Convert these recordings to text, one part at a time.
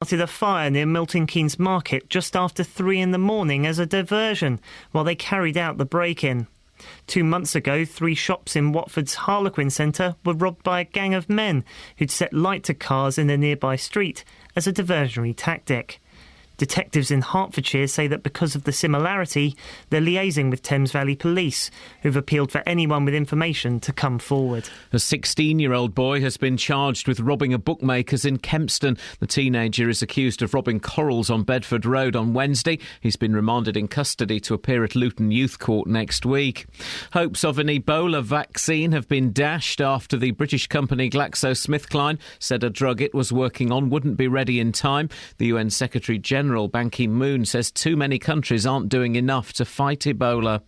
started a fire near Milton Keynes Market just after 3 a.m. as a diversion while they carried out the break-in. 2 months ago, 3 shops in Watford's Harlequin Centre were robbed by a gang of men who'd set light to cars in a nearby street as a diversionary tactic. Detectives in Hertfordshire say that because of the similarity, they're liaising with Thames Valley Police, who've appealed for anyone with information to come forward. A 16-year-old boy has been charged with robbing a bookmaker's in Kempston. The teenager is accused of robbing corals on Bedford Road on Wednesday. He's been remanded in custody to appear at Luton Youth Court next week. Hopes of an Ebola vaccine have been dashed after the British company GlaxoSmithKline said a drug it was working on wouldn't be ready in time. The UN Secretary-General Ban Ki-moon says too many countries aren't doing enough to fight Ebola.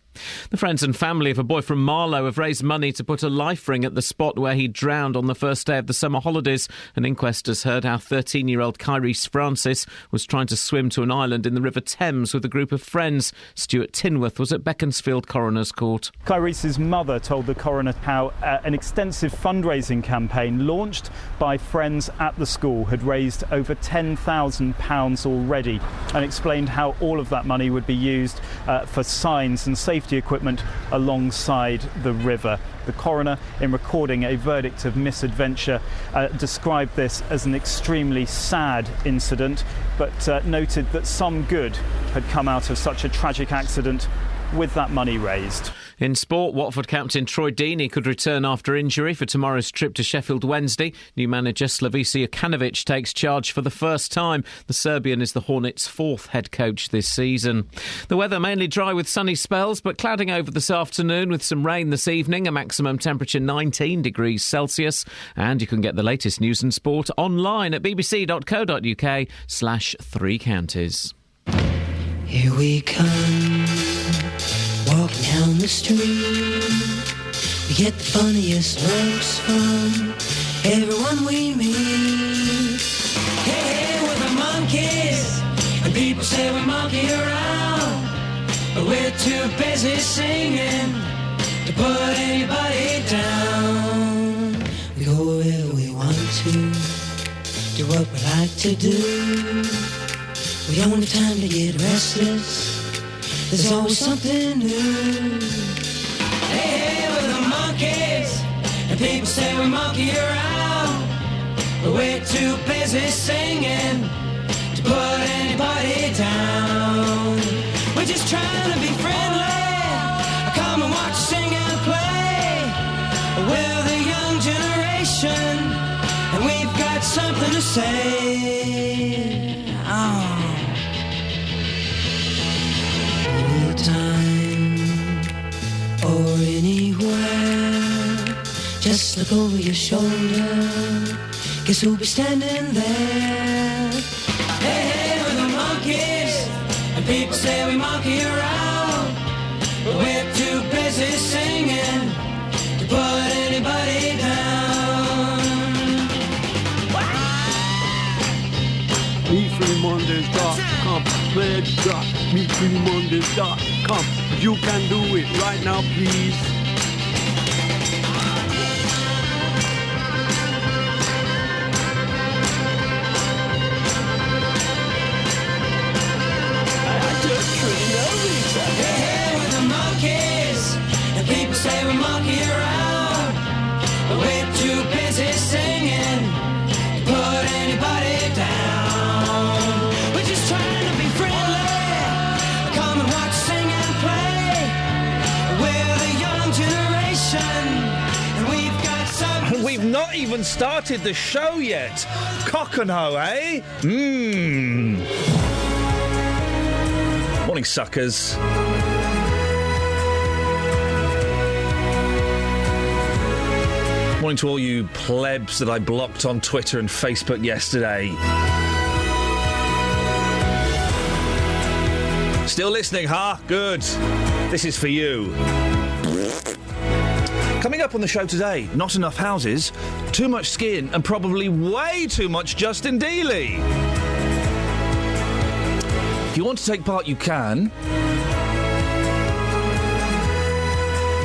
The friends and family of a boy from Marlow have raised money to put a life ring at the spot where he drowned on the first day of the summer holidays. An inquest has heard how 13-year-old Kyrese Francis was trying to swim to an island in the River Thames with a group of friends. Stuart Tinworth was at Beaconsfield Coroner's Court. Kyrese's mother told the coroner how an extensive fundraising campaign launched by friends at the school had raised over £10,000 already, and explained how all of that money would be used for signs and safety equipment alongside the river. The coroner, in recording a verdict of misadventure, described this as an extremely sad incident, but noted that some good had come out of such a tragic accident with that money raised. In sport, Watford captain Troy Deeney could return after injury for tomorrow's trip to Sheffield Wednesday. New manager Slavisa Jokanovic takes charge for the first time. The Serbian is the Hornets' 4th head coach this season. The weather mainly dry with sunny spells, but clouding over this afternoon with some rain this evening. A maximum temperature 19 degrees Celsius. And you can get the latest news and sport online at bbc.co.uk/3 counties. Here we come, walking down the street. We get the funniest looks from everyone we meet. Hey, we're the monkeys, and people say we monkey around, but we're too busy singing to put anybody down. We go where we want to, do what we like to do. We don't have time to get restless, there's always something new. Hey, we're the monkeys, and people say we monkey around, but we're too busy singing to put anybody down. We're just trying to be friendly, come and watch us sing and play. We're the young generation, and we've got something to say. Oh. Anytime or anywhere, just look over your shoulder, guess who'll be standing there? Hey, we're the monkeys, and people say we monkey around, but we're too busy singing to put anybody down. MeFreeMondays.com, pledge.MeFreeMondays.com. You can do it right now, please. Hey, we're the monkeys, and people say we monkey around, but we're too busy singing to put anybody down. We're just trying to be friendly, come and watch, sing and play. We're the young generation, and we've got something. And we've not even started the show yet. Cock and hoe, eh? Morning, suckers. Morning to all you plebs that I blocked on Twitter and Facebook yesterday. Still listening, huh? Good. This is for you. Coming up on the show today, not enough houses, too much skin, and probably way too much Justin Dealey. If you want to take part, you can.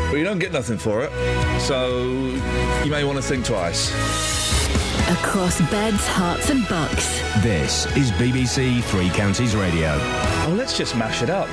But you don't get nothing for it, so you may want to think twice. Across beds, hearts and bucks. This is BBC Three Counties Radio. Oh, let's just mash it up.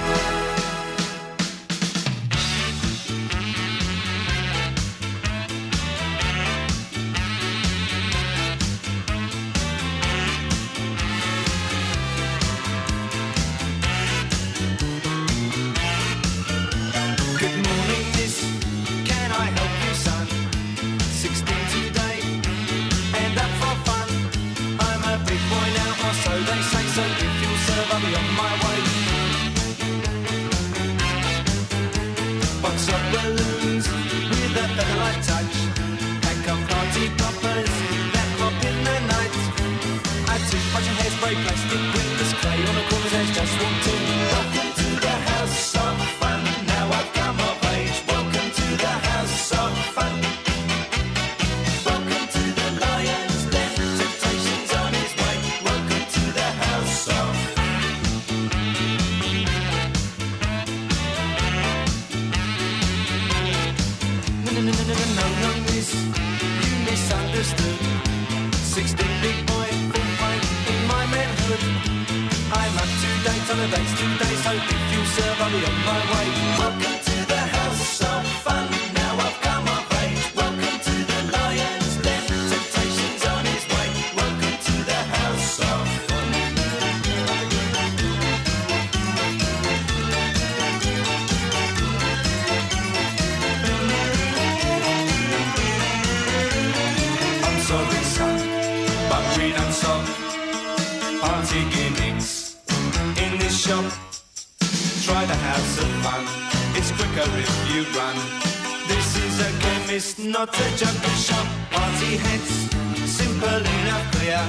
Not a jungle shop, party heads, simple enough, clear.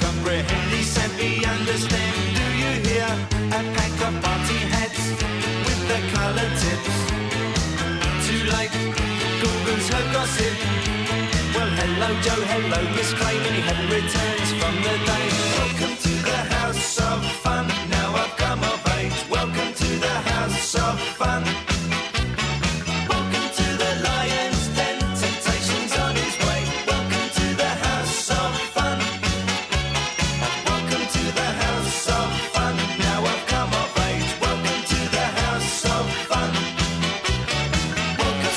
Comprehend, decent, be understand, do you hear? A pack of party heads with the colour tips. Too late, Google's her gossip. Well, hello Joe, hello Miss Clay, many happy returns from the day. Welcome to the house of fun, now I've come of age. Welcome to the house of fun.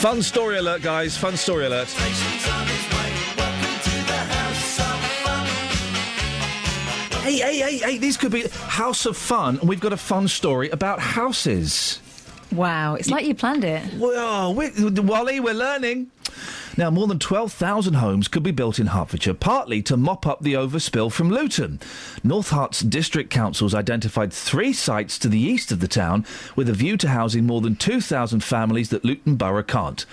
Fun story alert, guys. Fun story alert. Hey, these could be House of Fun, and we've got a fun story about houses. Wow, it's like you planned it. Well, Wally, we're learning. Now, more than 12,000 homes could be built in Hertfordshire, partly to mop up the overspill from Luton. North Herts District Council's identified 3 sites to the east of the town with a view to housing more than 2,000 families that Luton Borough can't.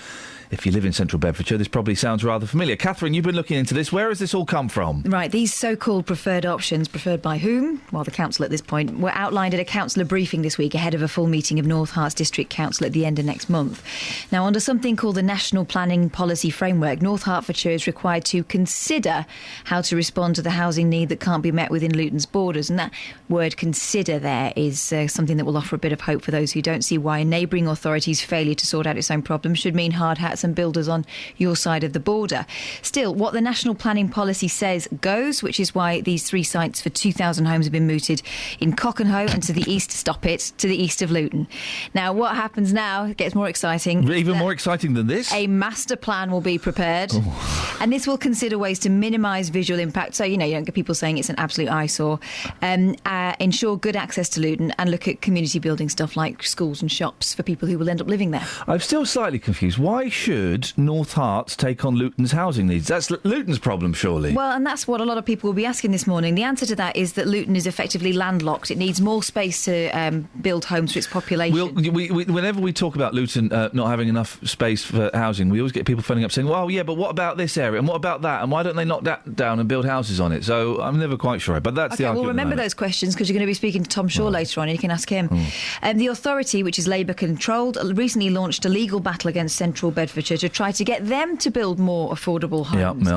If you live in central Bedfordshire, this probably sounds rather familiar. Catherine, you've been looking into this. Where has this all come from? Right, these so-called preferred options, preferred by whom? Well, the council at this point, were outlined at a councillor briefing this week ahead of a full meeting of North Herts District Council at the end of next month. Now, under something called the National Planning Policy Framework, North Hertfordshire is required to consider how to respond to the housing need that can't be met within Luton's borders. And that word consider there is something that will offer a bit of hope for those who don't see why a neighbouring authority's failure to sort out its own problems should mean hard hats and builders on your side of the border. Still, what the national planning policy says goes, which is why these 3 sites for 2,000 homes have been mooted in Cockenhoe and to the east, stop it, to the east of Luton. Now, what happens now gets more exciting. Even more exciting than this? A master plan will be prepared. And this will consider ways to minimise visual impact. So, you don't get people saying it's an absolute eyesore. Ensure good access to Luton and look at community building stuff like schools and shops for people who will end up living there. I'm still slightly confused. Why should North Herts take on Luton's housing needs? That's Luton's problem, surely. Well, and that's what a lot of people will be asking this morning. The answer to that is that Luton is effectively landlocked. It needs more space to build homes for its population. Whenever we talk about Luton not having enough space for housing, we always get people phoning up saying, well, yeah, but what about this area? And what about that? And why don't they knock that down and build houses on it? So I'm never quite sure. But that's the argument. Well, remember those questions because you're going to be speaking to Tom Shaw later on and you can ask him. The authority, which is Labour-controlled, recently launched a legal battle against central Bedfordshire to try to get them to build more affordable homes.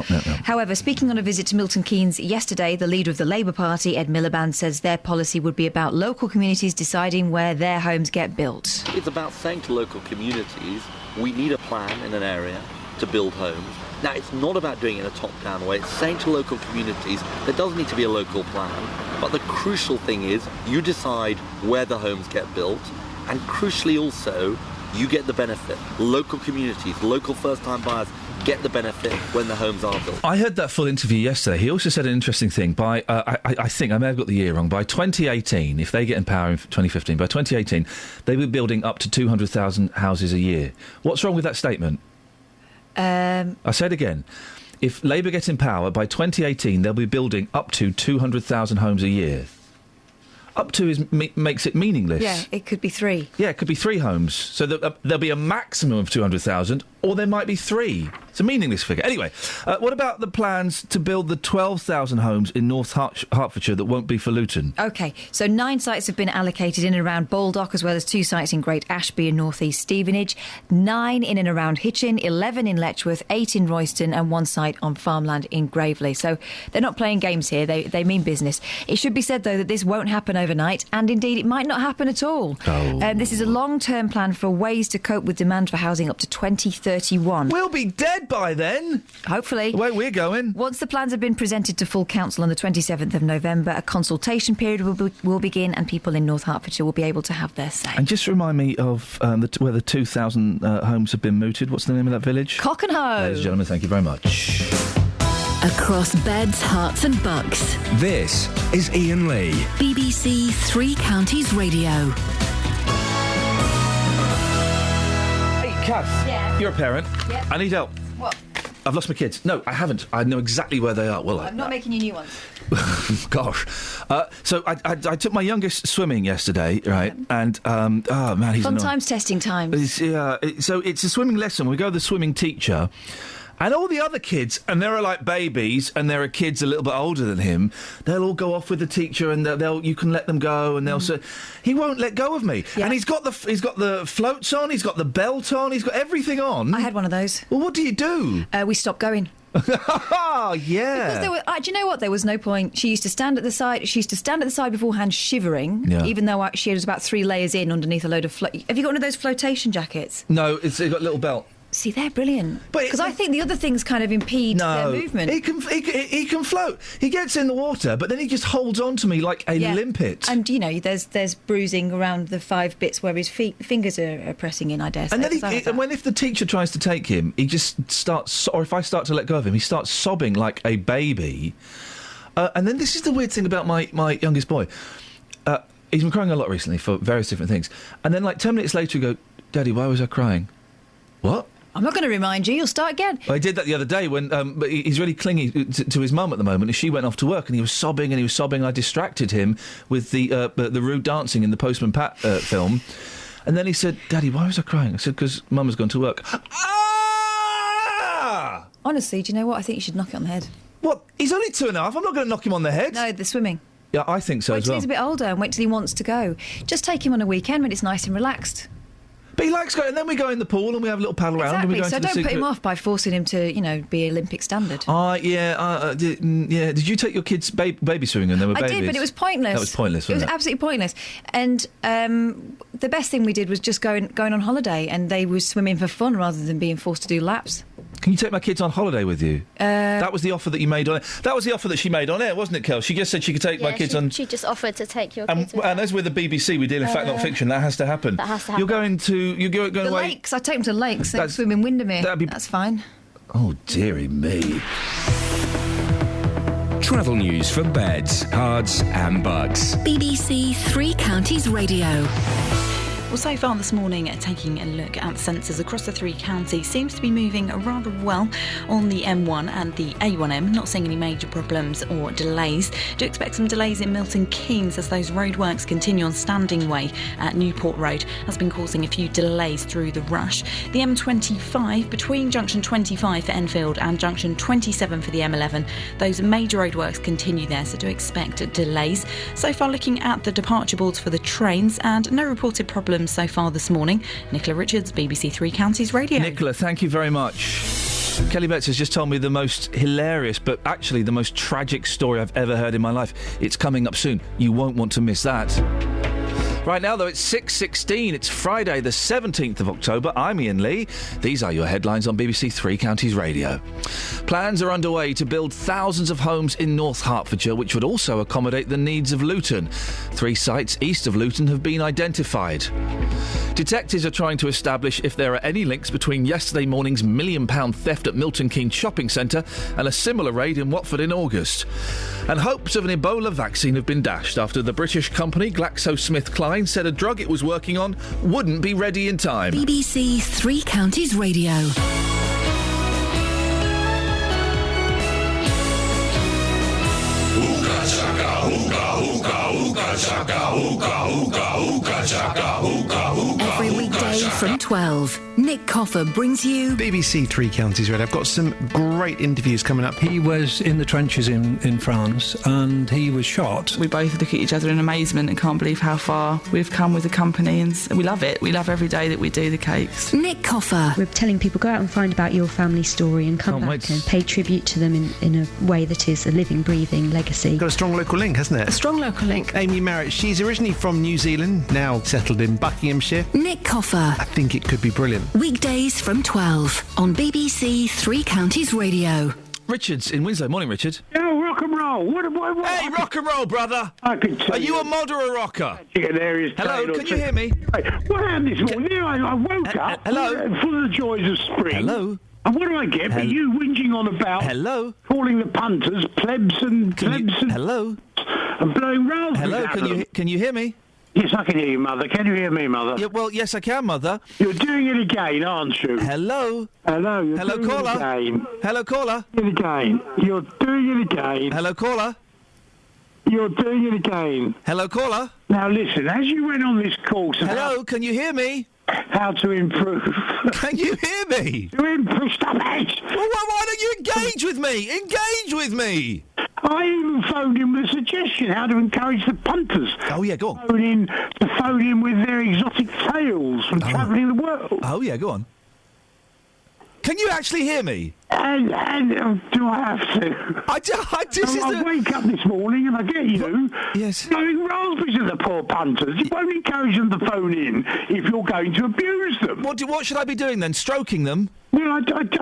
However, speaking on a visit to Milton Keynes yesterday, the leader of the Labour Party, Ed Miliband, says their policy would be about local communities deciding where their homes get built. It's about saying to local communities, we need a plan in an area to build homes. Now, it's not about doing it in a top-down way. It's saying to local communities, there does need to be a local plan, but the crucial thing is you decide where the homes get built, and crucially also, you get the benefit. Local communities, local first-time buyers get the benefit when the homes are built. I heard that full interview yesterday. He also said an interesting thing. By I think, I may have got the year wrong, by 2018, if they get in power in 2015, by 2018, they will be building up to 200,000 houses a year. What's wrong with that statement? I said again, if Labour get in power, by 2018, they'll be building up to 200,000 homes a year. Up to makes it meaningless. Yeah, it could be 3. Yeah, it could be 3 homes. So there'll be a maximum of 200,000, or there might be 3. It's a meaningless figure. Anyway, what about the plans to build the 12,000 homes in North Hertfordshire that won't be for Luton? OK, so 9 sites have been allocated in and around Baldock, as well as 2 sites in Great Ashby and North East Stevenage, 9 in and around Hitchin, 11 in Letchworth, 8 in Royston and 1 site on farmland in Gravely. So they're not playing games here, they mean business. It should be said, though, that this won't happen overnight, and indeed it might not happen at all. This is a long-term plan for ways to cope with demand for housing up to 2031. We'll be dead by then. Hopefully. The way we're going. Once the plans have been presented to full council on the 27th of November, a consultation period will begin, and people in North Hertfordshire will be able to have their say. And just remind me of where the 2,000 homes have been mooted. What's the name of that village? Cockenhoe. Ladies and gentlemen, thank you very much. Across beds, hearts and bucks. This is Iain Lee. BBC Three Counties Radio. Hey, Kath. Yeah? You're a parent. Yeah. I need help. What? I've lost my kids. No, I haven't. I know exactly where they are. Well, I'm not making you new ones. Gosh. So I took my youngest swimming yesterday, right? Yeah. And, oh, man, he's fun times, testing times. So it's a swimming lesson. We go to the swimming teacher. And all the other kids, and there are like babies, and there are kids a little bit older than him. They'll all go off with the teacher, and you can let them go, and they'll say, he won't let go of me. Yeah. And he's got the floats on, he's got the belt on, he's got everything on. I had one of those. Well, what do you do? We stopped going. Oh, yeah. Because do you know what? There was no point. She used to stand at the side. She used to stand at the side beforehand, shivering. Yeah. Even though she was about 3 layers in underneath a load of. Have you got one of those flotation jackets? No, it's got a little belt. See, they're brilliant. Because I think the other things kind of impede their movement. He can float. He gets in the water, but then he just holds on to me like a limpet. And, you know, there's bruising around the 5 bits where his fingers are pressing in, I dare say. And then if the teacher tries to take him, he just starts, or if I start to let go of him, he starts sobbing like a baby. And then this is the weird thing about my youngest boy. He's been crying a lot recently for various different things. And then, like, 10 minutes later, he'll go, Daddy, why was I crying? What? I'm not going to remind you. You'll start again. I did that the other day when but he's really clingy to his mum at the moment, and she went off to work, and he was sobbing. I distracted him with the rude dancing in the Postman Pat film, and then he said, "Daddy, why was I crying?" I said, "Because Mum has gone to work." Ah! Honestly, do you know what? I think you should knock it on the head. What? He's only 2.5. I'm not going to knock him on the head. No, the swimming. Yeah, I think so as well. Wait till he's a bit older and wait till he wants to go. Just take him on a weekend when it's nice and relaxed. But he likes going, and then we go in the pool and we have a little paddle around. And we go so into don't put him off by forcing him to, be Olympic standard. Did you take your kids baby swimming when they were babies? I did, but it was pointless. That was pointless, wasn't it? It was absolutely pointless. And the best thing we did was just going on holiday, and they were swimming for fun rather than being forced to do laps. Can you take my kids on holiday with you? That was the offer that you made on air. That was the offer that she made on air, wasn't it, Kel? She just said she could take my kids on... She just offered to take your kids with and as with the BBC, we deal in fact, not fiction. That has to happen. That has to happen. You're going away... Lakes. I take them to lakes. They swim in Windermere. That's fine. Oh, dearie me. Travel news for beds, cards and bugs. BBC Three Counties Radio. Well, so far this morning, taking a look at the sensors across the 3 counties, seems to be moving rather well on the M1 and the A1M. Not seeing any major problems or delays. Do expect some delays in Milton Keynes as those roadworks continue on Standing Way at Newport Road. Has been causing a few delays through the rush. The M25 between junction 25 for Enfield and junction 27 for the M11. Those major roadworks continue there, so do expect delays. So far, looking at the departure boards for the trains, and no reported problems so far this morning. Nicola Richards, BBC Three Counties Radio. Nicola, thank you very much. Kelly Betts has just told me the most hilarious, but actually the most tragic story I've ever heard in my life. It's coming up soon. You won't want to miss that. Right now, though, it's 6:16. It's Friday, the 17th of October. I'm Iain Lee. These are your headlines on BBC Three Counties Radio. Plans are underway to build thousands of homes in North Hertfordshire, which would also accommodate the needs of Luton. 3 sites east of Luton have been identified. Detectives are trying to establish if there are any links between yesterday morning's £1 million theft at Milton Keynes Shopping Centre and a similar raid in Watford in August. And hopes of an Ebola vaccine have been dashed after the British company GlaxoSmithKline said a drug it was working on wouldn't be ready in time. BBC Three Counties Radio. Every weekday from 12, Nick Coffer brings you BBC Three Counties Radio. I've got some great interviews coming up. He was in the trenches in France and he was shot. We both look at each other in amazement and can't believe how far we've come with the company, and we love it. We love every day that we do the cakes. Nick Coffer. We're telling people, go out and find about your family story and come back and pay tribute to them in a way that is a living, breathing legacy. Got a strong local link, hasn't it? A strong local link. Amy Merritt, she's originally from New Zealand, now settled in Buckinghamshire. Nick Coffer. I think it could be brilliant. Weekdays from 12 on BBC Three Counties Radio. Richard's in Winslow. Morning, Richard. Oh, rock and roll. What? Hey, rock and roll, brother. I can tell Are you a mod or a rocker? Hello, can you hear me? What happened this morning? I woke up full of the joys of spring. Hello. And what do I get? But you whinging on about calling the punters plebs and hello and blowing raspberries. Hello, can you hear me? Yes, I can hear you, Mother. Can you hear me, Mother? Yeah, well, yes, I can, Mother. You're doing it again, aren't you? Hello. Hello, Hello, doing caller. It again. Hello, caller. Doing it again. You're doing it again. Hello, caller. You're doing it again. Hello, caller. Now, listen, as you went on this course... Hello, can you hear me? How to improve. Can you hear me? To improve, stop it! Well, why don't you engage with me? Engage with me! I even phoned in with a suggestion how to encourage the punters. Oh, yeah, go on. To phone in with their exotic tales from travelling the world. Oh, yeah, go on. Can you actually hear me? And do I have to? I wake up this morning and I get you blowing raspberries at the poor punters. You won't encourage them to phone in if you're going to abuse them. What should I be doing then? Stroking them? Well, I phoned... Do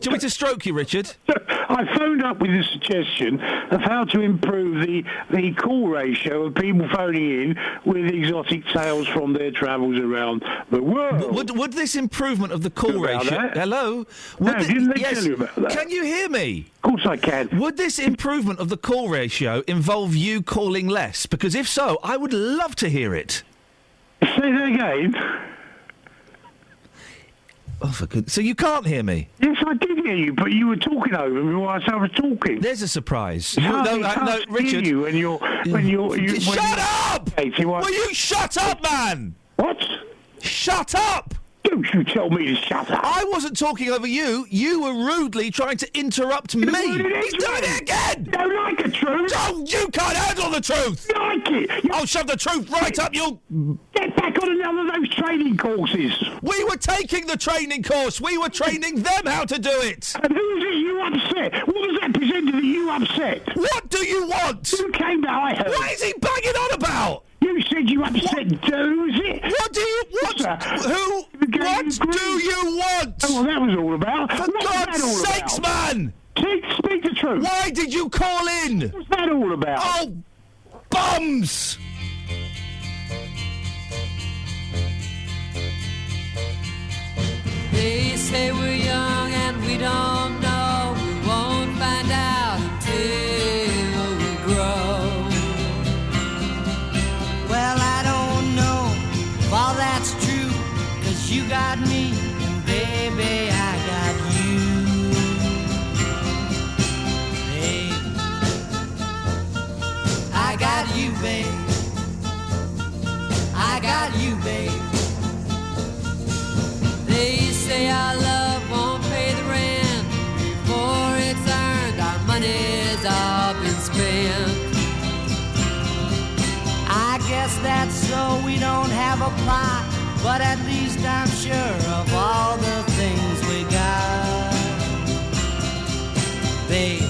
you want me to stroke you, Richard? I phoned up with a suggestion of how to improve the call ratio of people phoning in with exotic tales from their travels around the world. Would this improvement of the call ratio... Hello? Didn't they tell you about that? Can you hear me? Of course I can. Would this improvement of the call ratio involve you calling less? Because if so, I would love to hear it. Say that again. Oh, for goodness. So you can't hear me? Yes, I did hear you, but you were talking over me whilst I was talking. There's a surprise. No, Richard. You when you're shut up! Will you shut up, man? What? Shut up! Don't you tell me to shut up. I wasn't talking over you. You were rudely trying to interrupt me. He's doing it again! You don't like the truth? Don't! You can't handle the truth! You like it! I'll shove the truth right up your... Get back on another of those training courses. We were taking the training course. We were training them how to do it. And who is it you upset? What was that presenter that you upset? What do you want? Who came that I heard? What is he banging on about? You said you upset who is it? What do you want? Who? What do you want? Oh, well, that was all about. For God's sakes, man! Speak the truth. Why did you call in? What's that all about? Oh, bums! They say we're young and we don't know. We won't find out until we grow. Well, I don't know if all that's true, 'cause you got me, and baby, I got you. Babe, I got you, babe. I got you, babe. They say our love won't pay the rent before it's earned. Our money's all been spent. I guess that's so we don't have a plot, but at least I'm sure of all the things we got. Babe,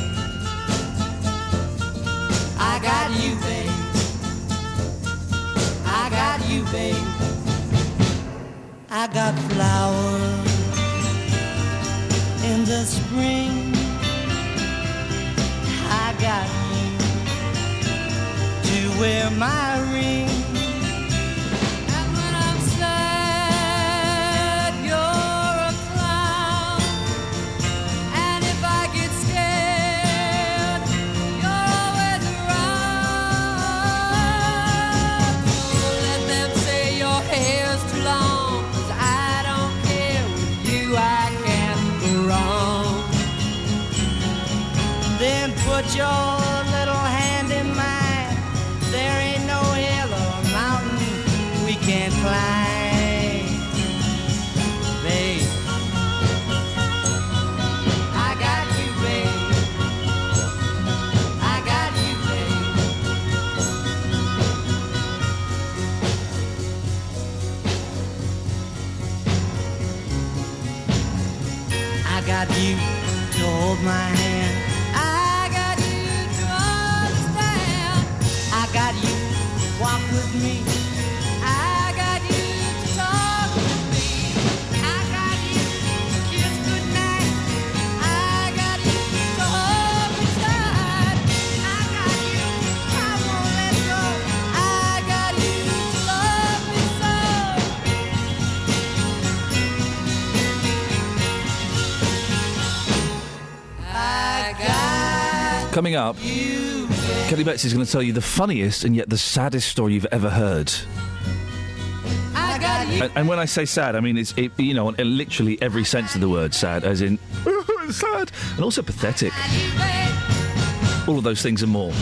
I got you, babe. I got flowers in the spring. I got you to wear my ring. And when I'm sad, you're a clown. And if I get scared, you're always around. So let them say your hair's too long, 'cause I don't care. With you I can't go wrong. Then put your little hand in mine. There ain't no hill or mountain we can't climb, babe. I got you, babe. I got you, babe. I got you to hold my hand. I got you to understand. I got you to walk with me. I got you to talk with me. I got you to kiss goodnight. I got you to hold me tight. I got you, I won't let go. I got you to love me so. I got Coming up, Kelly Betts is going to tell you the funniest and yet the saddest story you've ever heard. I got you. And when I say sad, I mean it's in literally every sense of the word sad, as in it's sad, and also pathetic. All of those things and more.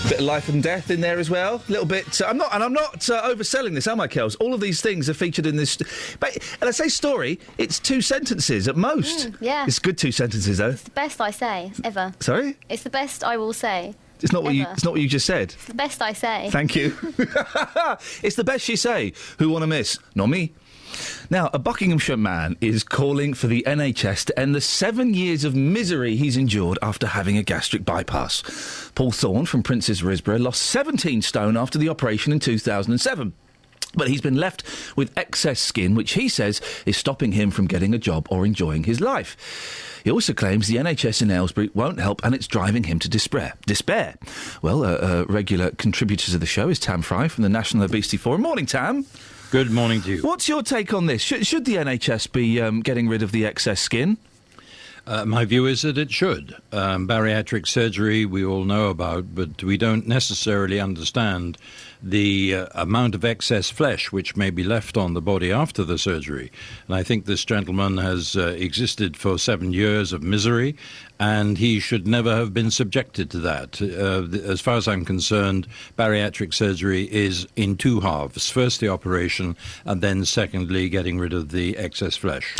Bit of life and death in there as well. A little bit. I'm not overselling this, am I, Kels? All of these things are featured in this. And I say story. It's 2 sentences at most. Yeah. It's good 2 sentences though. It's the best I say ever. Sorry? It's the best I will say. It's not what ever. It's not what you just said. It's the best I say. Thank you. It's the best you say. Who want to miss? Not me. Now, a Buckinghamshire man is calling for the NHS to end the 7 years of misery he's endured after having a gastric bypass. Paul Thorne from Prince's Risborough lost 17 stone after the operation in 2007. But he's been left with excess skin, which he says is stopping him from getting a job or enjoying his life. He also claims the NHS in Aylesbury won't help and it's driving him to despair. Well, a regular contributor to the show is Tam Fry from the National Obesity Forum. Morning, Tam. Good morning to you. What's your take on this? Should the NHS be getting rid of the excess skin? My view is that it should. Bariatric surgery we all know about, but we don't necessarily understand the amount of excess flesh which may be left on the body after the surgery. And I think this gentleman has existed for 7 years of misery, and he should never have been subjected to that. As far as I'm concerned, bariatric surgery is in 2 halves. First, the operation, and then secondly, getting rid of the excess flesh.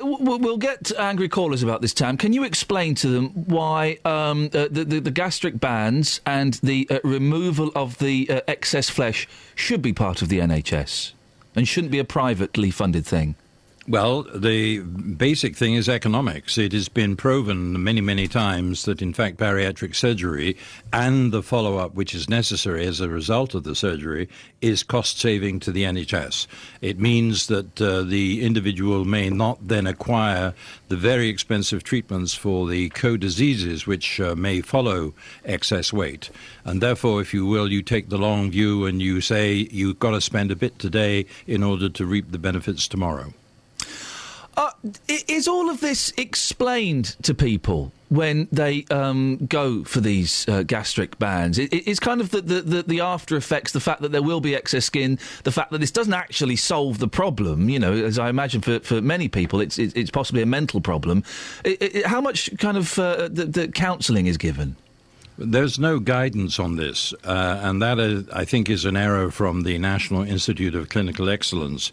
We'll get angry callers about this, Tam. Can you explain to them why the gastric bands and the removal of the excess flesh should be part of the NHS and shouldn't be a privately funded thing? Well, the basic thing is economics. It has been proven many, many times that, in fact, bariatric surgery and the follow-up which is necessary as a result of the surgery is cost-saving to the NHS. It means that the individual may not then acquire the very expensive treatments for the co-diseases which may follow excess weight. And therefore, if you will, you take the long view and you say you've got to spend a bit today in order to reap the benefits tomorrow. Is all of this explained to people when they go for these gastric bands? It's kind of the after effects, the fact that there will be excess skin, the fact that this doesn't actually solve the problem. You know, as I imagine for many people, it's possibly a mental problem. How much kind of the counselling is given? There's no guidance on this, and that, I think, is an error from the National Institute of Clinical Excellence.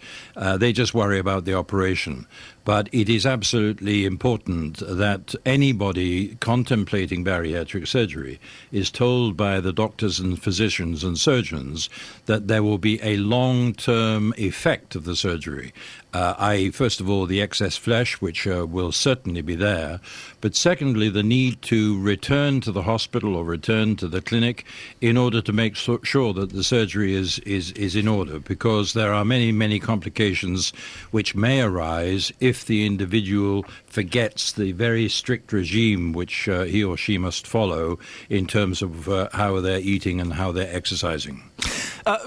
They just worry about the operation. But it is absolutely important that anybody contemplating bariatric surgery is told by the doctors and physicians and surgeons that there will be a long-term effect of the surgery. First of all, the excess flesh, which will certainly be there, but secondly, the need to return to the hospital hospital or returned to the clinic in order to make sure that the surgery is in order, because there are many complications which may arise if the individual forgets the very strict regime which he or she must follow in terms of how they're eating and how they're exercising.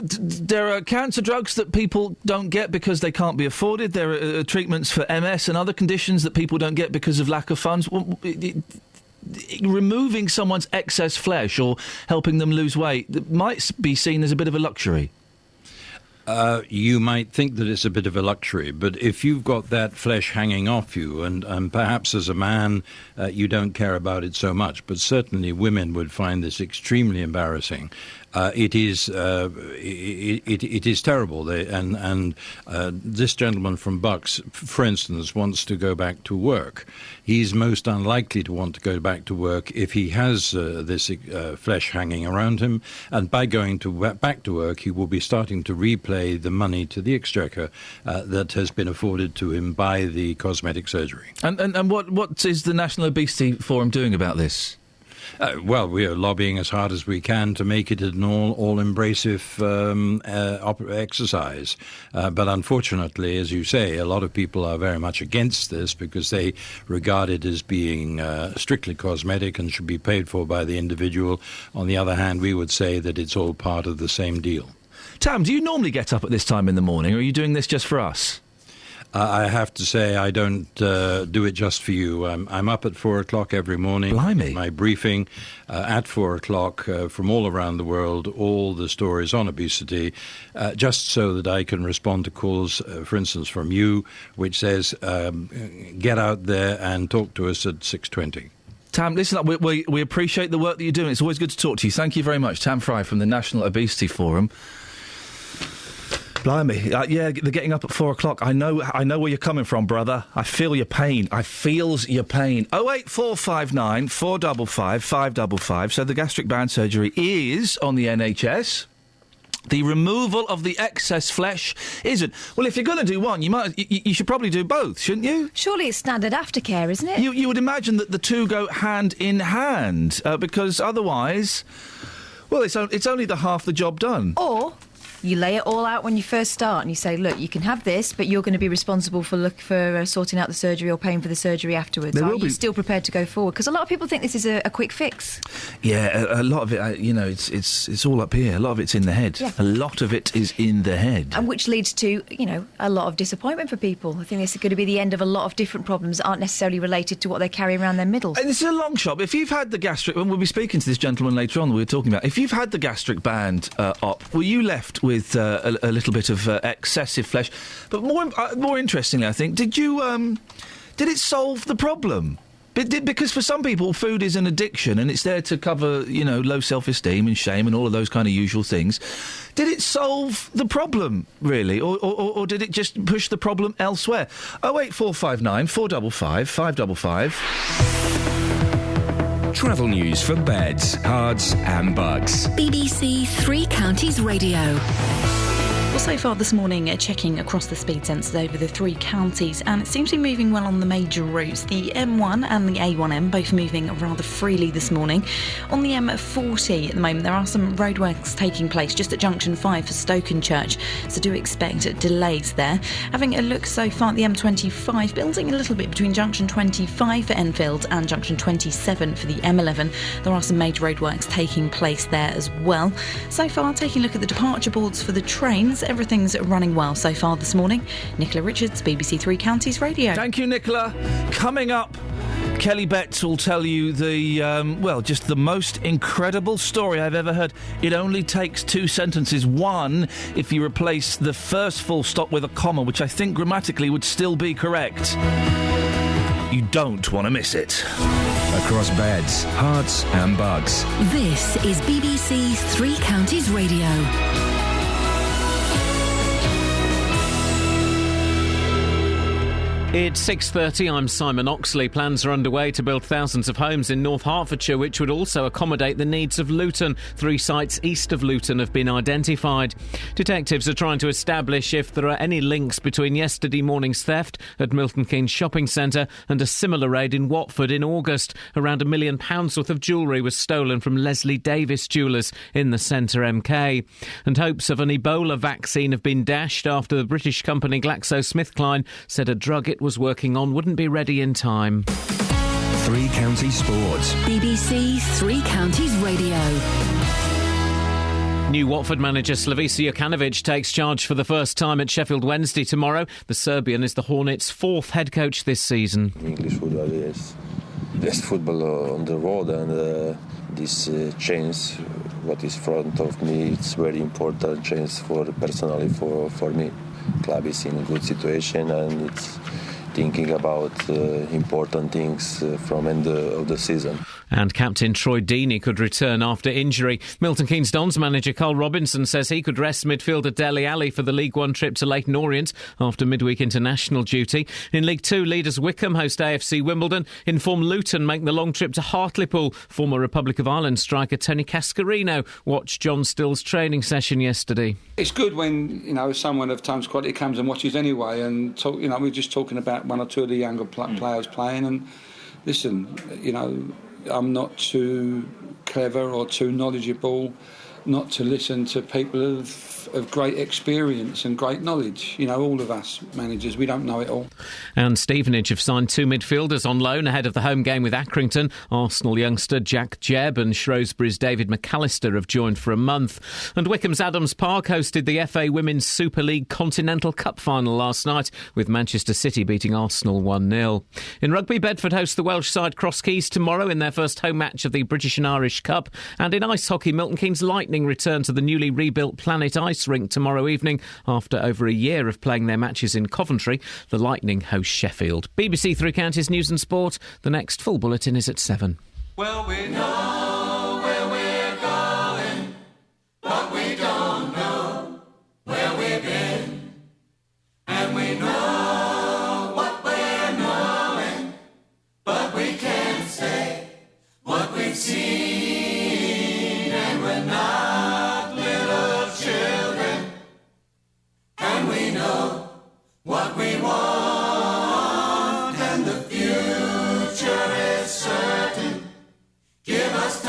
There are cancer drugs that people don't get because they can't be afforded. There are treatments for MS and other conditions that people don't get because of lack of funds. Removing someone's excess flesh or helping them lose weight might be seen as a bit of a luxury. You might think that it's a bit of a luxury, but if you've got that flesh hanging off you, and perhaps as a man you don't care about it so much, but certainly women would find this extremely embarrassing. It is terrible. This gentleman from Bucks, for instance, wants to go back to work. He's most unlikely to want to go back to work if he has this flesh hanging around him, and by going back to work, he will be starting to replay the money to the exchequer that has been afforded to him by the cosmetic surgery. And what is the National Obesity Forum doing about this? Well, we are lobbying as hard as we can to make it an all-embracive exercise. But unfortunately, as you say, a lot of people are very much against this because they regard it as being strictly cosmetic and should be paid for by the individual. On the other hand, we would say that it's all part of the same deal. Tam, do you normally get up at this time in the morning, or are you doing this just for us? I have to say I don't do it just for you. I'm up at 4 o'clock every morning. Blimey. My briefing at 4 o'clock from all around the world, all the stories on obesity, just so that I can respond to calls, for instance, from you, which says, get out there and talk to us at 6:20. Tam, listen, we appreciate the work that you're doing. It's always good to talk to you. Thank you very much. Tam Fry from the National Obesity Forum. Blimey, yeah, they're getting up at 4 o'clock. I know where you're coming from, brother. I feel your pain. 08459 455 555. So the gastric band surgery is on the NHS. The removal of the excess flesh isn't. Well, if you're going to do one, you should probably do both, shouldn't you? Surely it's standard aftercare, isn't it? You would imagine that the two go hand in hand, because otherwise, well, it's only the half the job done. Or you lay it all out when you first start and you say, look, you can have this, but you're going to be responsible for sorting out the surgery or paying for the surgery afterwards. Are you still prepared to go forward? Because a lot of people think this is a quick fix. Yeah, a lot of it, it's all up here. A lot of it's in the head. Yeah. A lot of it is in the head. And which leads to, a lot of disappointment for people. I think this is going to be the end of a lot of different problems that aren't necessarily related to what they carry around their middles. And this is a long shot. If you've had the gastric, and we'll be speaking to this gentleman later on that we were talking about, if you've had the gastric band op, were you left with a little bit of excessive flesh? But more interestingly, I think, did it solve the problem? Because for some people, food is an addiction, and it's there to cover, low self-esteem and shame and all of those kind of usual things. Did it solve the problem, really, or did it just push the problem elsewhere? 08459 455 555. Travel news for beds, cards and bugs. BBC Three Counties Radio. Well, so far this morning, checking across the speed sensors over the three counties, and it seems to be moving well on the major routes. The M1 and the A1M both moving rather freely this morning. On the M40 at the moment, there are some roadworks taking place just at junction 5 for Stokenchurch, so do expect delays there. Having a look so far at the M25, building a little bit between junction 25 for Enfield and junction 27 for the M11. There are some major roadworks taking place there as well. So far, taking a look at the departure boards for the trains, everything's running well so far this morning. Nicola Richards, BBC Three Counties Radio. Thank you, Nicola. Coming up, Kelly Betts will tell you just the most incredible story I've ever heard. It only takes two sentences. One, if you replace the first full stop with a comma, which I think grammatically would still be correct. You don't want to miss it. Across beds, hearts and bugs. This is BBC Three Counties Radio. It's 6:30, I'm Simon Oxley. Plans are underway to build thousands of homes in North Hertfordshire, which would also accommodate the needs of Luton. 3 sites east of Luton have been identified. Detectives are trying to establish if there are any links between yesterday morning's theft at Milton Keynes shopping centre and a similar raid in Watford in August. Around £1 million worth of jewellery was stolen from Leslie Davis Jewellers in the centre MK. And hopes of an Ebola vaccine have been dashed after the British company GlaxoSmithKline said a drug it was working on wouldn't be ready in time. 3 Counties Sports. BBC 3 Counties Radio. New Watford manager Slavisa Jokanovic takes charge for the first time at Sheffield Wednesday tomorrow. The Serbian is the Hornets' 4th head coach this season. English football is best football on the road, and this change, what is front of me, it's very important change for personally for me. Club is in a good situation and it's thinking about important things from end of the season. And captain Troy Deeney could return after injury. Milton Keynes Dons manager Carl Robinson says he could rest midfielder Dele Alli for the League One trip to Leyton Orient after midweek international duty. In League Two, leaders Wickham host AFC Wimbledon. In form Luton make the long trip to Hartlepool. Former Republic of Ireland striker Tony Cascarino watched John Still's training session yesterday. It's good when, someone of Tom's quality comes and watches anyway and talk, we're just talking about one or two of the younger players playing, and listen, I'm not too clever or too knowledgeable not to listen to people of great experience and great knowledge. All of us managers, we don't know it all. And Stevenage have signed 2 midfielders on loan ahead of the home game with Accrington. Arsenal youngster Jack Jebb and Shrewsbury's David McAllister have joined for a month. And Wycombe's Adams Park hosted the FA Women's Super League Continental Cup final last night, with Manchester City beating Arsenal 1-0. In rugby, Bedford host the Welsh side Cross Keys tomorrow in their first home match of the British and Irish Cup. And in ice hockey, Milton Keynes Lightning return to the newly rebuilt Planet Ice Rink tomorrow evening after over a year of playing their matches in Coventry. The Lightning host Sheffield. BBC 3 Counties News and Sport. The next full bulletin is at 7. Well, we know where we're going, but we don't know where we've been. And we know what we're knowing, but we can't say what we've seen. And we're not little children, and we know what we want, and the future is certain. Give us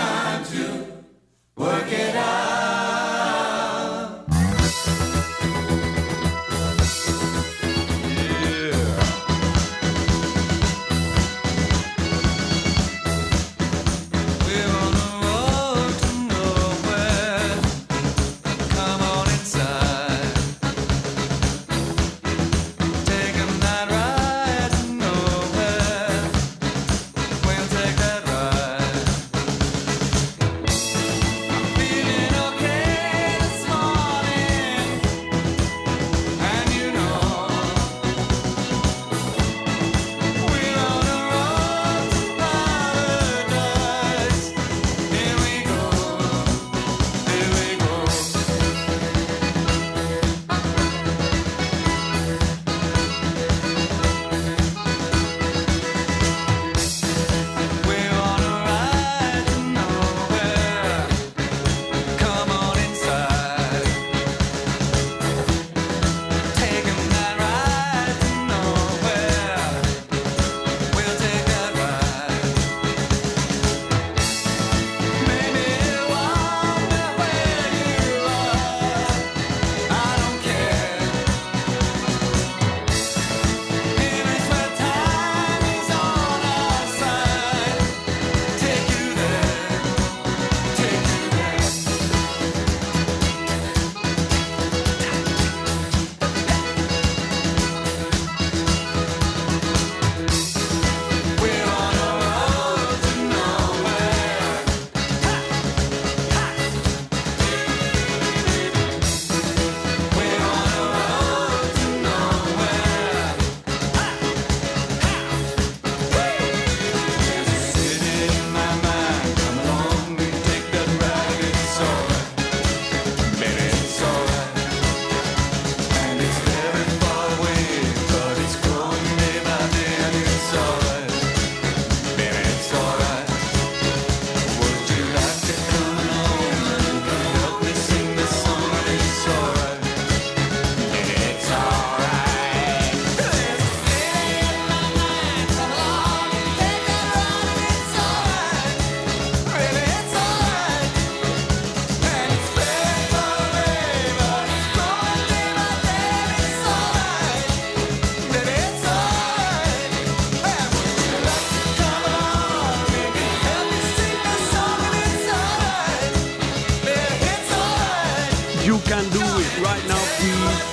You can do it right now, please.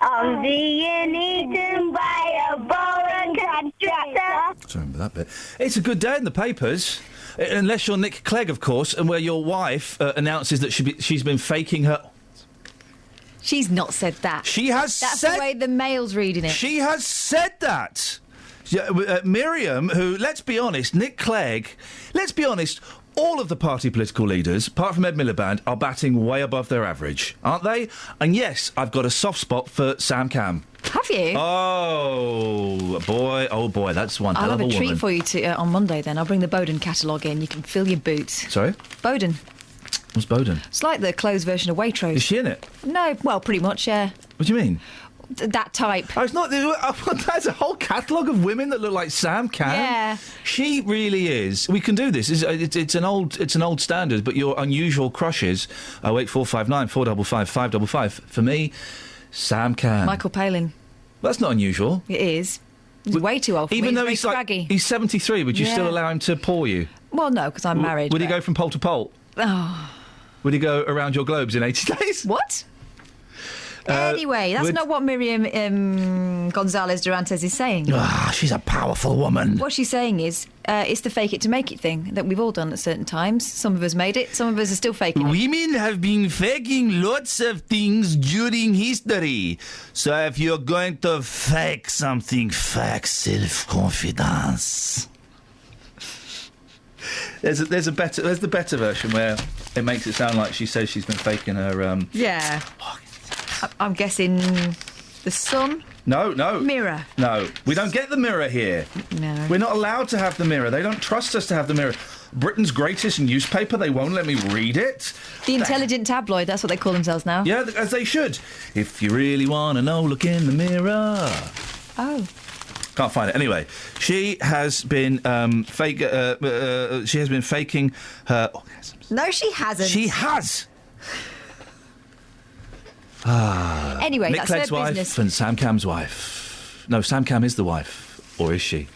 I'm being eaten by a boa constrictor. Sorry about that bit. It's a good day in the papers. Unless you're Nick Clegg, of course, and where your wife announces that she's been faking her... She's not said that. She has That's said... the way the Mail's reading it. She has said that. Miriam, who, let's be honest, Nick Clegg, let's be honest, all of the party political leaders, apart from Ed Miliband, are batting way above their average, aren't they? And yes, I've got a soft spot for Sam Cam. Have you? Oh boy, that's one hell I'll of have a a treat woman. for you on Monday then. I'll bring the Bowden catalogue in. You can fill your boots. Sorry? Bowden. What's Bowden? It's like the closed version of Waitrose. Is she in it? No, well, pretty much, yeah. What do you mean? That type. Oh, it's not. There's a whole catalogue of women that look like Sam Cam. Yeah. She really is. We can do this. It's an old standard. But your unusual crushes. 08459 455 555. For me, Sam Cam. Michael Palin. That's not unusual. It is. He's way too old for Even me. though He's very scraggy. he's 73, would you still allow him to paw you? Well, no, because I'm married. Would he go from pole to pole? Oh. Would he go around your globes in 80 days? What? Anyway, that's not what Miriam Gonzalez Durantes is saying. She's a powerful woman. What she's saying is, it's the fake it to make it thing that we've all done at certain times. Some of us made it, some of us are still faking it. Women have been faking lots of things during history. So if you're going to fake something, fake self-confidence. There's the better version where it makes it sound like she says she's been faking her. Yeah. I'm guessing the sun. No. Mirror. No, we don't get the mirror here. No. We're not allowed to have the mirror. They don't trust us to have the mirror. Britain's greatest newspaper, they won't let me read it. The intelligent tabloid, that's what they call themselves now. Yeah, as they should. If you really want to know, look in the mirror. Oh. Can't find it. Anyway, she has been she has been faking her orgasms. No, she hasn't. She has. Anyway, Nick that's Clegg's her wife business. and Sam Cam's wife. No, Sam Cam is the wife, or is she?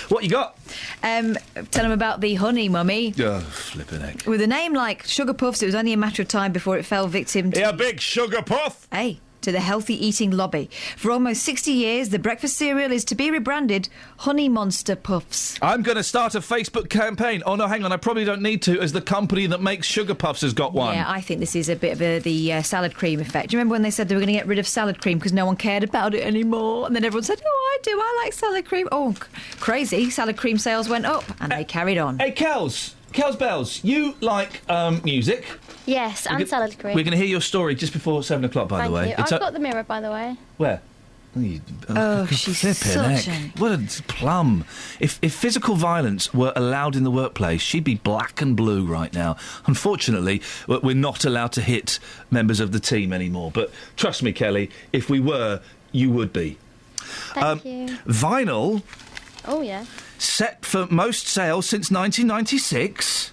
What you got? Tell them about the honey mummy. Oh, flippin' heck. With a name like Sugar Puffs, it was only a matter of time before it fell victim to... Yeah, big Sugar Puff! Hey, to the healthy eating lobby. For almost 60 years, the breakfast cereal is to be rebranded Honey Monster Puffs. I'm going to start a Facebook campaign. Oh, no, hang on, I probably don't need to, as the company that makes Sugar Puffs has got one. Yeah, I think this is a bit of the salad cream effect. Do you remember when they said they were going to get rid of salad cream because no one cared about it anymore? And then everyone said, oh, I do, I like salad cream. Oh, crazy. Salad cream sales went up, and they carried on. Hey, Kels Bells, you like music? Yes, and salad cream. We're going to hear your story just before 7 o'clock, by the way. Thank you. I've got the mirror, by the way. Where? She's such a... What a plum. If physical violence were allowed in the workplace, she'd be black and blue right now. Unfortunately, we're not allowed to hit members of the team anymore. But trust me, Kelly, if we were, you would be. Thank you. Vinyl... Oh, yeah. Set for most sales since 1996.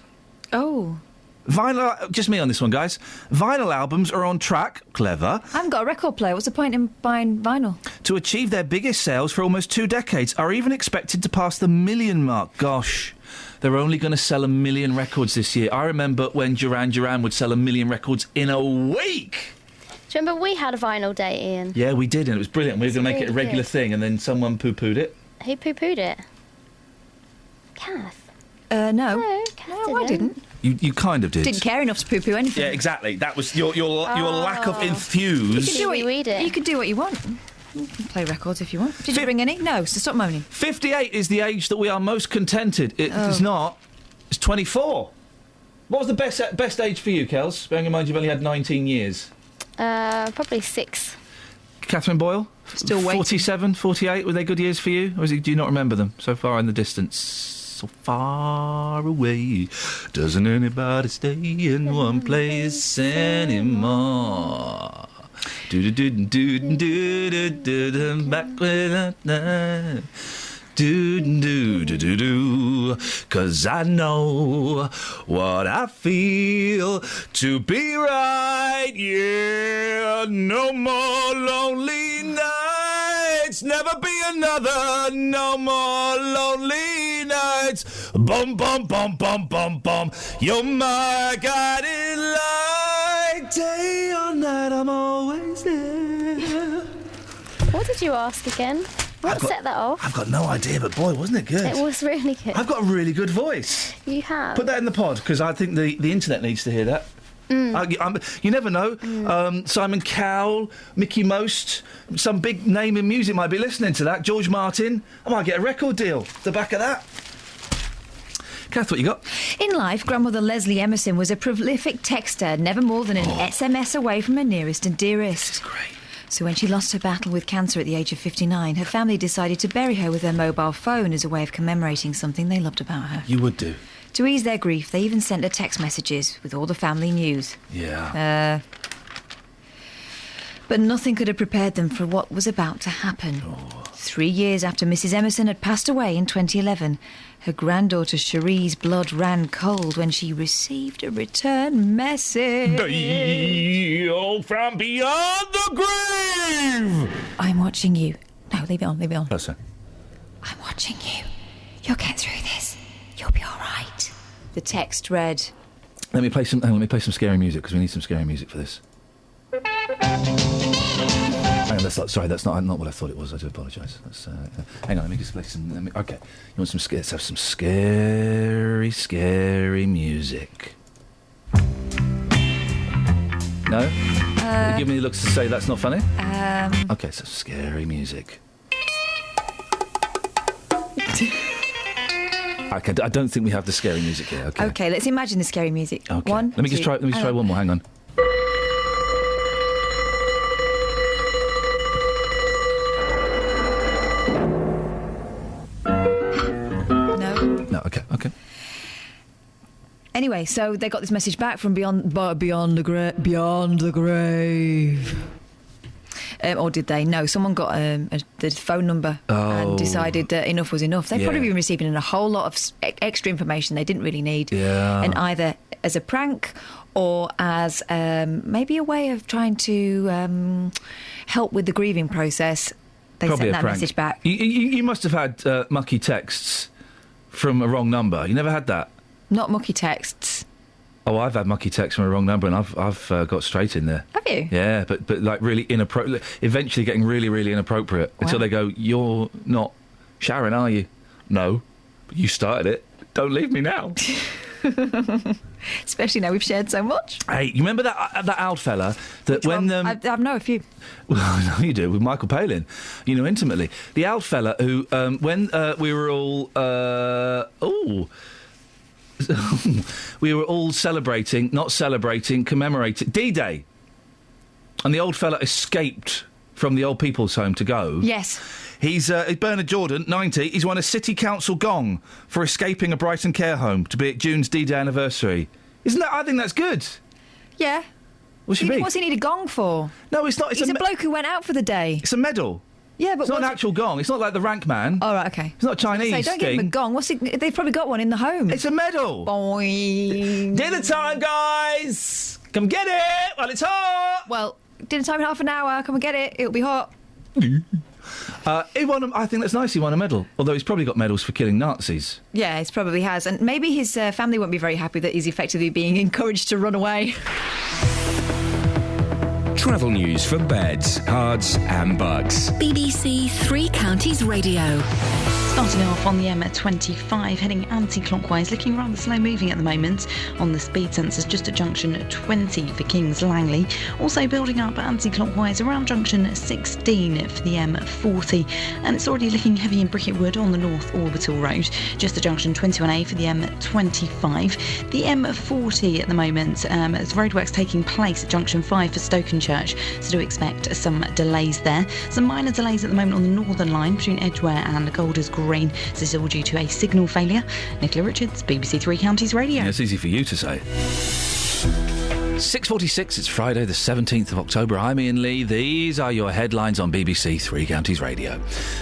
Oh. Vinyl, just me on this one, guys. Vinyl albums are on track, clever, I haven't got a record player. What's the point in buying vinyl? to achieve their biggest sales for almost 2 decades, are even expected to pass the 1 million mark. Gosh, they're only going to sell 1 million records this year. I remember when Duran Duran would sell 1 million records in a week. Do you remember we had a vinyl day, Ian? Yeah, we did, and it was brilliant. We were going to make it a regular thing, and then someone poo-pooed it. Who poo-pooed it? Kath. No. No, Kath I didn't. You kind of did. Didn't care enough to poo-poo anything. Yeah, exactly. That was your lack of enthuse. You can do what you want. You can play records if you want. Did you bring any? No, so stop moaning. 58 is the age that we are most contented. It's not. It's 24. What was the best age for you, Kels? Bearing in mind you've only had 19 years. Probably 6. Catherine Boyle? Still waiting. 47, 48, were they good years for you? Or do you not remember them? So far in the distance, so far away, doesn't anybody stay in one place anymore? Do-do-do-do-do-do-do, back when I... Do-do-do-do-do, 'cause I know what I feel to be right, yeah. No more lonely nights, never be another, no more lonely nights. Bum, bum, bum, bum, bum, bum, you're my guiding light. Day or night, I'm always there. What did you ask again? What set that off? I've got no idea, but boy, wasn't it good? It was really good. I've got a really good voice. You have. Put that in the pod, because I think the internet needs to hear that. You never know. Simon Cowell, Mickey Most, some big name in music might be listening to that. George Martin. I might get a record deal. The back of that. Kath, what you got? In life, grandmother Leslie Emerson was a prolific texter, never more than an SMS away from her nearest and dearest. That's great. So when she lost her battle with cancer at the age of 59, her family decided to bury her with her mobile phone as a way of commemorating something they loved about her. You would do. To ease their grief, they even sent her text messages with all the family news. Yeah. But nothing could have prepared them for what was about to happen. 3 years after Mrs. Emerson had passed away in 2011, her granddaughter Cherie's blood ran cold when she received a return message. From beyond the grave! I'm watching you. No, leave it on. That's it. I'm watching you. You'll get through this. You'll be all right. The text read. Let me play some scary music, because we need some scary music for this. Hang on, that's not what I thought it was. I do apologise. Hang on, let me just play some... okay, you want some... Let's have some scary, scary music. No? You give me the looks to say that's not funny? Okay, so scary music. Okay, I don't think we have the scary music here. Okay, let's imagine the scary music. Okay. One, Let me just try one more. Hang on. No. Okay. Anyway, so they got this message back from beyond the grave. Or did they? No, someone got the phone number and decided that enough was enough. They'd probably been receiving a whole lot of extra information they didn't really need. Yeah. And either as a prank or as maybe a way of trying to help with the grieving process, they Probably sent that message back. You must have had mucky texts from a wrong number. You never had that? Not mucky texts. Oh, I've had mucky texts from a wrong number, and I've got straight in there. Have you? Yeah, but like really inappropriate. Eventually, getting really, really inappropriate until they go, "You're not Sharon, are you?" No, but you started it. Don't leave me now. Especially now we've shared so much. Hey, you remember that old fella that I know a few. Well, I know you do, with Michael Palin. You know intimately. The old fella who, when we were all we were all commemorating D-Day. And the old fella escaped from the old people's home to go. Yes. He's Bernard Jordan, 90. He's won a City Council gong for escaping a Brighton care home to be at June's D-Day anniversary. I think that's good. Yeah. What's he need a gong for? No, it's not. He's a bloke who went out for the day. It's a medal. Yeah, but it's not an actual gong. It's not like the rank man. Oh, right, okay. It's not Chinese. So don't give him a gong. They've probably got one in the home. It's a medal. Boing. Dinner time, guys. Come get it while it's hot. Well, dinner time in half an hour. Come and get it. It'll be hot. He won. I think that's nice. He won a medal. Although he's probably got medals for killing Nazis. Yeah, he probably has. And maybe his family won't be very happy that he's effectively being encouraged to run away. Travel news for beds, cards and bugs. BBC Three Counties Radio. Starting off on the M25, heading anti-clockwise, looking rather slow-moving at the moment on the speed sensors just at junction 20 for Kings Langley. Also building up anti-clockwise around junction 16 for the M40. And it's already looking heavy in Bricket Wood on the North Orbital Road, just at junction 21A for the M25. The M40 at the moment, as roadworks taking place at junction 5 for Stoke and Christchurch, so do expect some delays there. Some minor delays at the moment on the Northern Line between Edgware and Golders Green. This is all due to a signal failure. Nicola Richards, BBC Three Counties Radio. It's easy for you to say. 6:46, it's Friday the 17th of October. I'm Iain Lee. These are your headlines on BBC Three Counties Radio.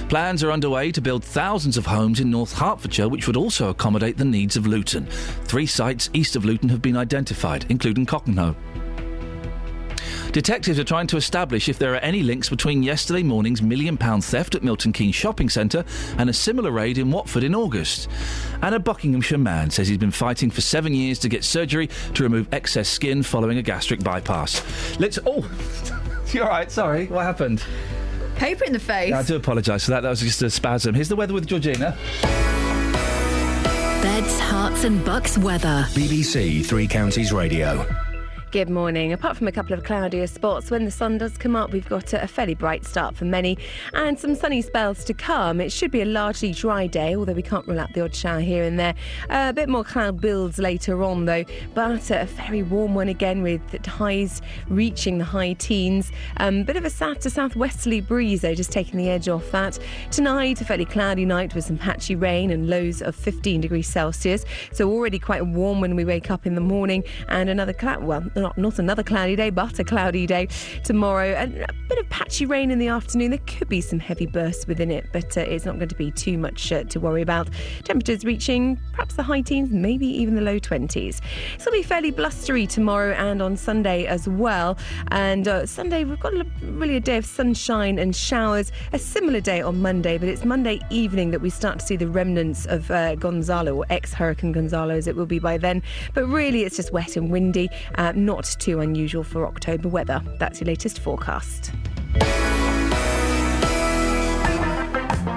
Plans are underway to build thousands of homes in North Hertfordshire, which would also accommodate the needs of Luton. 3 sites east of Luton have been identified, including Cockenhoe. Detectives are trying to establish if there are any links between yesterday morning's £1 million theft at Milton Keynes Shopping Centre and a similar raid in Watford in August. And a Buckinghamshire man says he's been fighting for 7 years to get surgery to remove excess skin following a gastric bypass. Oh, you're all right, sorry, what happened? Paper in the face. I do apologise for that was just a spasm. Here's the weather with Georgina. Beds, Herts and Bucks weather. BBC Three Counties Radio. Good morning. Apart from a couple of cloudier spots, when the sun does come up, we've got a fairly bright start for many and some sunny spells to come. It should be a largely dry day, although we can't rule out the odd shower here and there. A bit more cloud builds later on, though, but a very warm one again with highs reaching the high teens. Bit of a south to southwesterly breeze, though, just taking the edge off that. Tonight, a fairly cloudy night with some patchy rain and lows of 15 degrees Celsius. So already quite warm when we wake up in the morning, and another not another cloudy day, but a cloudy day tomorrow. And a bit of patchy rain in the afternoon. There could be some heavy bursts within it, but it's not going to be too much to worry about. Temperatures reaching perhaps the high teens, maybe even the low 20s. It's going to be fairly blustery tomorrow and on Sunday as well. And Sunday, we've got really a day of sunshine and showers. A similar day on Monday, but it's Monday evening that we start to see the remnants of Gonzalo, or ex-Hurricane Gonzalo as it will be by then. But really, it's just wet and windy. Not too unusual for October weather. That's your latest forecast.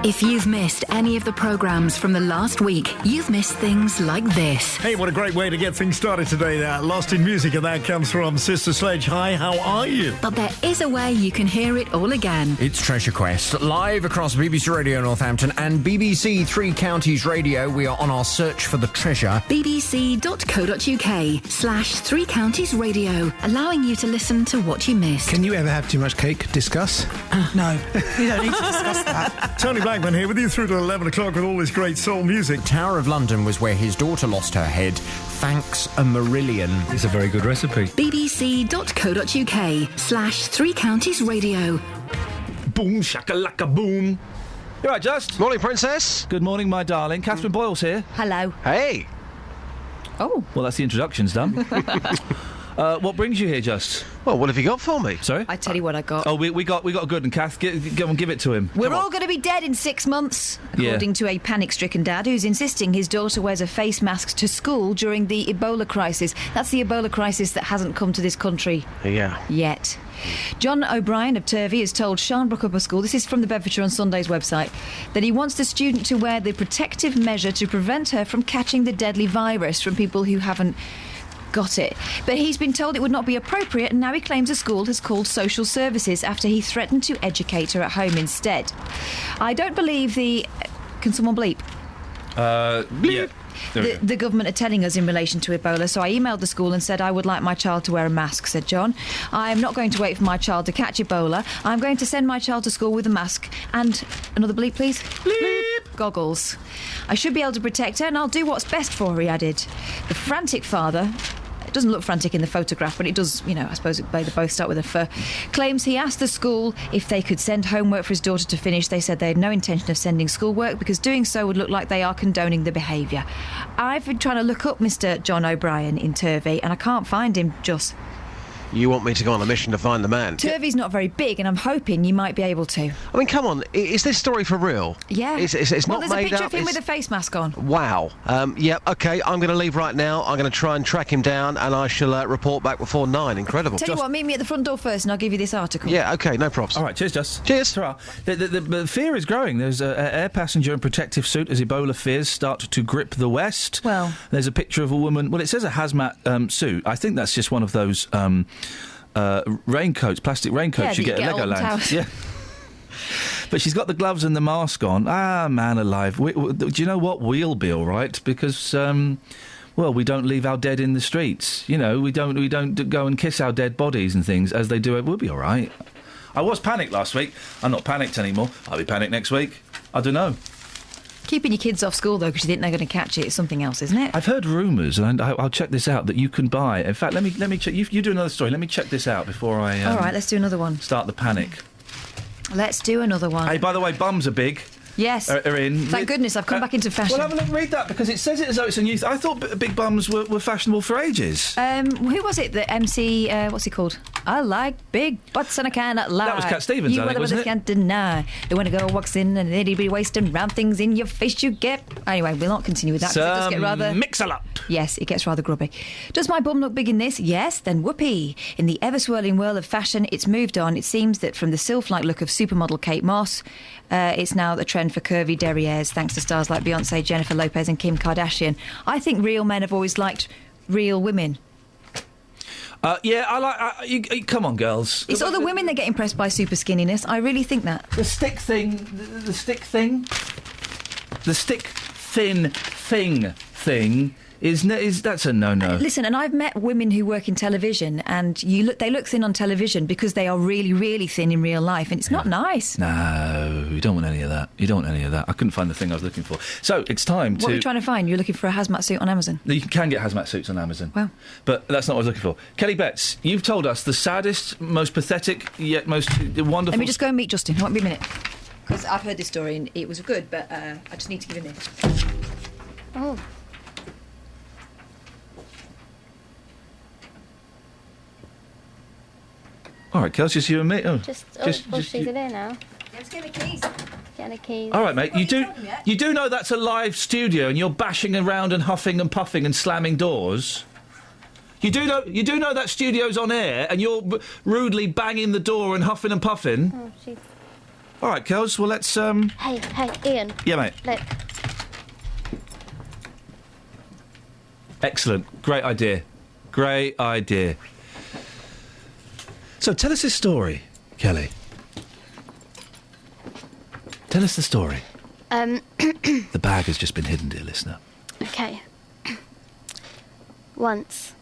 If you've missed any of the programmes from the last week, you've missed things like this. Hey, what a great way to get things started today. Lost in Music, and that comes from Sister Sledge. Hi, how are you? But there is a way you can hear it all again. It's Treasure Quest, live across BBC Radio Northampton and BBC Three Counties Radio. We are on our search for the treasure. bbc.co.uk/Three Counties Radio, allowing you to listen to what you missed. Can you ever have too much cake? Discuss? No, you don't need to discuss that. Tony Blackman here with you through to 11 o'clock with all this great soul music. Tower of London was where his daughter lost her head. Thanks a Marillion. It's a very good recipe. bbc.co.uk/Three Counties Radio. Boom, shakalaka boom. You all right, Just? Morning, Princess. Good morning, my darling. Catherine Boyle's here. Hello. Hey. Oh. Well, that's the introduction's done. What brings you here, Just? Well, what have you got for me? Sorry? I tell you what I got. Oh, we got a good one, Kath. Go and give it to him. We're all going to be dead in 6 months, according to a panic-stricken dad who's insisting his daughter wears a face mask to school during the Ebola crisis. That's the Ebola crisis that hasn't come to this country yet. John O'Brien of Turvey has told Sharnbrook Upper School, this is from the Bedfordshire on Sunday's website, that he wants the student to wear the protective measure to prevent her from catching the deadly virus from people who haven't got it. But he's been told it would not be appropriate, and now he claims the school has called social services after he threatened to educate her at home instead. I don't believe the... Can someone bleep? Bleep. Yeah. The government are telling us in relation to Ebola, so I emailed the school and said I would like my child to wear a mask, said John. I'm not going to wait for my child to catch Ebola. I'm going to send my child to school with a mask and... Another bleep, please? Bleep! Goggles. I should be able to protect her, and I'll do what's best for her, he added. The frantic father... It doesn't look frantic in the photograph, but it does, I suppose they both start with a fur. Claims he asked the school if they could send homework for his daughter to finish. They said they had no intention of sending schoolwork because doing so would look like they are condoning the behaviour. I've been trying to look up Mr. John O'Brien in Turvey, and I can't find him, Just. You want me to go on a mission to find the man? Turvey's not very big, and I'm hoping you might be able to. I mean, come on, is this story for real? Yeah. It's well, not there's made a picture up. of him with a face mask on. Wow. Yeah, OK, I'm going to leave right now. I'm going to try and track him down, and I shall report back before 9. Incredible. Tell you what, meet me at the front door first, and I'll give you this article. Yeah, OK, no props. All right, cheers, Just. Cheers. The fear is growing. There's an air passenger in protective suit as Ebola fears start to grip the West. Well... There's a picture of a woman... Well, it says a hazmat suit. I think that's just one of those... raincoats, plastic raincoats you get at Legoland. Yeah. But she's got the gloves and the mask on. Ah, man alive. Do you know what? We'll be all right because Well, we don't leave our dead in the streets. You know, we don't go and kiss our dead bodies and things as they do. We'll be all right. I was panicked last week. I'm not panicked anymore. I'll be panicked next week. I don't know. Keeping your kids off school, though, because you think they're going to catch it is something else, isn't it? I've heard rumours, and I'll check this out, that you can buy... In fact, let me check... You do another story. Let me check this out before I... All right, let's do another one. Start the panic. Let's do another one. Hey, by the way, bums are big. Yes. Are in. Thank goodness I've come back into fashion. Well, have a look, read that, because it says it as though it's a new... I thought big bums were fashionable for ages. Who was it? The MC... what's he called? I like big butts and I cannot lie. That was Cat Stevens, I think, wasn't it? You can't deny. The when a girl walks in and it'll be wasting round things in your face you get... Anyway, we'll not continue with that. It does get rather... mix-a-up. Yes, it gets rather grubby. Does my bum look big in this? Yes, then whoopee. In the ever-swirling world of fashion, it's moved on. It seems that from the sylph-like look of supermodel Kate Moss, it's now the trend for curvy derrieres, thanks to stars like Beyoncé, Jennifer Lopez and Kim Kardashian. I think real men have always liked real women. Yeah, I like... come on, girls. It's other women that get impressed by super skinniness. I really think that. The stick thing... The stick thing... The stick thin thing... Is that's a no-no. Listen, and I've met women who work in television, and they look thin on television because they are really, really thin in real life, and it's not nice. No, you don't want any of that. You don't want any of that. I couldn't find the thing I was looking for. So it's time to... What are you trying to find? You're looking for a hazmat suit on Amazon? You can get hazmat suits on Amazon. Well. But that's not what I was looking for. Kelly Betts, you've told us the saddest, most pathetic, yet most wonderful... Let me just go and meet Justin. Won't be a minute. Because I've heard this story and it was good, but I just need to give him this. Oh. All right, Kels, just you and me. She's in there now. Let's get the keys. Getting the keys. All right, mate. You do know that's a live studio, and you're bashing around and huffing and puffing and slamming doors. You do know that studio's on air, and you're rudely banging the door and huffing and puffing. Oh, jeez. All right, Kels. Well, let's. Hey, Ian. Yeah, mate. Look. Excellent. Great idea. Great idea. So tell us this story, Kelly. Tell us the story. The bag has just been hidden, dear listener. Okay. Once,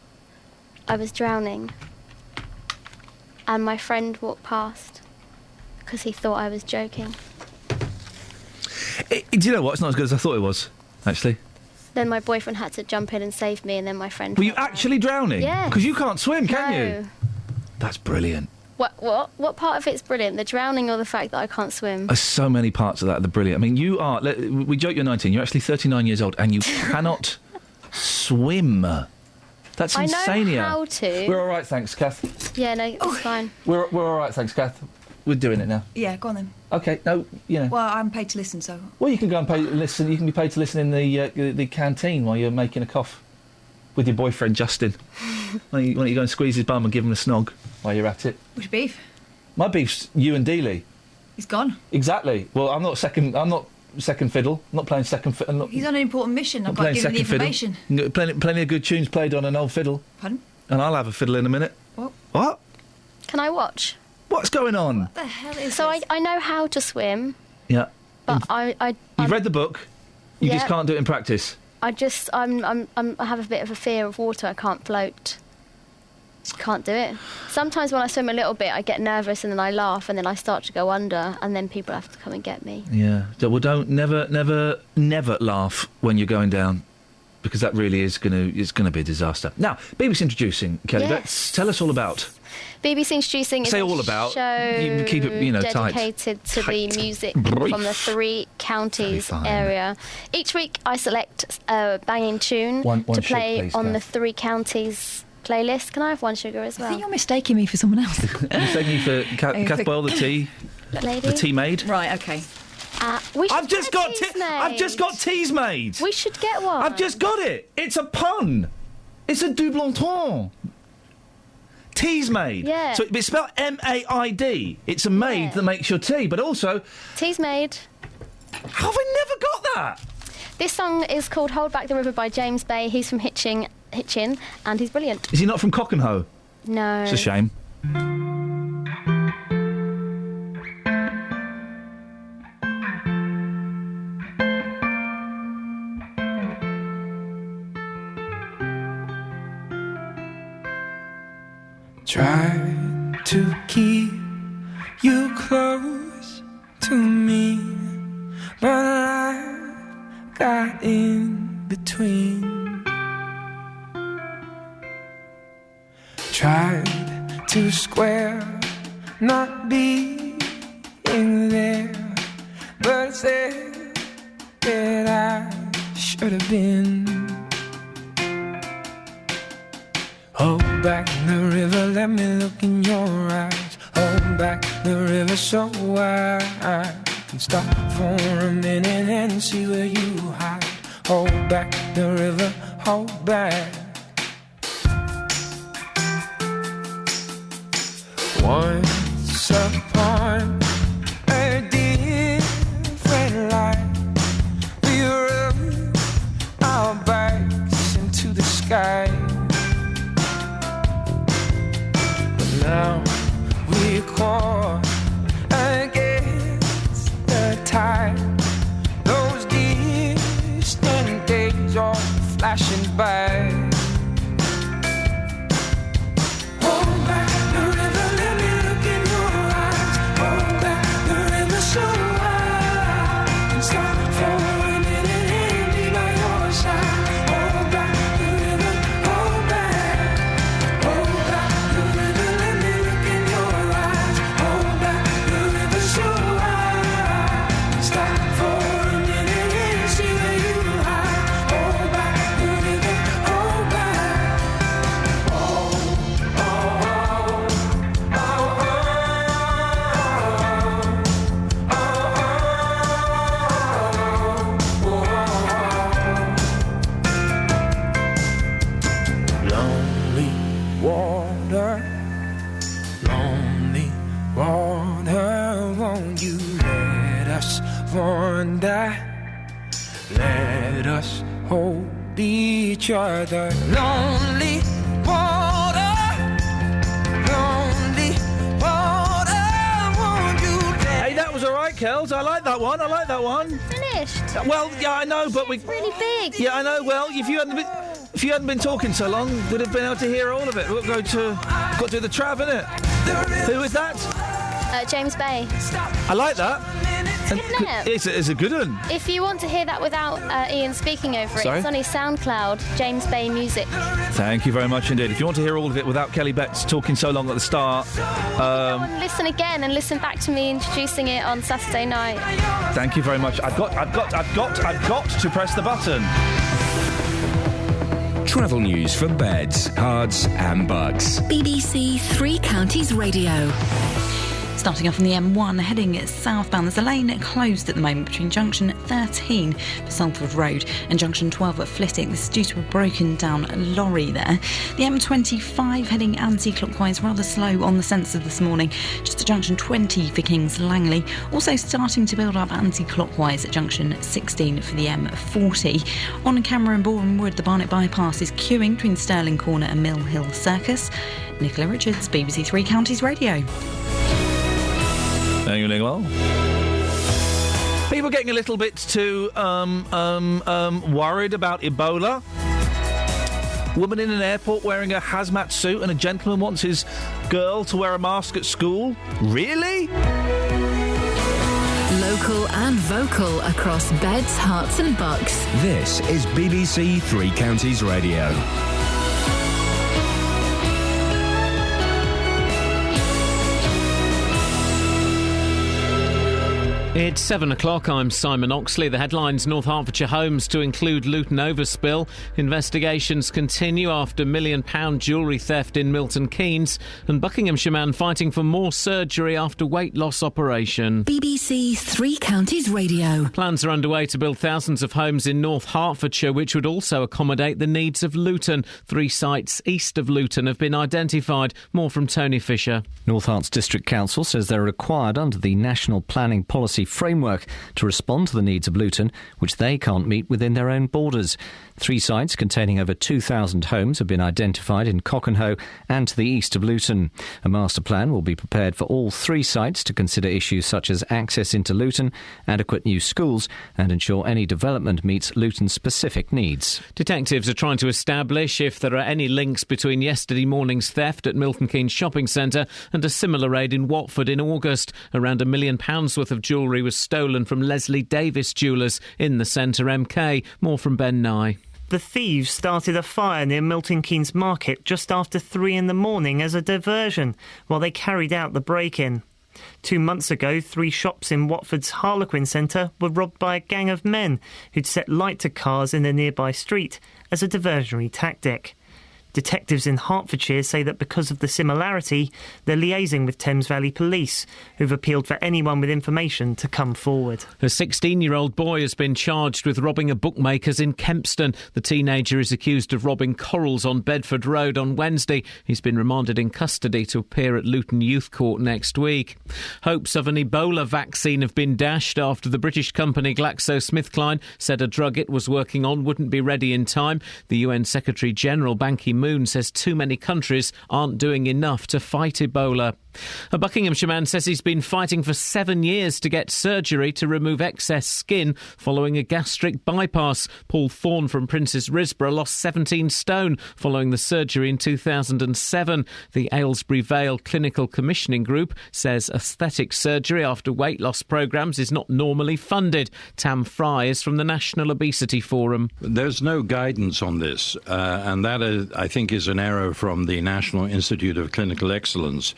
I was drowning, and my friend walked past because he thought I was joking. Do you know what? It's not as good as I thought it was, actually. Then my boyfriend had to jump in and save me, and then my friend... Were you actually drowning? Yeah. Because you can't swim, can No. you? That's brilliant. What part of it's brilliant? The drowning or the fact that I can't swim? There's so many parts of that that are brilliant. I mean, you are... We joke you're 19. You're actually 39 years old, and you cannot swim. That's insane. I know how to. We're all right, thanks, Kath. Yeah, no, it's fine. We're all right, thanks, Kath. We're doing it now. Yeah, go on then. OK, no, you know... Well, I'm paid to listen, so... Well, you can go and listen. You can be paid to listen in the canteen while you're making a cough with your boyfriend, Justin. Why don't you go and squeeze his bum and give him a snog while you're at it? Which beef? My beef's you and Dealey. He's gone. Exactly. Well, I'm not second fiddle. I'm not playing second fiddle. He's on an important mission. I've got to give him the information. Plenty of good tunes played on an old fiddle. Pardon? And I'll have a fiddle in a minute. What? Can I watch? What's going on? What the hell is So this? I know how to swim, Yeah. but You've read the book. You just can't do it in practice. I have a bit of a fear of water. I can't float. Can't do it. Sometimes when I swim a little bit, I get nervous and then I laugh and then I start to go under and then people have to come and get me. Yeah. Well, never laugh when you're going down, because that really is going to be a disaster. Now, BBC introducing Kelly Betts. Tell us all about. BBC introducing is Say all about. show You can keep it, tight. dedicated to the music Brief. from the 3 counties Very fine. area. Each week I select a banging tune One to play sugar, please, on the Kath. 3 counties playlist. Can I have 1 sugar as well? I think you're mistaking me for someone else. I'm taking you for Kath Boyle, the tea maid. Right, OK. I've just got teas made. We should get one. I've just got it. It's a pun. It's a double entendre. Tea's made. Yeah. So it's spelled M-A-I-D. It's a maid that makes your tea, but also... Tea's made. How have I never got that? This song is called Hold Back the River by James Bay. He's from Hitchin, and he's brilliant. Is he not from Cockenhoe? No. It's a shame. Tried to keep you close to me, but I got in between. Tried to square not being there, but said that I should have been. Hold back the river, let me look in your eyes. Hold back the river so I can stop for a minute and see where you hide. Hold back the river, hold back. Once upon a different life, we rubbed our backs into the sky. But now we're caught against the tide. Those distant days are flashing by. So I can stop for a minute and be by your side. Hold back the river, hold back. Hold back the river, let me look in your eyes. Hold back the river so I can stop for a minute and see where you hide. Hold back the river, hold back. Oh, oh, oh, oh, oh. Lonely water, won't you let us wander? Let us hold each other. Lonely water, won't you let... Hey, that was all right, Kels. I like that one. I like that one. Finished. Well, yeah, I know, but it's really big. Yeah, I know. Well, if you hadn't been talking so long, we'd have been able to hear all of it. We've got to do the trav, innit? Who is that? James Bay. I like that. Isn't it? It's a good one. If you want to hear that without Iain speaking over it, Sorry? it's on his SoundCloud, James Bay Music. Thank you very much indeed. If you want to hear all of it without Kelly Betts talking so long at the start, Go and listen again and listen back to me introducing it on Saturday night. thank you very much. I've got to press the button. Travel news for beds, cards and bugs. BBC Three Counties Radio. Starting off on the M1, heading southbound, there's a lane closed at the moment between junction 13 for Salford Road and junction 12 at Flitwick. This is due to a broken down lorry there. The M25 heading anti-clockwise, rather slow on the sensor this morning, just at junction 20 for Kings Langley. Also starting to build up anti-clockwise at junction 16 for the M40. On camera in Boreham Wood, the Barnet bypass is queuing between Stirling Corner and Mill Hill Circus. Nicola Richards, BBC Three Counties Radio. Thank you, Nicola. People getting a little bit too worried about Ebola. Woman in an airport wearing a hazmat suit and a gentleman wants his girl to wear a mask at school. Really? Local and vocal across beds, hearts and bucks. This is BBC Three Counties Radio. It's 7 o'clock. I'm Simon Oxley. The headlines: North Hertfordshire homes to include Luton overspill. Investigations continue after £1 million jewellery theft in Milton Keynes. And Buckinghamshire man fighting for more surgery after weight loss operation. BBC Three Counties Radio. Plans are underway to build thousands of homes in North Hertfordshire, which would also accommodate the needs of Luton. 3 sites east of Luton have been identified. More from Tony Fisher. North Herts District Council says they're required under the National Planning Policy emergency framework to respond to the needs of Luton, which they can't meet within their own borders. 3 sites containing over 2,000 homes have been identified in Cockenhoe and to the east of Luton. A master plan will be prepared for all 3 sites to consider issues such as access into Luton, adequate new schools, and ensure any development meets Luton's specific needs. Detectives are trying to establish if there are any links between yesterday morning's theft at Milton Keynes Shopping Centre and a similar raid in Watford in August. Around £1 million worth of jewellery was stolen from Leslie Davis Jewellers in the centre MK. More from Ben Nye. The thieves started a fire near Milton Keynes Market just after 3 in the morning as a diversion while they carried out the break-in. 2 months ago, 3 shops in Watford's Harlequin Centre were robbed by a gang of men who'd set light to cars in a nearby street as a diversionary tactic. Detectives in Hertfordshire say that because of the similarity, they're liaising with Thames Valley Police, who've appealed for anyone with information to come forward. A 16-year-old boy has been charged with robbing a bookmaker's in Kempston. The teenager is accused of robbing corals on Bedford Road on Wednesday. He's been remanded in custody to appear at Luton Youth Court next week. Hopes of an Ebola vaccine have been dashed after the British company GlaxoSmithKline said a drug it was working on wouldn't be ready in time. The UN Secretary-General Ban Ki-moon says too many countries aren't doing enough to fight Ebola. A Buckinghamshire man says he's been fighting for 7 years to get surgery to remove excess skin following a gastric bypass. Paul Thorne from Prince's Risborough lost 17 stone following the surgery in 2007. The Aylesbury Vale Clinical Commissioning Group says aesthetic surgery after weight loss programmes is not normally funded. Tam Fry is from the National Obesity Forum. There's no guidance on this, and that, I think, is an error from the National Institute of Clinical Excellence.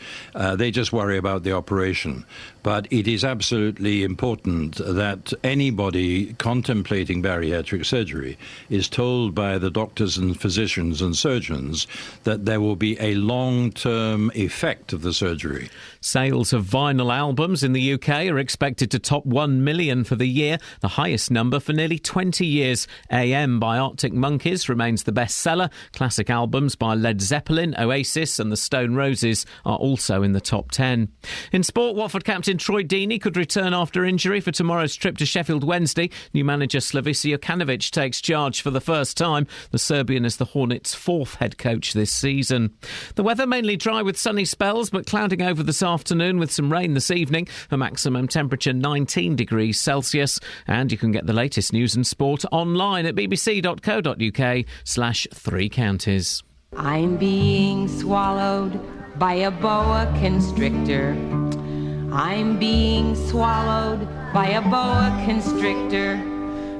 They just worry about the operation. But it is absolutely important that anybody contemplating bariatric surgery is told by the doctors and physicians and surgeons that there will be a long-term effect of the surgery. Sales of vinyl albums in the UK are expected to top 1 million for the year, the highest number for nearly 20 years. AM by Arctic Monkeys remains the bestseller. Classic albums by Led Zeppelin, Oasis and the Stone Roses are also in the top 10. In sport, Watford captain Troy Deeney could return after injury for tomorrow's trip to Sheffield Wednesday. New manager Slavisa Jokanovic takes charge for the first time. The Serbian is the Hornets' 4th head coach this season. The weather mainly dry with sunny spells, but clouding over this afternoon with some rain this evening. A maximum temperature 19 degrees Celsius. And you can get the latest news and sport online at bbc.co.uk/3 counties. I'm being swallowed by a boa constrictor. I'm being swallowed by a boa constrictor.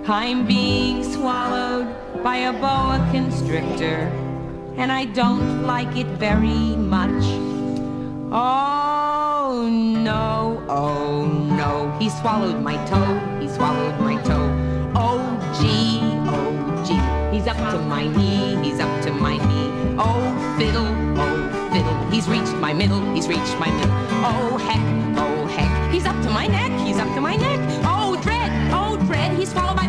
I'm being swallowed by a boa constrictor. And I don't like it very much. Oh no, he swallowed my toe, he swallowed my toe. Oh gee, he's up to my knee, he's up to my knee. Oh fiddle, he's reached my middle, he's reached my middle. Oh heck, he's up to my neck, he's up to my neck. Oh dread, he's swallowed my...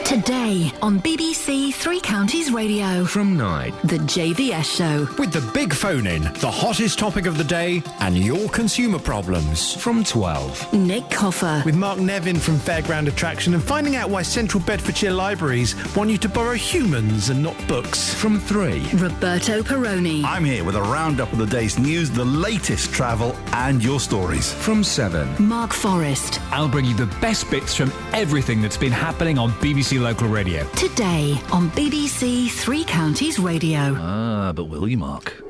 Today on BBC Three Counties Radio. From 9. The JVS Show. With the big phone-in, the hottest topic of the day and your consumer problems. From 12. Nick Coffer. With Mark Nevin from Fairground Attraction and finding out why Central Bedfordshire Libraries want you to borrow humans and not books. From 3. Roberto Peroni. I'm here with a roundup of the day's news, the latest travel and your stories. From 7. Mark Forrest. I'll bring you the best bits from everything that's been happening on BBC Local Radio. Today on BBC Three Counties Radio. Ah, but will you, Mark?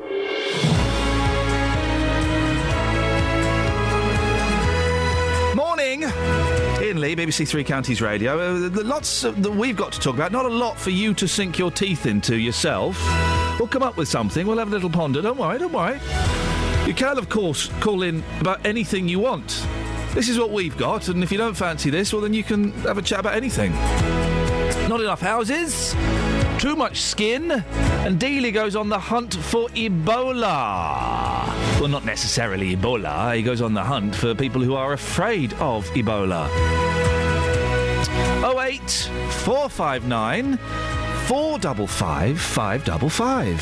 Morning! Iain Lee, BBC Three Counties Radio. Lots that we've got to talk about. Not a lot for you to sink your teeth into yourself. We'll come up with something. We'll have a little ponder. Don't worry. You can, of course, call in about anything you want. This is what we've got, and if you don't fancy this, well, then you can have a chat about anything. Not enough houses, too much skin, and Dealey goes on the hunt for Ebola. Well, not necessarily Ebola. He goes on the hunt for people who are afraid of Ebola. 08 459 455 555.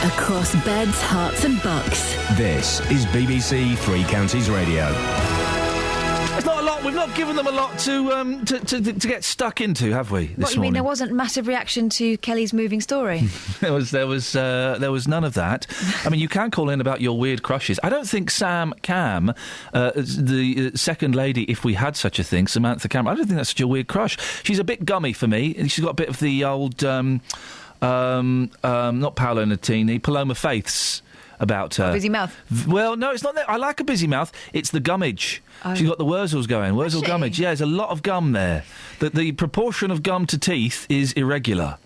across beds, hearts and bucks. This is BBC Three Counties Radio. It's not a lot. We've not given them a lot to get stuck into, have we? This What, you mean morning? there wasn't massive reaction to Kelly's moving story? There was none of that. I mean, you can call in about your weird crushes. I don't think Sam Cam, the second lady, if we had such a thing, Samantha Cam, I don't think that's such a weird crush. She's a bit gummy for me. She's got a bit of the old, not Paolo Nutini, Paloma Faiths about her. Busy mouth. Well, no, it's not that. I like a busy mouth. It's the gummage. Oh. She's got the Wurzels going. Wurzel gummage. Yeah, there's a lot of gum there. The proportion of gum to teeth is irregular.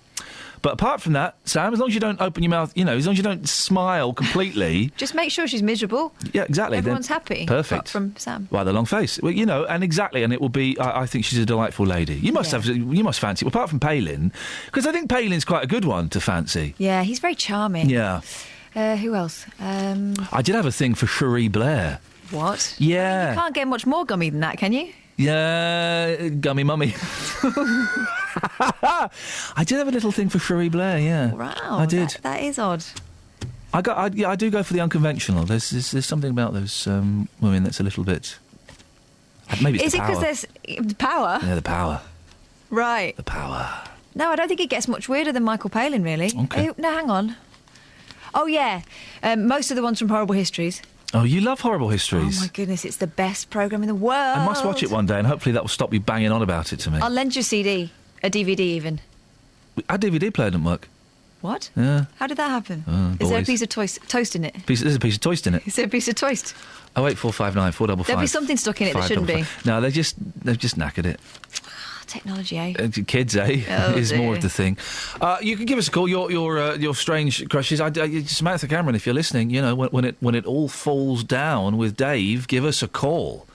But apart from that, Sam, as long as you don't open your mouth, as long as you don't smile completely. Just make sure she's miserable. Yeah, exactly. Everyone's happy. Perfect. Apart from Sam. Well, the long face. Well, and exactly, and it will be. I think she's a delightful lady. You must fancy. Well, apart from Palin, because I think Palin's quite a good one to fancy. Yeah, he's very charming. Yeah. Who else? I did have a thing for Cherie Blair. What? Yeah. You can't get much more gummy than that, can you? Yeah, gummy mummy. I did have a little thing for Cherie Blair. Yeah. Wow. I did. That is odd. I do go for the unconventional. There's something about those women that's a little bit. Maybe it's is the it power. because there's power? Yeah, the power. Right. The power. No, I don't think it gets much weirder than Michael Palin, really. Okay. No, hang on. Oh, yeah. Most of the ones from Horrible Histories. Oh, you love Horrible Histories. Oh, my goodness, it's the best programme in the world. I must watch it one day, and hopefully that will stop you banging on about it to me. I'll lend you a CD, a DVD even. Our DVD player didn't work. What? Yeah. How did that happen? Is there a boys. piece of toast in it? There's a piece of toast in it. Is there a piece of toast? 08459 455. There'll be something stuck in it that shouldn't be. No, they've just knackered it. Technology, eh? Kids, eh? Oh, is dear. more of the thing. You can give us a call. Your strange crushes. Samantha Cameron, if you're listening, when it all falls down with Dave, give us a call.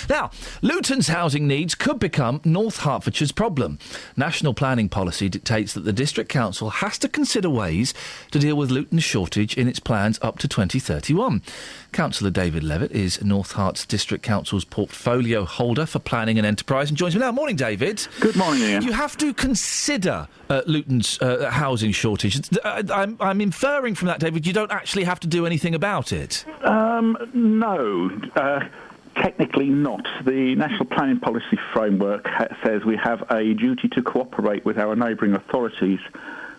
Now, Luton's housing needs could become North Hertfordshire's problem. National planning policy dictates that the district council has to consider ways to deal with Luton's shortage in its plans up to 2031. Councillor David Levitt is North Herts District Council's portfolio holder for planning and enterprise and joins me now. Morning, David. Good morning, Ian. You have to consider Luton's housing shortage. I'm inferring from that, David, you don't actually have to do anything about it. No. Technically not. The National Planning Policy Framework says we have a duty to cooperate with our neighbouring authorities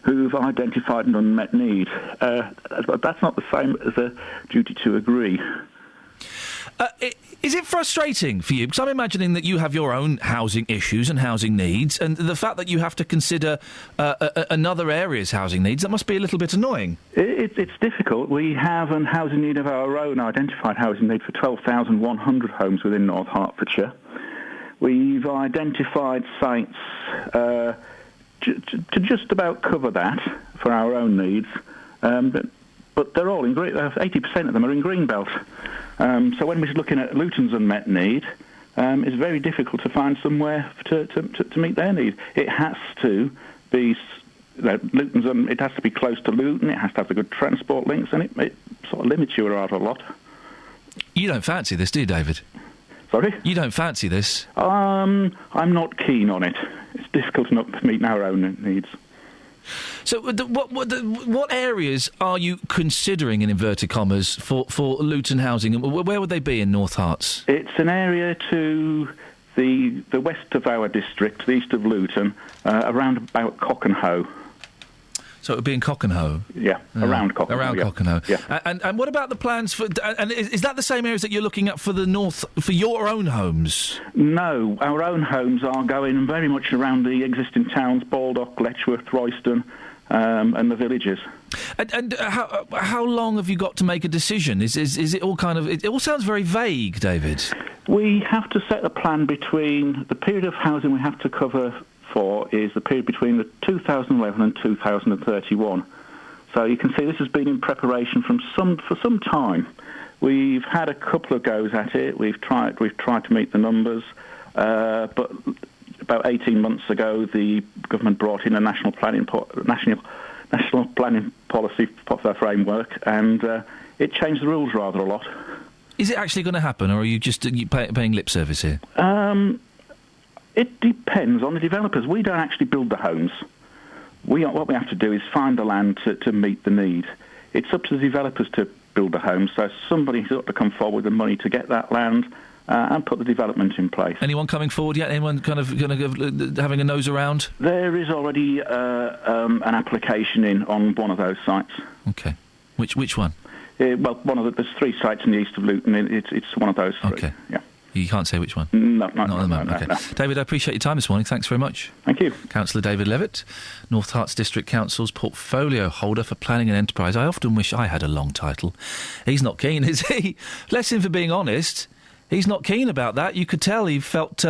who've identified an unmet need. But that's not the same as a duty to agree. Is it frustrating for you? Because I'm imagining that you have your own housing issues and housing needs, and the fact that you have to consider another area's housing needs, that must be a little bit annoying. It's difficult. We have a housing need of our own, identified housing need for 12,100 homes within North Hertfordshire. We've identified sites to just about cover that for our own needs, but they're all in green. 80% of them are in Greenbelt. So when we're looking at Luton's unmet need, it's very difficult to find somewhere to meet their need. It has to be it has to be close to Luton. It has to have the good transport links, and it sort of limits you rather a lot. You don't fancy this, do you, David? Sorry? You don't fancy this? I'm not keen on it. It's difficult enough to meet our own needs. So, what areas are you considering, in inverted commas, for Luton housing? Where would they be in North Herts? It's an area to the west of our district, the east of Luton, around about Cockenhoe. So it would be in Cockenhoe? Yeah, around Cockenhoe. Around yeah. Cockenhoe. Yeah. And what about the plans for... And is that the same areas that you're looking at for the north, for your own homes? No, our own homes are going very much around the existing towns, Baldock, Letchworth, Royston, and the villages. And how long have you got to make a decision? Is it all kind of... It all sounds very vague, David. We have to set a plan between... The period of housing we have to cover for is the period between the 2011 and 2031. So you can see this has been in preparation for some time. We've had a couple of goes at it. We've tried to meet the numbers, but about 18 months ago, the government brought in a national planning policy framework, and it changed the rules rather a lot. Is it actually going to happen, or are you just paying lip service here? It depends on the developers. We don't actually build the homes. What we have to do is find the land to meet the need. it's up to the developers to build the homes. So somebody's got to come forward with the money to get that land and put the development in place. Anyone coming forward yet? Anyone kind of having a nose around? There is already an application in on one of those sites. Okay. Which one? Well, there's 3 sites in the east of Luton. It's one of those 3. Okay. Yeah. You can't say which one? No, not at the moment. Okay. No. David, I appreciate your time this morning. Thanks very much. Thank you. Councillor David Levitt, North Herts District Council's portfolio holder for planning and enterprise. I often wish I had a long title. He's not keen, is he? Bless him for being honest. He's not keen about that. You could tell he felt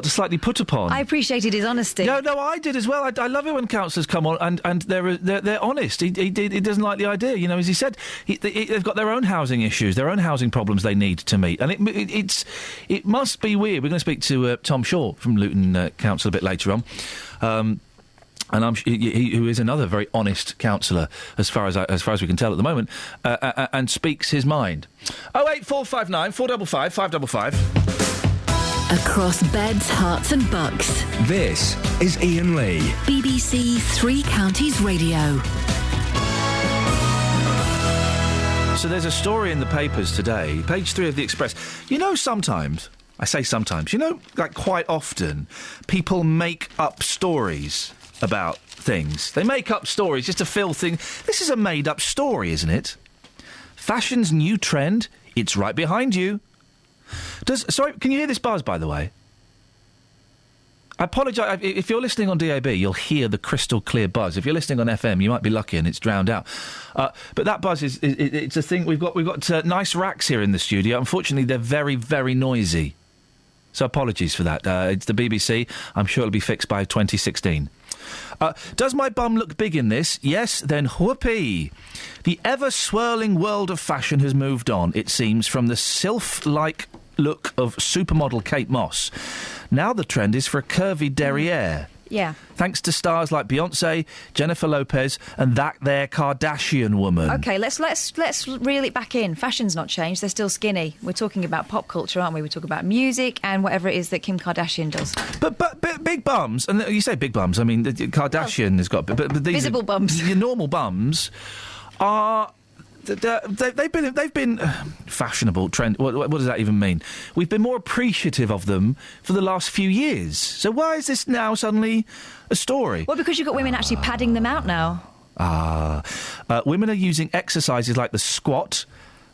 slightly put upon. I appreciated his honesty. No, I did as well. I love it when councillors come on and they're honest. He doesn't like the idea. You know, as he said, they've got their own housing issues, their own housing problems they need to meet, and it must be weird. We're going to speak to Tom Shaw from Luton Council a bit later on. And who is another very honest councillor, as far as we can tell at the moment, and speaks his mind. 08459 455 555. Across beds, hearts and bucks. This is Iain Lee. BBC Three Counties Radio. So there's a story in the papers today, page 3 of the Express. You know, sometimes, I say sometimes, like quite often, people make up stories about things. They make up stories just to fill things. This is a made-up story, isn't it? Fashion's new trend, it's right behind you. Sorry, can you hear this buzz, by the way? I apologise. If you're listening on DAB, you'll hear the crystal clear buzz. If you're listening on FM, you might be lucky and it's drowned out. But that buzz it's a thing. We've got nice racks here in the studio. Unfortunately, they're very, very noisy. So apologies for that. It's the BBC. I'm sure it'll be fixed by 2016. Does my bum look big in this? Yes, then whoopee. The ever-swirling world of fashion has moved on, it seems, from the sylph-like look of supermodel Kate Moss. Now the trend is for a curvy derriere. Yeah. Thanks to stars like Beyoncé, Jennifer Lopez and that there Kardashian woman. OK, let's reel it back in. Fashion's not changed, they're still skinny. We're talking about pop culture, aren't we? We talk about music and whatever it is that Kim Kardashian does. But big bums, and you say big bums, I mean, the Kardashian has got... But these visible bums. Your normal bums are... They've been fashionable trend. What does that even mean? We've been more appreciative of them for the last few years. So why is this now suddenly a story? Well, because you've got women actually padding them out now. Women are using exercises like the squat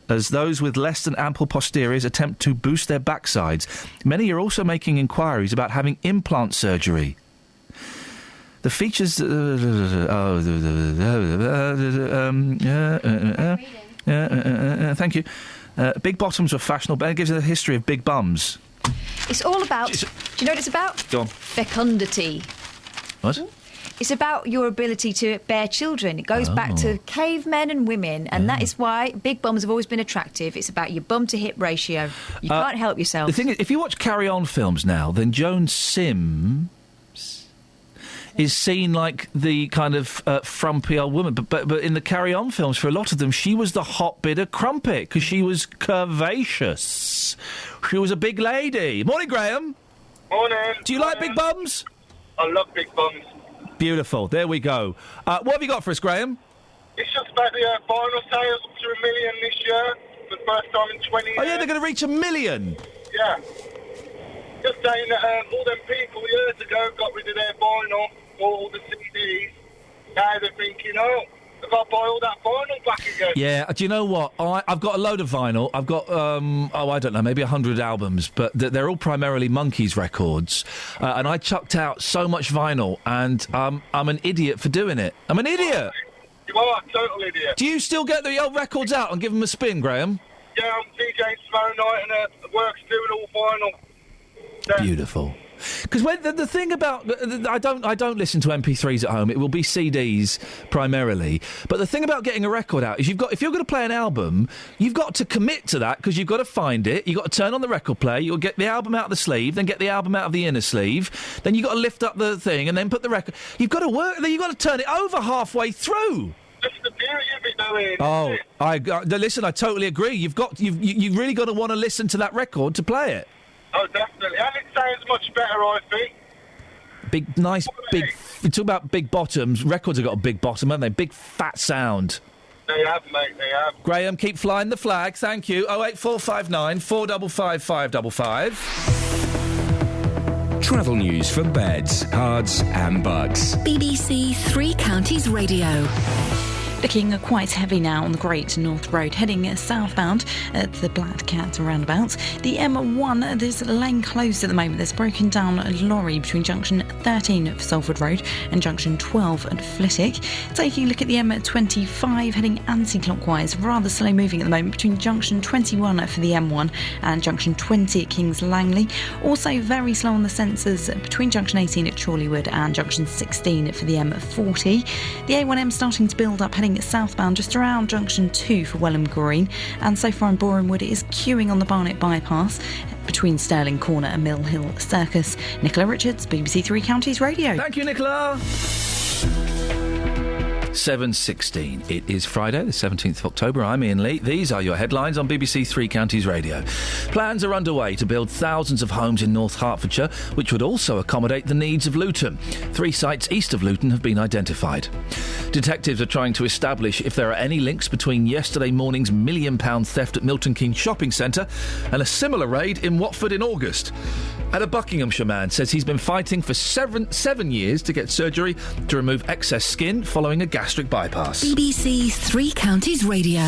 as those with less than ample posteriors attempt to boost their backsides. Many are also making inquiries about having implant surgery. The features... thank you. Big bottoms were fashionable, but it gives you the history of big bums. It's all about... Do you know what it's about? Go on. Fecundity. What? It's about your ability to bear children. It goes back to cavemen and women, and that is why big bums have always been attractive. It's about your bum-to-hip ratio. You can't help yourself. The thing is, if you watch Carry On films now, then Joan Sims is seen like the kind of frumpy old woman. But in the Carry On films, for a lot of them, she was the hot bit of crumpet because she was curvaceous. She was a big lady. Morning, Graham. Morning. Do you like big bums? I love big bums. Beautiful. There we go. What have you got for us, Graham? It's just about the vinyl sales up to 1 million this year for the first time in 20 years. Oh, yeah, they're going to reach 1 million. Yeah. Just saying that all them people years ago got rid of their vinyl, all the CDs. Now they're thinking, I've got to buy all that vinyl back again. Yeah, do you know what? I've got a load of vinyl. I've got, I don't know, maybe 100 albums, but they're all primarily Monkees records. And I chucked out so much vinyl, and I'm an idiot for doing it. I'm an idiot! You are a total idiot. Do you still get the old records out and give them a spin, Graham? Yeah, I'm DJing tomorrow night, and work's doing all vinyl. Yeah. Beautiful. Because the thing about I don't listen to MP3s at home. It will be CDs primarily. But the thing about getting a record out is if you're going to play an album, you've got to commit to that because you've got to find it. You've got to turn on the record player. You'll get the album out of the sleeve, then get the album out of the inner sleeve. Then you've got to lift up the thing and then put the record. You've got to work. Then you've got to turn it over halfway through. That's the beauty of it, though, Ian. Listen. I totally agree. You've really got to want to listen to that record to play it. Oh, definitely. And it sounds much better, I think. nice, big... You talk about big bottoms. Records have got a big bottom, haven't they? Big, fat sound. They have, mate, they have. Graham, keep flying the flag. Thank you. 08459 455 555. Travel news for beds, cards and bugs. BBC Three Counties Radio. Looking quite heavy now on the Great North Road, heading southbound at the Black Cat roundabout. The M1, there's a lane closed at the moment. There's broken down a lorry between junction 13 of Salford Road and junction 12 at Flitwick. Taking a look at the M25, heading anti-clockwise, rather slow moving at the moment between junction 21 for the M1 and junction 20 at Kings Langley. Also very slow on the sensors between junction 18 at Chorleywood and junction 16 for the M40. The A1M starting to build up, heading southbound just around junction 2 for Welham Green, and so far in Borehamwood it is queuing on the Barnet bypass between Stirling Corner and Mill Hill Circus. Nicola Richards, BBC Three Counties Radio. Thank you, Nicola. 7:16. It is Friday, the 17th of October. I'm Iain Lee. These are your headlines on BBC Three Counties Radio. Plans are underway to build thousands of homes in North Hertfordshire, which would also accommodate the needs of Luton. 3 sites east of Luton have been identified. Detectives are trying to establish if there are any links between yesterday morning's £1 million theft at Milton Keynes Shopping Centre and a similar raid in Watford in August. And a Buckinghamshire man says he's been fighting for seven years to get surgery to remove excess skin following a gastric bypass. BBC Three Counties Radio.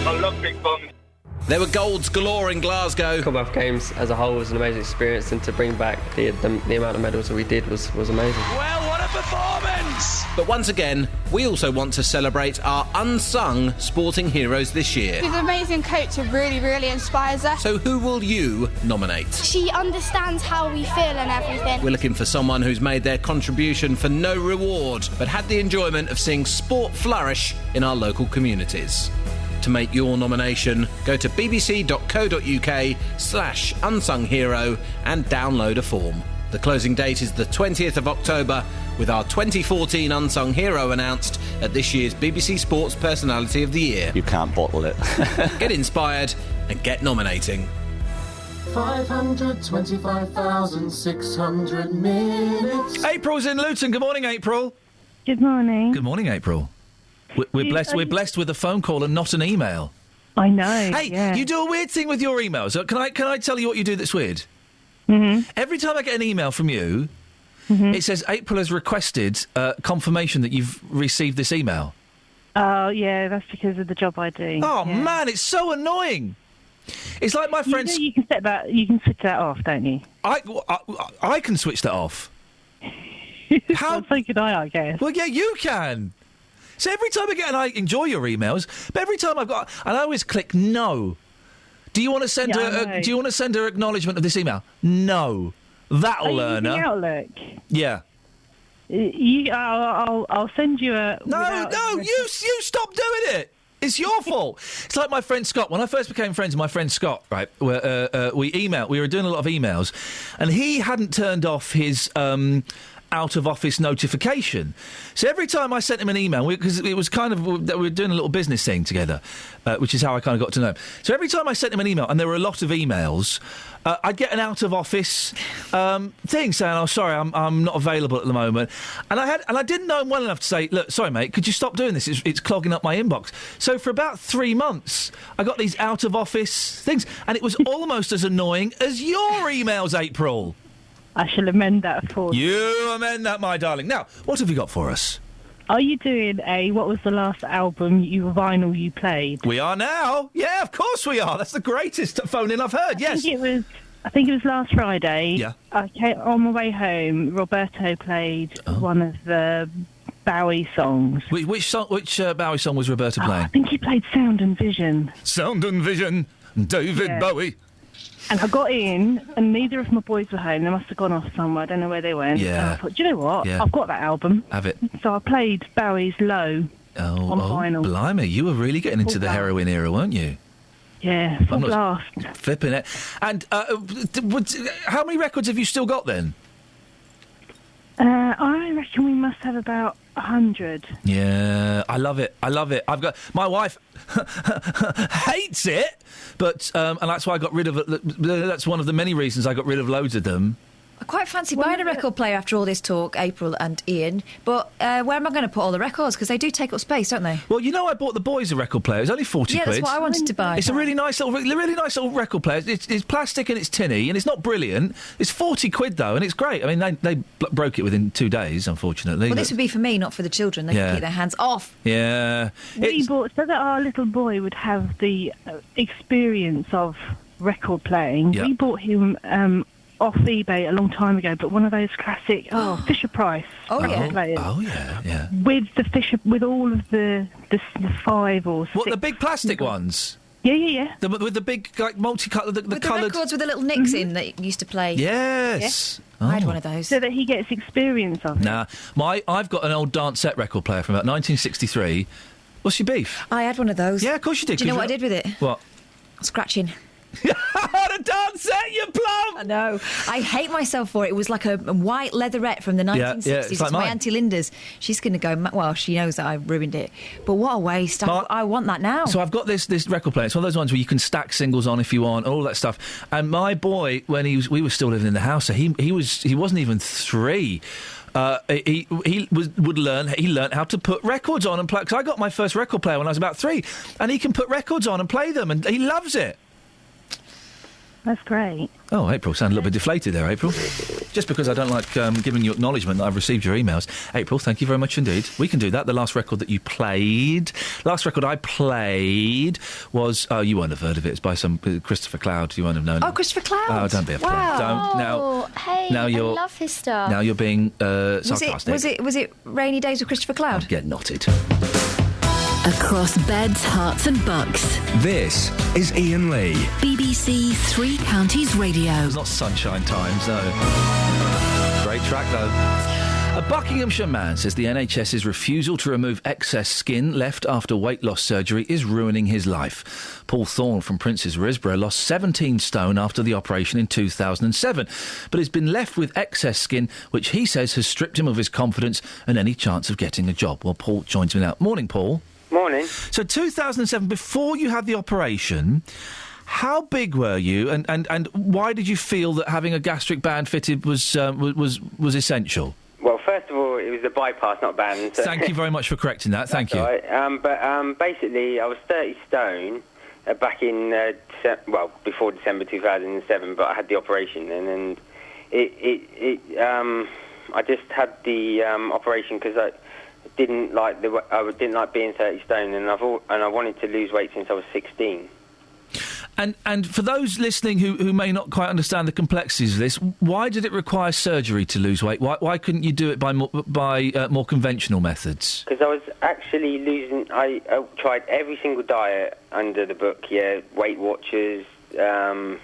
I love big bums. There were golds galore in Glasgow. Commonwealth Games as a whole was an amazing experience, and to bring back the amount of medals that we did was amazing. Well, what a performance! But once again, we also want to celebrate our unsung sporting heroes this year. She's an amazing coach who really inspires us. So who will you nominate? She understands how we feel and everything. We're looking for someone who's made their contribution for no reward, but had the enjoyment of seeing sport flourish in our local communities. To make your nomination, go to bbc.co.uk/unsunghero and download a form. The closing date is the 20th of October, with our 2014 Unsung Hero announced at this year's BBC Sports Personality of the Year. You can't bottle it. Get inspired and get nominating. 525,600 minutes. April's in Luton. Good morning, April. Good morning. Good morning, April. We're blessed with a phone call and not an email. I know. Hey, yeah. You do a weird thing with your emails. Can I tell you what you do that's weird? Mm-hmm. Every time I get an email from you, it says April has requested confirmation that you've received this email. Oh, yeah, that's because of the job I do. Oh, man, it's so annoying. It's like my friends... You can set that. You can switch that off, don't you? I can switch that off. How? So could I guess. Well, yeah, you can. So every time I get, and I enjoy your emails, but every time I've got, and I always click no. Do you want to send her? Do you want to send her acknowledgement of this email? No, that'll learn her. Outlook. Yeah. I'll send you a. No, you stop doing it. It's your fault. It's like my friend Scott. When I first became friends with my friend Scott, right? We emailed. We were doing a lot of emails, and he hadn't turned off his out-of-office notification. So every time I sent him an email, because it was kind of, we were doing a little business thing together, which is how I kind of got to know him. So every time I sent him an email, and there were a lot of emails, I'd get an out-of-office thing saying, "Oh, sorry, I'm not available at the moment." And I didn't know him well enough to say, "Look, sorry, mate, could you stop doing this? It's clogging up my inbox." So for about 3 months, I got these out-of-office things, and it was almost as annoying as your emails, April. I shall amend that for you. You amend that, my darling. Now, what have you got for us? Are you doing what was the last vinyl you played? We are now. Yeah, of course we are. That's the greatest phone-in I've heard, yes. I think it was last Friday. Yeah. On my way home, Roberto played one of the Bowie songs. Which Bowie song was Roberto playing? I think he played Sound and Vision. Sound and Vision, David Bowie. And I got in, and neither of my boys were home. They must have gone off somewhere. I don't know where they went. Yeah. And I thought, do you know what? Yeah. I've got that album. Have it. So I played Bowie's Low on vinyl. Blimey, you were really getting into the heroin era, weren't you? Yeah, full blast. Flipping it. And how many records have you still got then? I reckon we must have about 100. Yeah, I love it. I've got my wife hates it, but and that's why I got rid of it. That's one of the many reasons I got rid of loads of them. I quite fancy buying a record player after all this talk, April and Ian, but where am I going to put all the records? Because they do take up space, don't they? Well, I bought the boys a record player. It's only 40 quid. Yeah, that's what I wanted to buy. It's a really nice little record player. It's plastic and it's tinny, and it's not brilliant. It's 40 quid, though, and it's great. I mean, they broke it within 2 days, unfortunately. Well, this would be for me, not for the children. They can keep their hands off. Yeah. We bought so that our little boy would have the experience of record playing. Yep. We bought him... off eBay a long time ago, but one of those classic Fisher Price record players. Oh yeah. With with all of the 5 or 6. What, the big plastic ones? Yeah. With the big multicolour, the with coloured the records with the little nicks in that you used to play. Yes. Yeah? I had one of those. So that he gets experience of it. Nah, I've got an old dance set record player from about 1963. What's your beef? I had one of those. Yeah, of course you did. Do you know what I did with it? What? Scratching. On a dance set, you plum! I know. I hate myself for it. It was like a white leatherette from the 1960s. Yeah, it's like my mine. Auntie Linda's. She's going to go... Well, she knows that I ruined it. But what a waste. I want that now. So I've got this record player. It's one of those ones where you can stack singles on if you want, all that stuff. And my boy, when we were still living in the house, so he wasn't even 3. He learned how to put records on and play. Because I got my first record player when I was about 3, and he can put records on and play them, and he loves it. That's great. Oh, April, sound a little bit deflated there, April. Just because I don't like giving you acknowledgement that I've received your emails. April, thank you very much indeed. We can do that. The last record that you played, last record I played was, you won't have heard of it. It's by some Christopher Cloud. You won't have known. Oh, Christopher Cloud. Oh, don't be a plum. Wow. I love his stuff. Now you're being sarcastic. Was it Rainy Days with Christopher Cloud? Get knotted. Across beds, hearts and bucks. This is Iain Lee. BBC Three Counties Radio. It's not Sunshine Times, no. Great track, though. A Buckinghamshire man says the NHS's refusal to remove excess skin left after weight loss surgery is ruining his life. Paul Thorne from Prince's Risborough lost 17 stone after the operation in 2007, but has been left with excess skin, which he says has stripped him of his confidence and any chance of getting a job. Well, Paul joins me now. Morning, Paul. Morning. So 2007, before you had the operation, how big were you, and why did you feel that having a gastric band fitted was essential? Well, first of all, it was a bypass, not a band. So Thank you very much for correcting that. Thank you. Right. But basically, I was 30 stone back in before December 2007, but I had the operation then, and I just had the operation because I didn't like being 30 stone, and I wanted to lose weight since I was 16. And for those listening who may not quite understand the complexities of this, why did it require surgery to lose weight? Why couldn't you do it by more conventional methods? Because I was actually losing. I tried every single diet under the book. Yeah, Weight Watchers, bread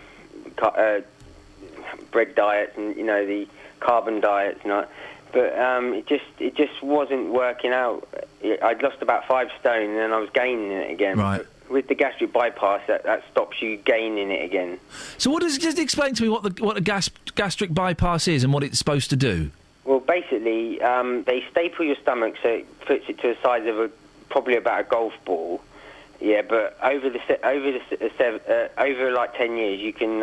diets, and the carbon diets, and but it just wasn't working out. I'd lost about 5 stone, and then I was gaining it again. Right. With the gastric bypass, that stops you gaining it again. So just explain to me what a gastric bypass is and what it's supposed to do. Well, basically, they staple your stomach so it puts it to the size of probably about a golf ball. Yeah, but over like 10 years, you can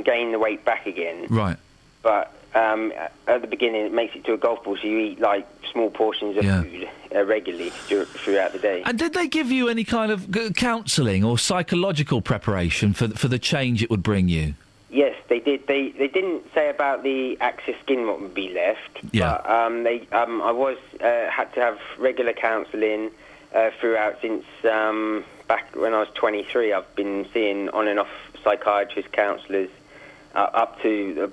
gain the weight back again. Right. But at the beginning, it makes it to a golf ball, so you eat like small portions of food regularly throughout the day. And did they give you any kind of counselling or psychological preparation for the change it would bring you? Yes, they did. They didn't say about the excess skin what would be left. Yeah. But I had to have regular counselling throughout since back when I was 23. I've been seeing on and off psychiatrists, counsellors. Up to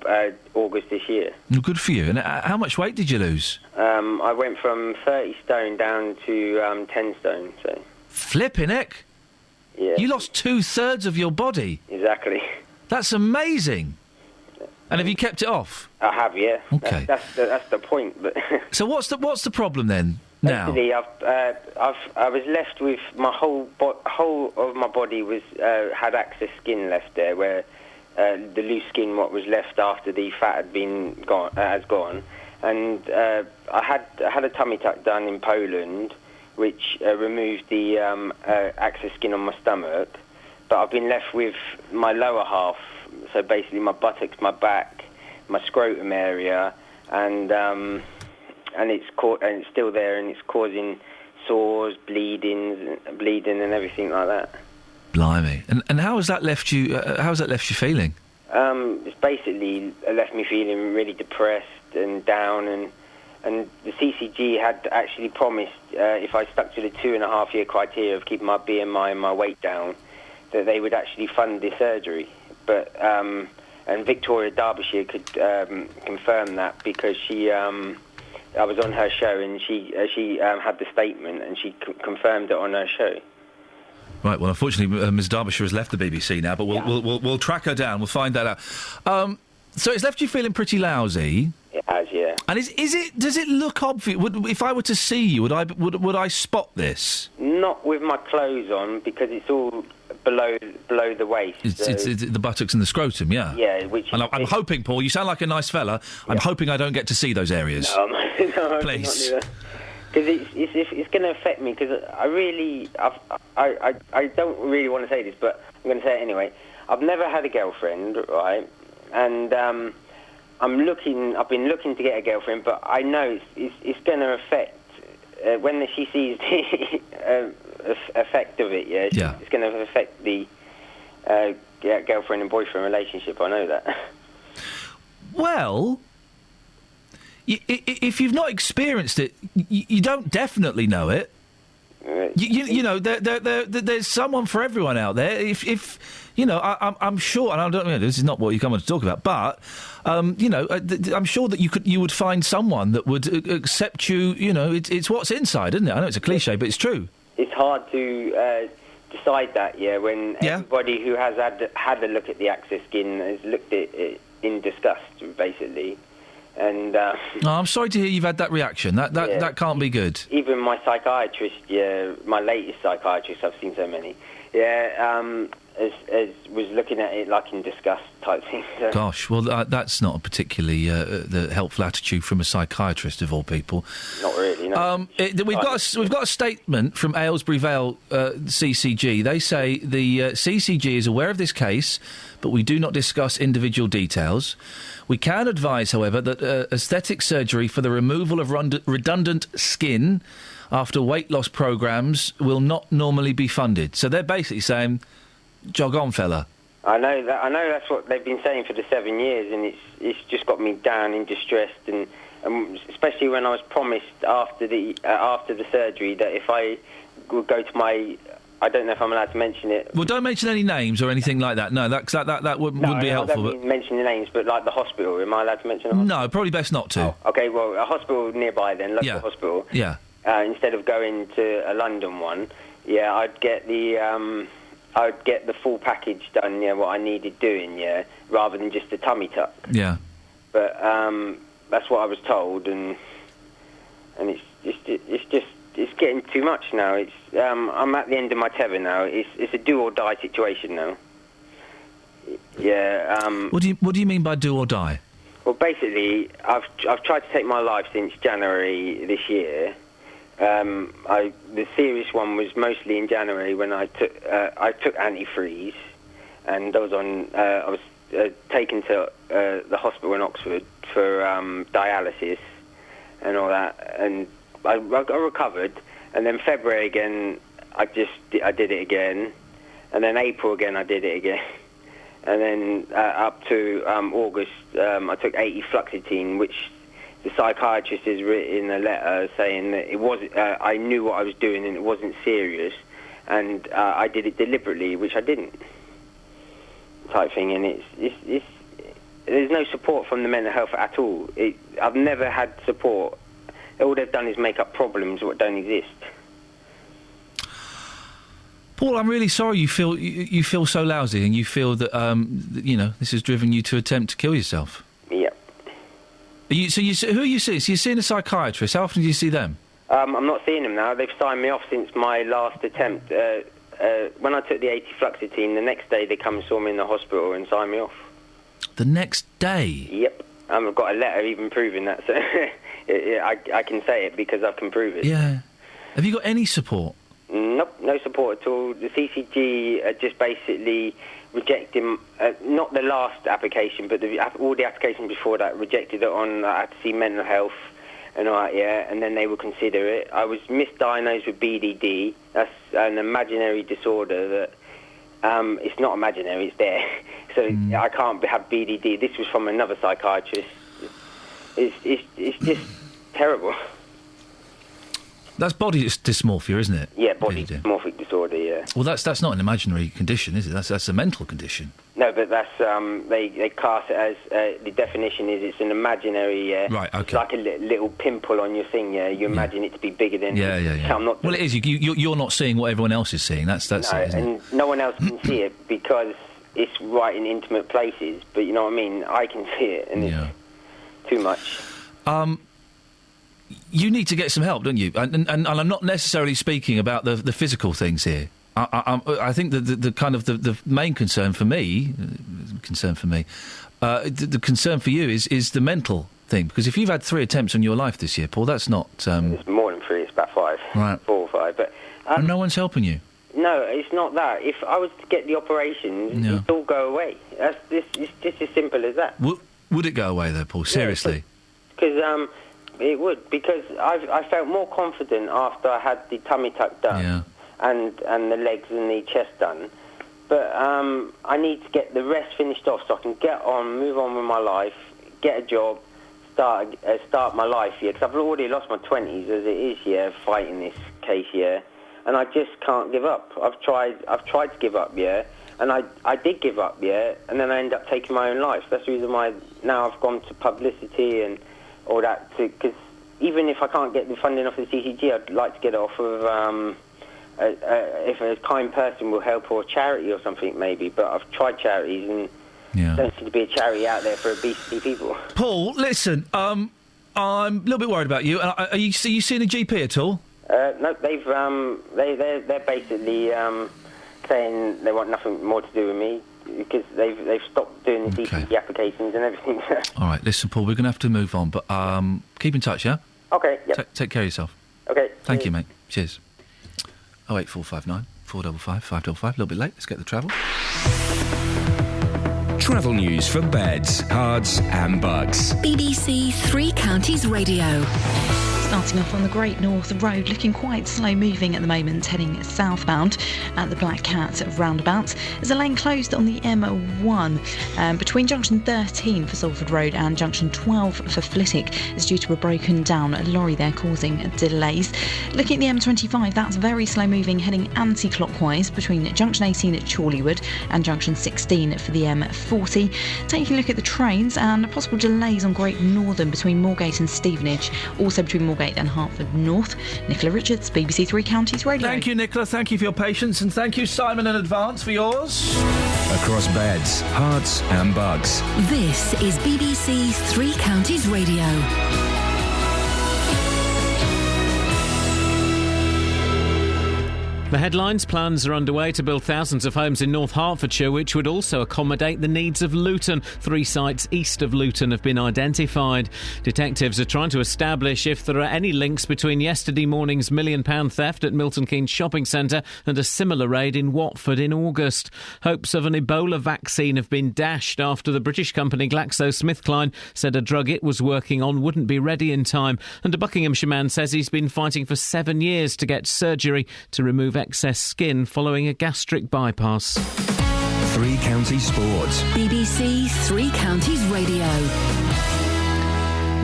August this year. Well, good for you. And how much weight did you lose? I went from 30 stone down to 10 stone. So. Flipping heck. Yeah. You lost 2/3 of your body. Exactly. That's amazing. And have you kept it off? I have, yeah. Okay. That's the point. But so what's the problem then? Now, basically, I was left with my whole of my body was had excess skin left there where. the loose skin, what was left after the fat had been has gone. And I had a tummy tuck done in Poland, which removed the excess skin on my stomach. But I've been left with my lower half, so basically my buttocks, my back, my scrotum area, and it's still there, and it's causing sores, bleeding, and everything like that. Blimey! And how has that left you? How has that left you feeling? It's basically left me feeling really depressed and down, and the CCG had actually promised if I stuck to the 2.5-year criteria of keeping my BMI and my weight down, that they would actually fund the surgery. But and Victoria Derbyshire could confirm that, because I was on her show, and she had the statement, and she confirmed it on her show. Right. Well, unfortunately, Ms. Derbyshire has left the BBC now, but we'll track her down. We'll find that out. So it's left you feeling pretty lousy. It has, yeah. And does it look obvious? If I were to see you, would I spot this? Not with my clothes on, because it's all below the waist. It's the buttocks and the scrotum, yeah. Yeah, And I'm hoping, Paul, you sound like a nice fella. I'm hoping I don't get to see those areas. No, please. Because it's going to affect me, because I don't really want to say this, but I'm going to say it anyway. I've never had a girlfriend, right? And I've been looking to get a girlfriend, but I know it's going to affect when she sees the effect of it. Yeah, it's going to affect the girlfriend and boyfriend relationship. I know that. Well, if you've not experienced it, you don't definitely know it. You know, there's someone for everyone out there. If you know, I'm sure, and I don't know, this is not what you come on to talk about, but you know, I'm sure that you would find someone that would accept you. You know, it's what's inside, isn't it? I know it's a cliche, but it's true. It's hard to decide that, when everybody who has had a look at the excess skin has looked at it in disgust, basically. And I'm sorry to hear you've had that reaction. That can't be good. Even my psychiatrist, my latest psychiatrist, I've seen so many, was looking at it like in disgust type thing. So. Gosh, well, that's not a particularly the helpful attitude from a psychiatrist of all people. Not really. No. We've got a statement from Aylesbury Vale CCG. They say the CCG is aware of this case, but we do not discuss individual details. We can advise, however, that aesthetic surgery for the removal of redundant skin after weight loss programmes will not normally be funded. So they're basically saying, jog on, fella. I know that's what they've been saying for the 7 years, and it's just got me down and distressed, and especially when I was promised after the surgery that if I would go to my... I don't know if I'm allowed to mention it. Well, don't mention any names or anything like that. No, that wouldn't be helpful. I don't mention the names, but like the hospital. Am I allowed to mention the hospital? No, probably best not to. Oh, okay, well, a hospital nearby then, local hospital. Yeah. Instead of going to a London one, I'd get the full package done. What I needed doing. Rather than just a tummy tuck. Yeah. But that's what I was told, and it's getting too much now. It's I'm at the end of my tether now. It's a do or die situation now. Yeah. What do you mean by do or die? Well, basically, I've tried to take my life since January this year. The serious one was mostly in January when I took antifreeze, and I was taken to the hospital in Oxford for dialysis and all that, and I recovered. And then February again, I did it again, and then April again, I did it again, and then up to August, I took 80 fluoxetine, which the psychiatrist has written a letter saying that it was. I knew what I was doing and it wasn't serious, and I did it deliberately, which I didn't. Type thing, and it's there's no support from the mental health at all. I've never had support. All they've done is make up problems that don't exist. Paul, I'm really sorry you feel so lousy, and you feel that this has driven you to attempt to kill yourself. Yep. Who are you seeing? So you're seeing a psychiatrist. How often do you see them? I'm not seeing them now. They've signed me off since my last attempt when I took the 80 fluoxetine, the next day they come and saw me in the hospital and signed me off. The next day? Yep. I've got a letter even proving that, so I can say it because I can prove it. Yeah. Have you got any support? Nope, no support at all. The CCG just basically rejected, not the last application, but all the applications before that, rejected it on, I had to see mental health and all that, and then they would consider it. I was misdiagnosed with BDD. That's an imaginary disorder that, it's not imaginary, it's there. So I can't have BDD. This was from another psychiatrist. It's just terrible. That's body dysmorphia, isn't it? Yeah, body dysmorphic disorder, yeah. Well, that's not an imaginary condition, is it? That's a mental condition. No, but that's they class it as the definition is it's an imaginary. Right. Okay. It's like a little pimple on your thing. Yeah, you imagine it to be bigger than. Yeah. I'm not. Well, it is. You're not seeing what everyone else is seeing. That's no, it, isn't and no one else can see it because it's right in intimate places. But you know what I mean. I can see it, and it's too much. You need to get some help, don't you? And I'm not necessarily speaking about the physical things here. I think that the kind of the main concern for me, the concern for you is the mental thing. Because if you've had 3 attempts on your life this year, Paul, that's not. It's more than 3. It's about 5, right? 4 or 5. But and no one's helping you. No, it's not that. If I was to get the operations, it'd all go away. It's just as simple as that. Would it go away though, Paul? Seriously? Because it would. Because I felt more confident after I had the tummy tuck done. Yeah. And the legs and the chest done. But I need to get the rest finished off so I can move on with my life, get a job, start my life here. Because I've already lost my 20s as it is, fighting this case, and I just can't give up. I've tried to give up, and I did give up, and then I ended up taking my own life. That's the reason why now I've gone to publicity and all that, because even if I can't get the funding off the CCG, I'd like to get it off of... if a kind person will help, or a charity or something maybe, but I've tried charities and don't seem to be a charity out there for obesity people. Paul, listen, I'm a little bit worried about you. Are you seeing a GP at all? No, they're basically saying they want nothing more to do with me because they've stopped doing the CCG applications and everything. All right, listen, Paul, we're going to have to move on, but keep in touch, yeah? Okay, yep. Take care of yourself. Okay. Thank you, mate. Cheers. 08459 455 555. A little bit late. Let's get the travel. Travel news for beds, cards and bugs. BBC Three Counties Radio. Starting off on the Great North Road, looking quite slow moving at the moment, heading southbound at the Black Cat roundabout. There's a lane closed on the M1 between junction 13 for Salford Road and junction 12 for Flitwick. It's due to a broken down lorry there causing delays. Looking at the M25, that's very slow moving, heading anti-clockwise between junction 18 at Chorleywood and junction 16 for the M40. Taking a look at the trains and possible delays on Great Northern between Moorgate and Stevenage, also between Moorgate and Hertford North. Nicola Richards, BBC Three Counties Radio. Thank you, Nicola. Thank you for your patience, and thank you, Simon, in advance for yours. Across beds, hearts and bugs. This is BBC Three Counties Radio. The headlines: plans are underway to build thousands of homes in North Hertfordshire, which would also accommodate the needs of Luton. 3 sites east of Luton have been identified. Detectives are trying to establish if there are any links between yesterday morning's £1 million theft at Milton Keynes Shopping Centre and a similar raid in Watford in August. Hopes of an Ebola vaccine have been dashed after the British company GlaxoSmithKline said a drug it was working on wouldn't be ready in time. And a Buckinghamshire man says he's been fighting for 7 years to get surgery to remove excess skin following a gastric bypass. Three Counties Sports. BBC Three Counties Radio.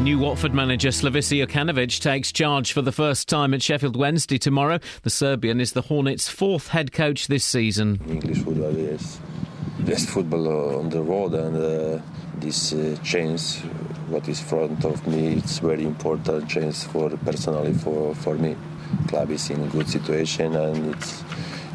New Watford manager Slavisa Jokanovic takes charge for the first time at Sheffield Wednesday tomorrow. The Serbian is the Hornets' 4th head coach this season. English football is best football on the road, and this chance what is in front of me, it's very important chance for personally for me. Club is in a good situation and it's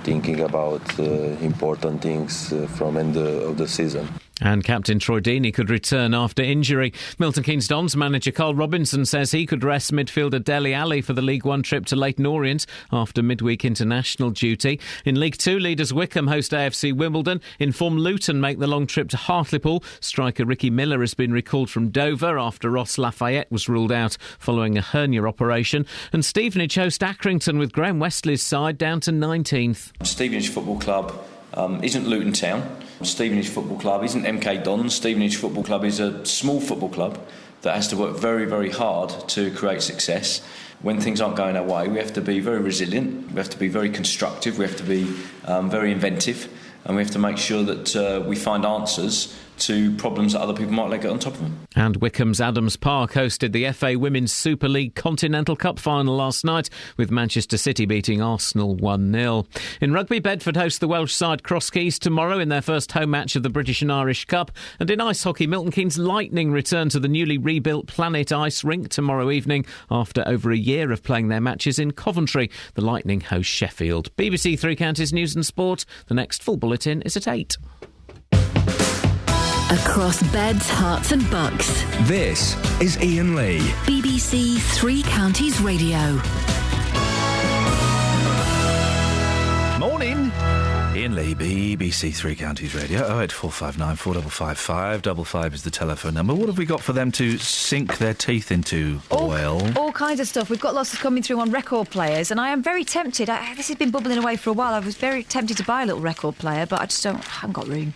thinking about important things from end of the season. And Captain Troy Deeney could return after injury. Milton Keynes Dons manager Carl Robinson says he could rest midfielder Dele Alli for the League One trip to Leyton Orient after midweek international duty. In League Two, leaders Wickham host AFC Wimbledon. In form Luton make the long trip to Hartlepool. Striker Ricky Miller has been recalled from Dover after Ross Lafayette was ruled out following a hernia operation. And Stevenage host Accrington with Graham Westley's side down to 19th. Stevenage Football Club isn't Luton Town. Stevenage Football Club isn't MK Dons. Stevenage Football Club is a small football club that has to work very, very hard to create success. When things aren't going our way, we have to be very resilient, we have to be very constructive, we have to be very inventive, and we have to make sure that we find answers to problems that other people might let get on top of them. And Wycombe's Adams Park hosted the FA Women's Super League Continental Cup final last night, with Manchester City beating Arsenal 1-0. In rugby, Bedford host the Welsh side Cross Keys tomorrow in their first home match of the British and Irish Cup. And in ice hockey, Milton Keynes Lightning return to the newly rebuilt Planet Ice Rink tomorrow evening after over a year of playing their matches in Coventry. The Lightning host Sheffield. BBC Three Counties News and Sport. The next full bulletin is at 8. Across beds, hearts and bucks. This is Iain Lee. BBC Three Counties Radio. Morning. Iain Lee, BBC Three Counties Radio. 08459 455 555 is the telephone number. What have we got for them to sink their teeth into, Well, all kinds of stuff. We've got lots of coming through on record players, and I am very tempted. This has been bubbling away for a while. I was very tempted to buy a little record player, but I haven't got room.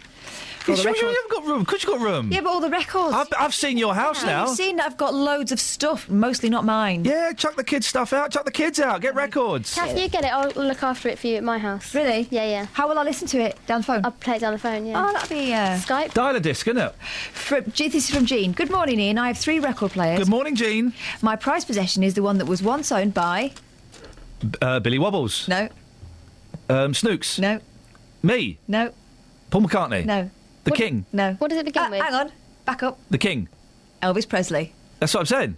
You haven't got room. Of course you've got room. Yeah, but all the records. I've seen your house now. You've seen that I've got loads of stuff, mostly not mine. Yeah, chuck the kids' stuff out. Chuck the kids out. Get records. Kath, you get it. I'll look after it for you at my house. Really? Yeah. How will I listen to it? Down the phone? I'll play it down the phone, yeah. Oh, that'd be... Skype? Dial-a-disc, isn't it? This is from Jean. Good morning, Ian. I have 3 record players. Good morning, Jean. My prized possession is the one that was once owned by... Billy Wobbles. No. Snooks. No. Me. No. Paul McCartney. No. The King. No. What does it begin with? Hang on. Back up. The King. Elvis Presley. That's what I'm saying.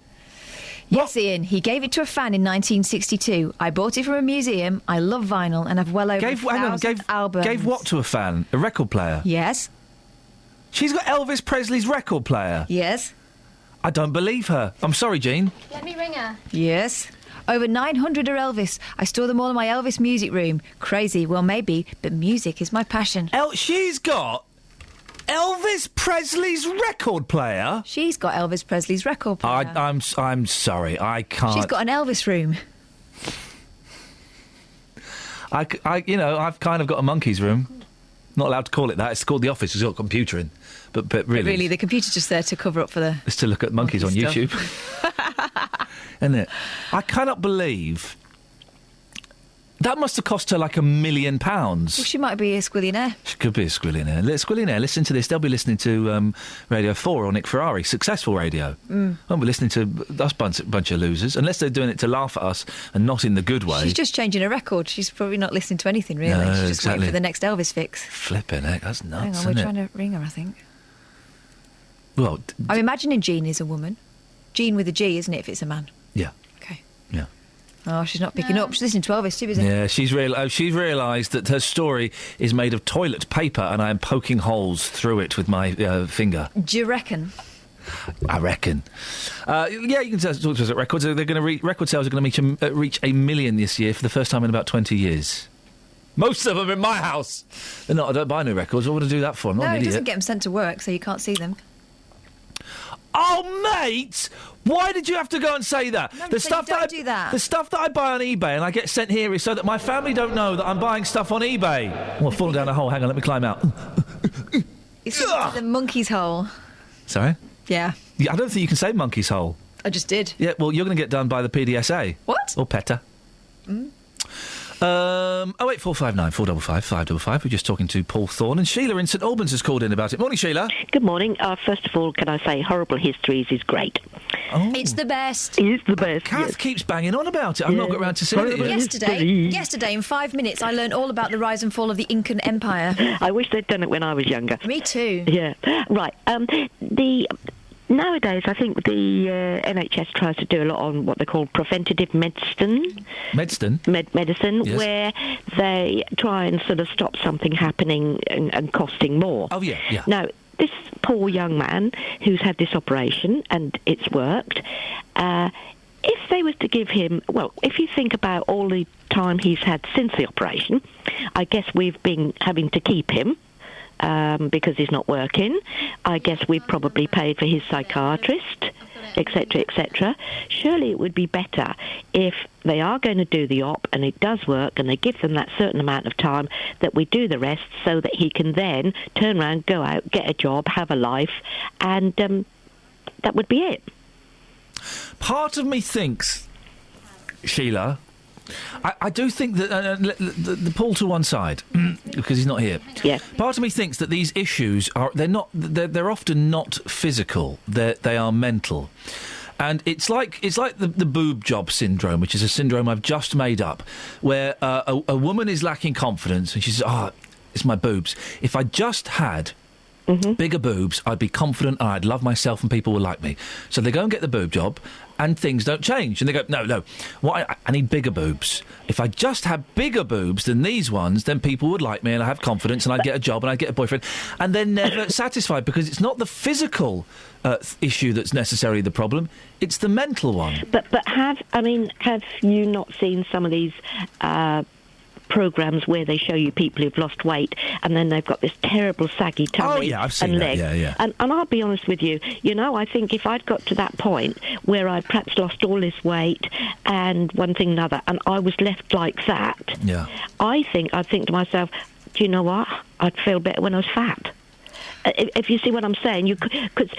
Yes, Ian. He gave it to a fan in 1962. I bought it from a museum. I love vinyl and have well over 1,000 albums. Gave what to a fan? A record player? Yes. She's got Elvis Presley's record player? Yes. I don't believe her. I'm sorry, Jean. Let me ring her. Yes. Over 900 are Elvis. I store them all in my Elvis music room. Crazy, well, maybe, but music is my passion. She's got Elvis Presley's record player? She's got Elvis Presley's record player. I'm sorry, I can't. She's got an Elvis room. I've kind of got a monkey's room. Not allowed to call it that. It's called the office. It's got a computer in. But really, the computer's just there to cover up for the... It's to look at monkeys on stuff. YouTube. Isn't it? I cannot believe... That must have cost her like £1 million. Well, she might be a squillionaire. She could be a squillionaire. Squillionaire, listen to this. They'll be listening to Radio 4 or Nick Ferrari, successful radio. Won't be listening to us bunch of losers, unless they're doing it to laugh at us and not in the good way. She's just changing her record. She's probably not listening to anything, really. No, She's just waiting for the next Elvis fix. Flipping heck, that's nuts, Hang on, isn't we're it? trying to ring her, I think. Well... I'm imagining Jean is a woman. Jean with a G, isn't it, if it's a man? Yeah. Okay. Yeah. Oh, she's not picking up. She's listening to Elvis too, isn't she? Yeah, she's realised that her story is made of toilet paper and I am poking holes through it with my finger. Do you reckon? I reckon. Yeah, you can talk to us at records. They're going to record sales are going to reach 1 million this year for the first time in about 20 years. Most of them in my house. I don't buy new records. What would I do that for? I'm not an No, it idiot. doesn't get them sent to work, so you can't see them. Oh, mate! Why did you have to go and say that? No, The stuff don't do that. The stuff that I buy on eBay and I get sent here is so that my family don't know that I'm buying stuff on eBay. Oh, I've fallen down a hole. Hang on, let me climb out. It's the monkey's hole. Sorry? Yeah. I don't think you can say monkey's hole. I just did. Yeah, well, you're going to get done by the PDSA. What? Or PETA. 08459 455 555. We're just talking to Paul Thorne, and Sheila in St Albans has called in about it. Morning, Sheila. Good morning. First of all, can I say Horrible Histories is great. Oh. It's the best. It is the best. Kath keeps banging on about it. I've not got round to seeing it yet. Yesterday, in 5 minutes, I learned all about the rise and fall of the Incan Empire. I wish they'd done it when I was younger. Me too. Yeah. Right. Nowadays, I think the NHS tries to do a lot on what they call preventative medicine. Medicine? Medicine, yes. Where they try and sort of stop something happening and costing more. Oh, yeah. Now, this poor young man who's had this operation and it's worked, if they was to give him, well, if you think about all the time he's had since the operation, I guess we've been having to keep him because he's not working. I guess we've probably paid for his psychiatrist, etc., etc. Surely it would be better if they are going to do the op and it does work and they give them that certain amount of time, that we do the rest so that he can then turn around, go out, get a job, have a life, and that would be it. Part of me thinks, Sheila, I do think that the Paul to one side because he's not here. Yeah. Part of me thinks that these issues they're often not physical. They are mental. And it's like the boob job syndrome, which is a syndrome I've just made up, where a woman is lacking confidence and she says, it's my boobs. If I just had bigger boobs, I'd be confident and I'd love myself and people would like me. So they go and get the boob job and things don't change. And they go, no, I need bigger boobs. If I just had bigger boobs than these ones, then people would like me and I'd have confidence and I'd get a job and I'd get a boyfriend. And they're never satisfied because it's not the physical issue that's necessarily the problem, it's the mental one. But have you not seen some of these programmes where they show you people who've lost weight and then they've got this terrible saggy tummy I've seen and that. legs. Yeah. And I'll be honest with you, I think if I'd got to that point where I'd perhaps lost all this weight and one thing and another and I was left like that, I think I'd think to myself, do you know what? I'd feel better when I was fat. If you see what I'm saying, because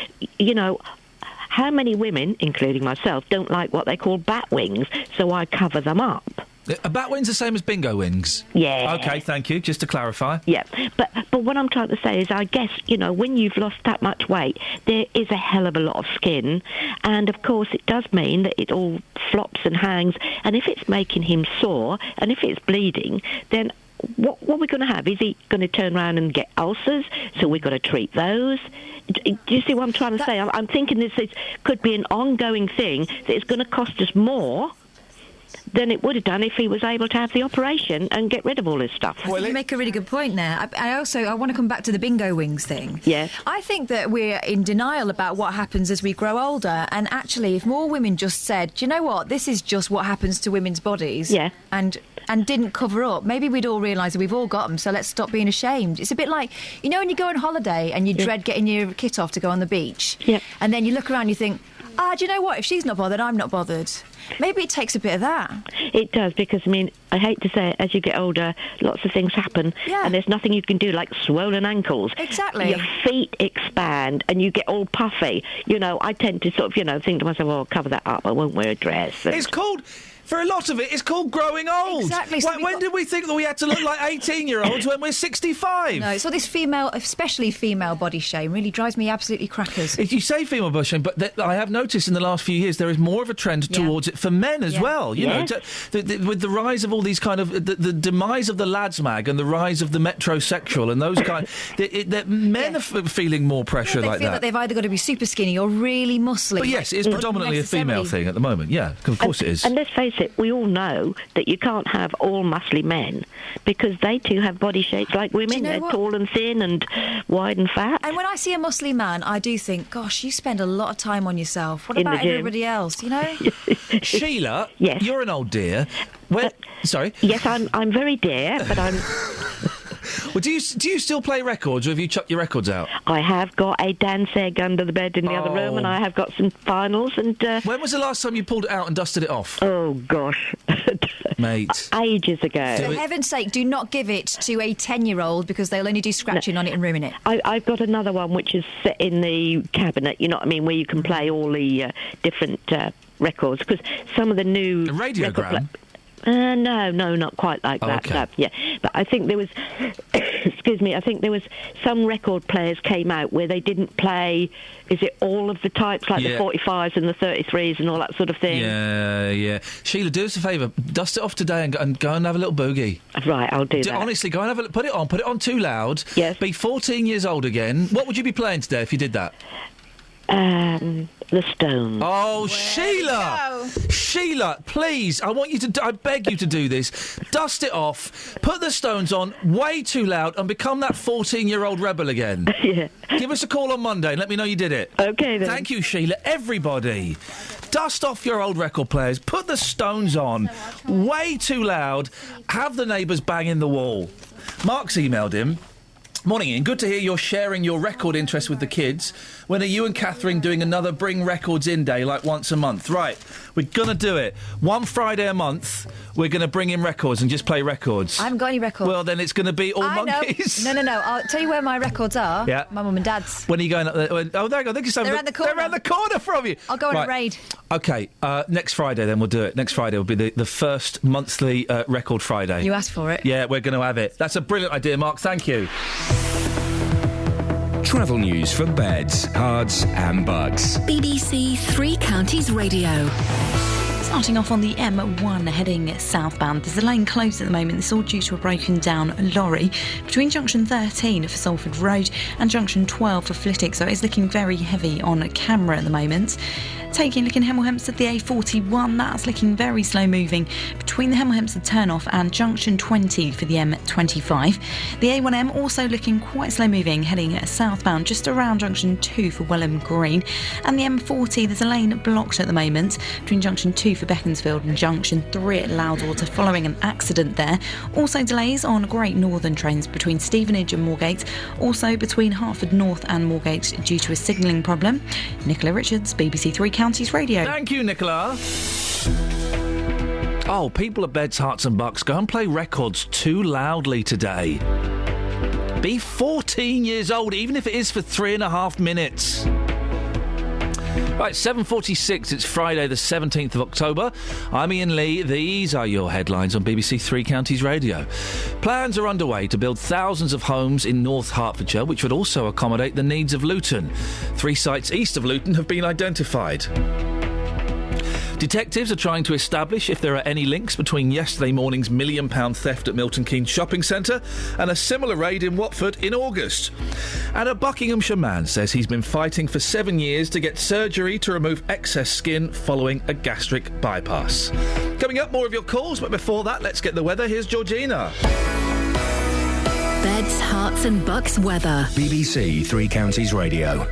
how many women, including myself, don't like what they call bat wings, so I cover them up. A bat wing's the same as bingo wings? Yeah. OK, thank you, just to clarify. Yeah, but what I'm trying to say is I guess, when you've lost that much weight, there is a hell of a lot of skin, and of course it does mean that it all flops and hangs, and if it's making him sore, and if it's bleeding, then what are we going to have? Is he going to turn around and get ulcers? So we've got to treat those. Do you see what I'm trying to say? I'm thinking this could be an ongoing thing that is going to cost us more than it would have done if he was able to have the operation and get rid of all this stuff. Well, you make a really good point there. I want to come back to the bingo wings thing. Yeah. I think that we're in denial about what happens as we grow older, and actually if more women just said, do you know what, this is just what happens to women's bodies, and didn't cover up, maybe we'd all realise that we've all got them, so let's stop being ashamed. It's a bit like, when you go on holiday and you dread getting your kit off to go on the beach, and then you look around and you think, do you know what, if she's not bothered, I'm not bothered. Maybe it takes a bit of that. It does, because, I hate to say it, as you get older, lots of things happen, and there's nothing you can do, like swollen ankles. Exactly. Your feet expand, and you get all puffy. I tend to sort of, think to myself, I'll cover that up, I won't wear a dress. It's called... For a lot of it, it's called growing old. Exactly. So when did we think that we had to look like 18-year-olds when we're 65? No, so this especially female body shame, really drives me absolutely crackers. If you say female body shame, but I have noticed in the last few years there is more of a trend towards it for men as well. With the rise of all these kind of... The demise of the lads mag and the rise of the metrosexual and those kind... men are feeling more pressure like that. They feel that they've either got to be super skinny or really muscly. But yes, it's predominantly a female thing at the moment. Yeah, of course it is. And let's face it, we all know that you can't have all muscly men because they too have body shapes like women. They're tall and thin and wide and fat. And when I see a muscly man, I do think, gosh, you spend a lot of time on yourself. What about everybody else, Sheila, yes. You're an old dear. Sorry? Yes, I'm very dear, but I'm... Well, do you still play records, or have you chucked your records out? I have got a dance egg under the bed in the other room, and I have got some vinyls. And when was the last time you pulled it out and dusted it off? Oh gosh, mate, ages ago. For heaven's sake, do not give it to a 10-year-old because they'll only do scratching on it and ruin it. I've got another one which is set in the cabinet. You know what I mean, where you can play all the different records, because some of the new a radiogram. No, not quite like that. Okay. No, yeah, but I think there was, excuse me, I think there was some record players came out where they didn't play, is it all of the types, like the 45s and the 33s and all that sort of thing? Yeah. Sheila, do us a favour, dust it off today and go and have a little boogie. Right, I'll do that. Honestly, go and put it on too loud. Yes. Be 14 years old again. What would you be playing today if you did that? The Stones. Oh, Sheila! Sheila, please, I beg you to do this. Dust it off, put the Stones on way too loud, and become that 14-year-old rebel again. Yeah. Give us a call on Monday and let me know you did it. Okay, then. Thank you, Sheila. Everybody, dust off your old record players, put the Stones on way too loud, have the neighbours banging the wall. Mark's emailed him. Morning, Ian. Good to hear you're sharing your record interest with the kids. When are you and Catherine doing another Bring Records In Day, like once a month? Right, we're going to do it. One Friday a month, we're going to bring in records and just play records. I haven't got any records. Well, then it's going to be all monkeys. No. I'll tell you where my records are. Yeah. My mum and dad's. When are you going up there? Oh, there you go. They're around the corner. They're around the corner from you. I'll go on a raid. OK, next Friday then we'll do it. Next Friday will be the first monthly Record Friday. You asked for it. Yeah, we're going to have it. That's a brilliant idea, Mark. Thank you. Travel news for beds, cards and bugs. BBC Three Counties Radio. Starting off on the M1 heading southbound, there's a lane closed at the moment. This is all due to a broken down lorry between junction 13 for Salford Road and junction 12 for Flitwick, so it's looking very heavy on camera at the moment. Taking a look in Hemel Hempstead, the A41, that's looking very slow moving between the Hemel Hempstead turn-off and junction 20 for the M25. The A1M also looking quite slow moving, heading southbound just around junction 2 for Welham Green. And the M40, there's a lane blocked at the moment between junction 2 for Beaconsfield and junction 3 at Loudwater following an accident there. Also delays on Great Northern trains between Stevenage and Moorgate, also between Hertford North and Moorgate due to a signalling problem. Nicola Richards, BBC Three Counties Radio. Thank you, Nicola. Oh, people at Beds, Hearts and Bucks, go and play records too loudly today. Be 14 years old, even if it is for 3.5 minutes. Right, 7:46, it's Friday the 17th of October. I'm Iain Lee. These are your headlines on BBC Three Counties Radio. Plans are underway to build thousands of homes in North Hertfordshire, which would also accommodate the needs of Luton. 3 sites east of Luton have been identified. Detectives are trying to establish if there are any links between yesterday morning's £1 million theft at Milton Keynes Shopping Centre and a similar raid in Watford in August. And a Buckinghamshire man says he's been fighting for 7 years to get surgery to remove excess skin following a gastric bypass. Coming up, more of your calls, but before that, let's get the weather. Here's Georgina. Beds, Hearts and Bucks weather. BBC Three Counties Radio.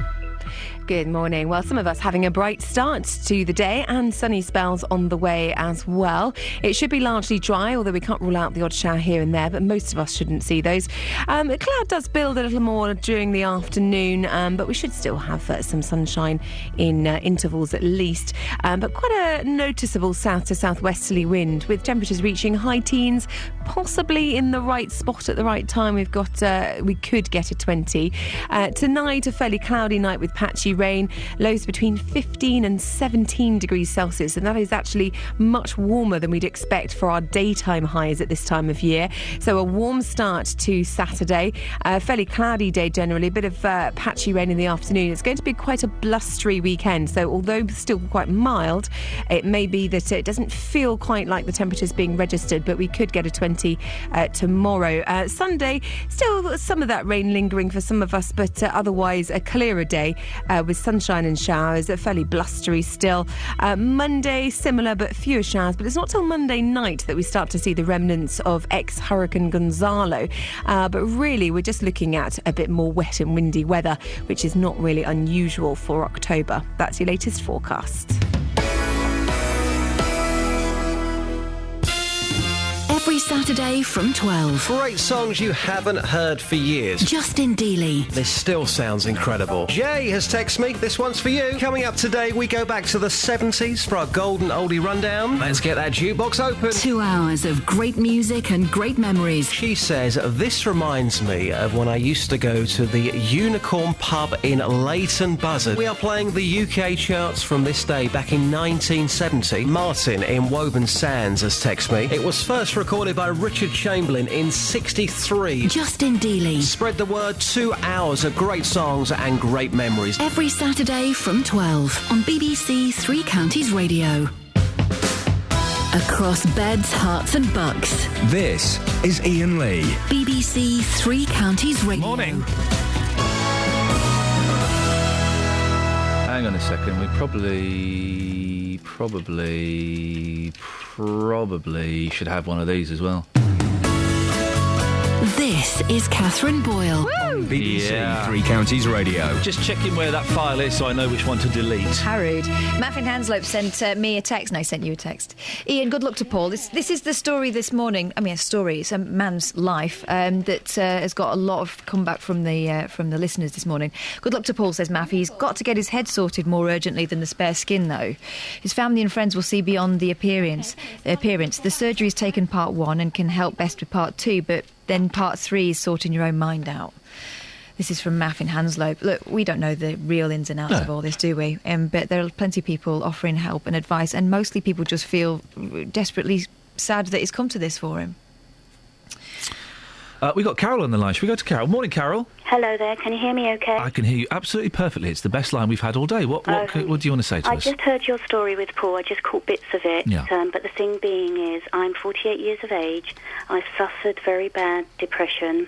Good morning. Well, some of us having a bright start to the day and sunny spells on the way as well. It should be largely dry, although we can't rule out the odd shower here and there, but most of us shouldn't see those. The cloud does build a little more during the afternoon, but we should still have some sunshine in intervals at least. But quite a noticeable south to southwesterly wind with temperatures reaching high teens, possibly in the right spot at the right time. We could get a 20. Tonight, a fairly cloudy night with patchy rain, lows between 15 and 17 degrees Celsius, and that is actually much warmer than we'd expect for our daytime highs at this time of year. So a warm start to Saturday, a fairly cloudy day generally, a bit of patchy rain in the afternoon. It's going to be quite a blustery weekend, so although still quite mild, it may be that it doesn't feel quite like the temperatures being registered, but we could get a 20 tomorrow. Sunday, still some of that rain lingering for some of us, but otherwise a clearer day with sunshine and showers, fairly blustery still. Monday, similar but fewer showers, but it's not till Monday night that we start to see the remnants of ex-Hurricane Gonzalo. But really, we're just looking at a bit more wet and windy weather, which is not really unusual for October. That's your latest forecast. Every Saturday from 12. Great songs you haven't heard for years. Justin Dealey. This still sounds incredible. Jay has texted me. This one's for you. Coming up today, we go back to the 70s for our golden oldie rundown. Let's get that jukebox open. 2 hours of great music and great memories. She says, this reminds me of when I used to go to the Unicorn pub in Leighton Buzzard. We are playing the UK charts from this day back in 1970. Martin in Woburn Sands has texted me. It was first recorded by Richard Chamberlain in 63. Justin Dealey. Spread the word. 2 hours of great songs and great memories. Every Saturday from 12 on BBC Three Counties Radio. Across Beds, Hearts and Bucks. This is Iain Lee. BBC Three Counties Radio. Morning. hang on a second. We probably should have one of these as well. This is Catherine Boyle. BBC Three Counties Radio. Just checking where that file is so I know which one to delete. How rude. Maffin Hanslope sent me a text. No, sent you a text. Iain, good luck to Paul. This is the story this morning. I mean, a story. It's a man's life that has got a lot of comeback from the listeners this morning. Good luck to Paul, says Maffy. He's got to get his head sorted more urgently than the spare skin, though. His family and friends will see beyond the appearance. The surgery's taken part 1 and can help best with part 2, but then part 3 is sorting your own mind out. This is from Maffin Hanslope. Look, we don't know the real ins and outs of all this, do we? But there are plenty of people offering help and advice, and mostly people just feel desperately sad that it's come to this for him. We got Carol on the line. Should we go to Carol? Morning, Carol. Hello there. Can you hear me okay? I can hear you absolutely perfectly. It's the best line we've had all day. What do you want to say to us? I just heard your story with Paul. I just caught bits of it. Yeah. But the thing being is, I'm 48 years of age. I suffered very bad depression,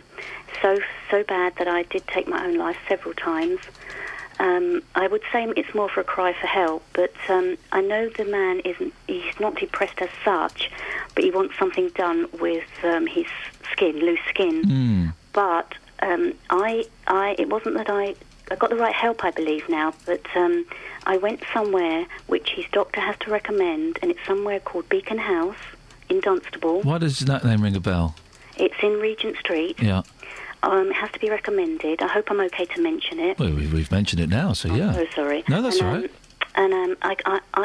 so bad that I did take my own life several times. I would say it's more for a cry for help, but I know the man he's not depressed as such, but he wants something done with his skin, loose skin. But it wasn't that I got the right help, I believe now, but I went somewhere which his doctor has to recommend, and it's somewhere called Beacon House in Dunstable. Why does that name ring a bell? It's in Regent Street. Yeah. It has to be recommended. I hope I'm okay to mention it. Well, we've mentioned it now, so yeah. I'm so sorry. No, that's all right. And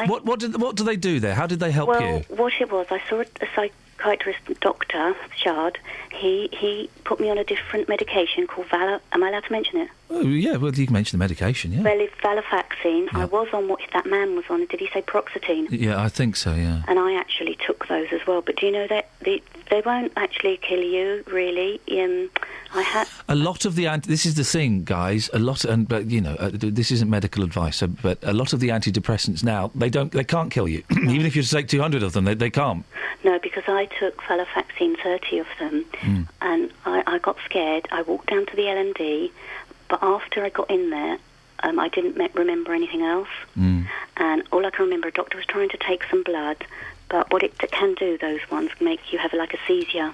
What do they do there? How did they help you? Well, what it was, I saw a psychiatrist, Dr. Shard. He put me on a different medication called Am I allowed to mention it? Oh, yeah, well, you can mention the medication, yeah. Well, it's Valifaxine. Yeah. I was on what that man was on. Did he say Paroxetine? Yeah, I think so, yeah. And I actually took those as well. But do you know that they won't actually kill you, really? A lot of the this is the thing, guys. But you know, this isn't medical advice. But a lot of the antidepressants now they can't kill you. Even if you take 200 of them, they can't. No, because I took Valifaxine, 30 of them, and I got scared. I walked down to the L&D, but after I got in there, I didn't remember anything else. And all I can remember, a doctor was trying to take some blood, but what it can do, those ones, make you have like a seizure,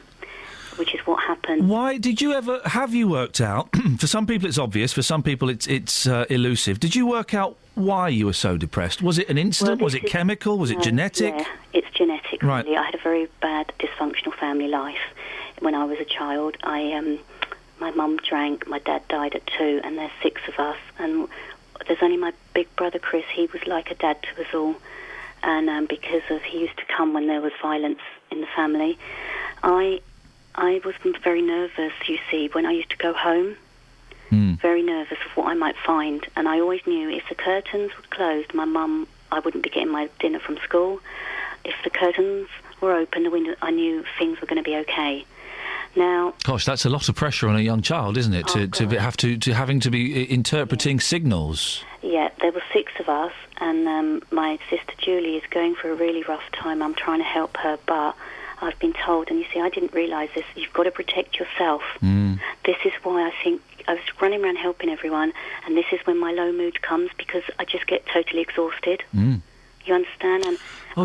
which is what happened. Why did you have you worked out? For some people it's obvious, for some people it's elusive. Did you work out why you were so depressed? Was it an incident? Was it chemical? Was it genetic? Yeah, it's genetic, right. Really. I had a very bad dysfunctional family life. When I was a child, my mum drank, my dad died at 2, and there's 6 of us, and there's only my big brother Chris. He was like a dad to us all, and because he used to come when there was violence in the family. I was very nervous, you see, when I used to go home. Very nervous of what I might find. And I always knew if the curtains were closed, I wouldn't be getting my dinner from school. If the curtains were open, the window, I knew things were going to be okay. Now, gosh, that's a lot of pressure on a young child, isn't it? Having to be interpreting signals. Yeah, there were 6 of us, and my sister Julie is going through a really rough time. I'm trying to help her, but I've been told, and you see, I didn't realise this, you've got to protect yourself. This is why I think I was running around helping everyone, and this is when my low mood comes, because I just get totally exhausted. You understand? And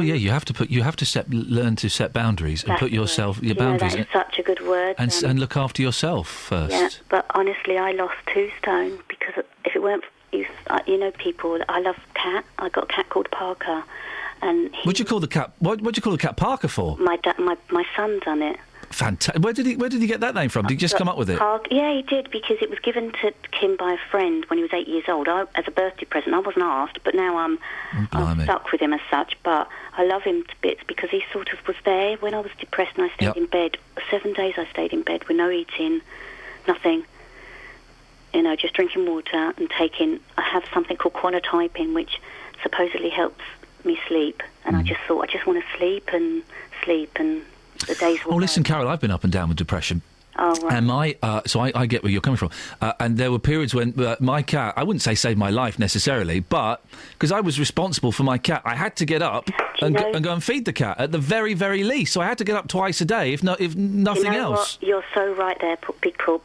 you have to learn to set boundaries and put your boundaries. That is such a good word. And look after yourself first. Yeah, but honestly, I lost 2 stone because if it weren't, people. I love cat. I got a cat called Parker, and what'd you call the cat? What'd you call the cat Parker for? My son done it. Fantastic. Where did he get that name from? Did he just come up with it? Yeah, he did, because it was given to him by a friend when he was 8 years old. As a birthday present. I wasn't asked, but now I'm stuck with him as such. But I love him to bits because he sort of was there when I was depressed, and I stayed in bed. 7 days I stayed in bed with no eating, nothing. Just drinking water and taking. I have something called quanotyping, which supposedly helps me sleep. And I just thought, I just want to sleep and the days will listen, Carol, I've been up and down with depression. Oh, right. And so I get where you're coming from. And there were periods when my cat, I wouldn't say saved my life necessarily, but because I was responsible for my cat, I had to get up and go and feed the cat at the very, very least. So I had to get up twice a day, if nothing else. What? You're so right there, Big Pub.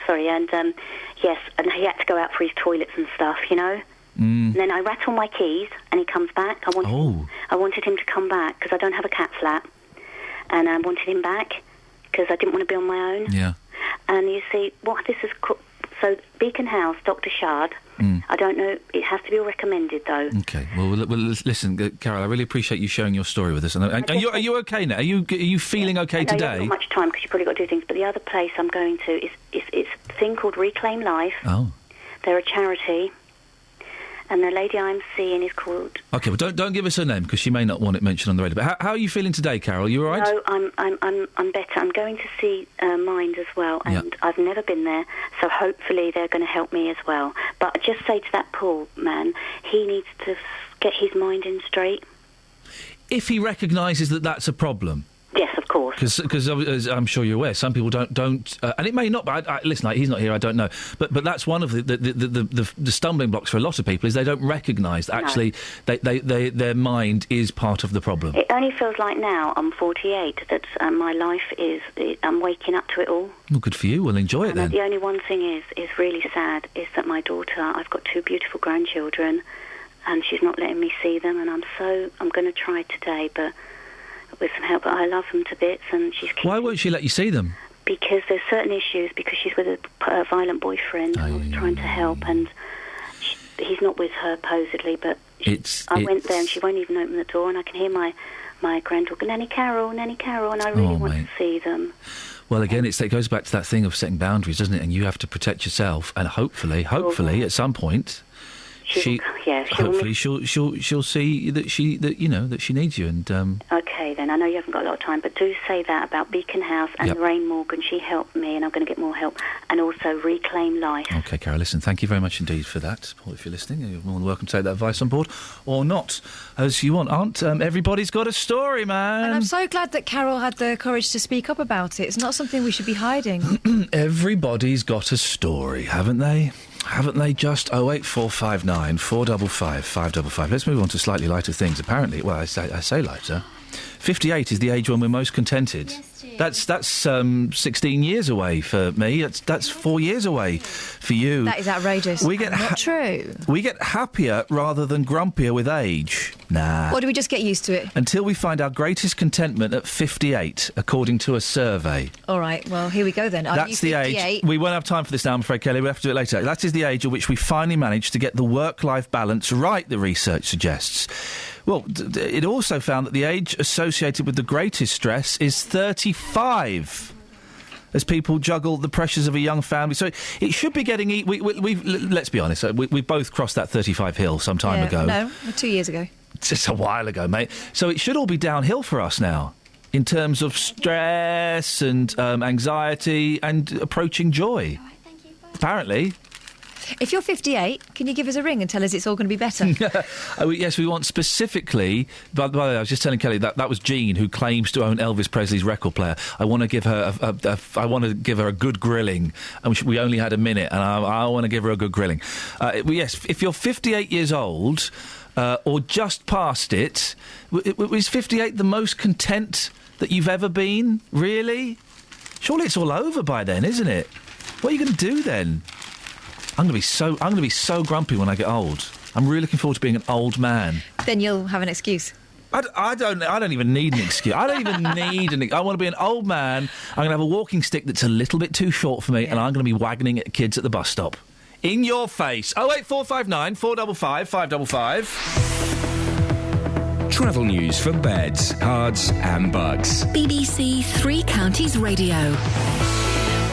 And yes, and he had to go out for his toilets and stuff, And then I rattle my keys, and he comes back. I wanted him to come back because I don't have a cat flat, and I wanted him back because I didn't want to be on my own. Yeah. And you see, what this is... So, Beacon House, Dr. Shard, I don't know, it has to be recommended, though. OK, well, listen, Carol, I really appreciate you sharing your story with us. And are you OK now? Are you feeling OK today? I haven't got much time because you've probably got to do things, but the other place I'm going to is it's a thing called Reclaim Life. Oh. They're a charity. And the lady I'm seeing is called... OK, well, don't give us her name, because she may not want it mentioned on the radio. But how are you feeling today, Carol? You all right? No, I'm better. I'm going to see Mind as well, and I've never been there, so hopefully they're going to help me as well. But just say to that Paul man, he needs to get his mind in straight. If he recognises that that's a problem... Yes, of course. Because as I'm sure you're aware, some people don't, and it may not. But listen, he's not here. I don't know. But that's one of the stumbling blocks for a lot of people is they don't recognise that actually their mind is part of the problem. It only feels like now I'm 48 that my life is. I'm waking up to it all. Well, good for you. Well, enjoy it then. The only one thing is really sad is that my daughter. I've got 2 beautiful grandchildren, and she's not letting me see them. And I'm going to try today, but. With some help, but I love them to bits, and she's... Why won't she let you see them? Because there's certain issues, because she's with a violent boyfriend. I was trying to help, and he's not with her, supposedly, but I went there, and she won't even open the door, and I can hear my granddaughter, Nanny Carol, and I really want to see them. Well, again, it goes back to that thing of setting boundaries, doesn't it? And you have to protect yourself, and hopefully, at some point... Hopefully she'll see that she needs you and. Okay, then I know you haven't got a lot of time, but do say that about Beacon House and Lorraine Morgan. She helped me, and I'm going to get more help, and also Reclaim Life. Okay, Carol, listen, thank you very much indeed for that. Paul, if you're listening, you're more than welcome to take that advice on board or not, as you want. Everybody's got a story, man. And I'm so glad that Carol had the courage to speak up about it. It's not something we should be hiding. Everybody's got a story, haven't they? Haven't they just? 08459 455 555. Let's move on to slightly lighter things. Apparently, well, I say lighter. 58 is the age when we're most contented. That's 16 years away for me. That's 4 years away for you. That is outrageous. Not true. We get happier rather than grumpier with age. Nah. Or do we just get used to it? Until we find our greatest contentment at 58, according to a survey. All right, well, here we go then. That's the age. We won't have time for this now, I'm afraid, Kelly. We'll have to do it later. That is the age at which we finally manage to get the work-life balance right, the research suggests. Well, it also found that the age associated with the greatest stress is 35, as people juggle the pressures of a young family. So it should be getting... let's be honest, we both crossed that 35 hill some time ago. No, 2 years ago. Just a while ago, mate. So it should all be downhill for us now, in terms of stress and anxiety and approaching joy. Apparently... If you're 58, can you give us a ring and tell us it's all going to be better? Yes, we want specifically... By the way, I was just telling Kelly that was Jean, who claims to own Elvis Presley's record player. I want to give her a good grilling. And we only had a minute, and I want to give her a good grilling. Yes, if you're 58 years old, or just past it, is 58 the most content that you've ever been? Really? Surely it's all over by then, isn't it? What are you going to do then? I'm going to be so grumpy when I get old. I'm really looking forward to being an old man. Then you'll have an excuse. I don't even need an excuse. I don't even need I want to be an old man. I'm going to have a walking stick that's a little bit too short for me, and I'm going to be wagging at kids at the bus stop. In your face. 08459 455 555. Travel news for beds, cards and bugs. BBC Three Counties Radio.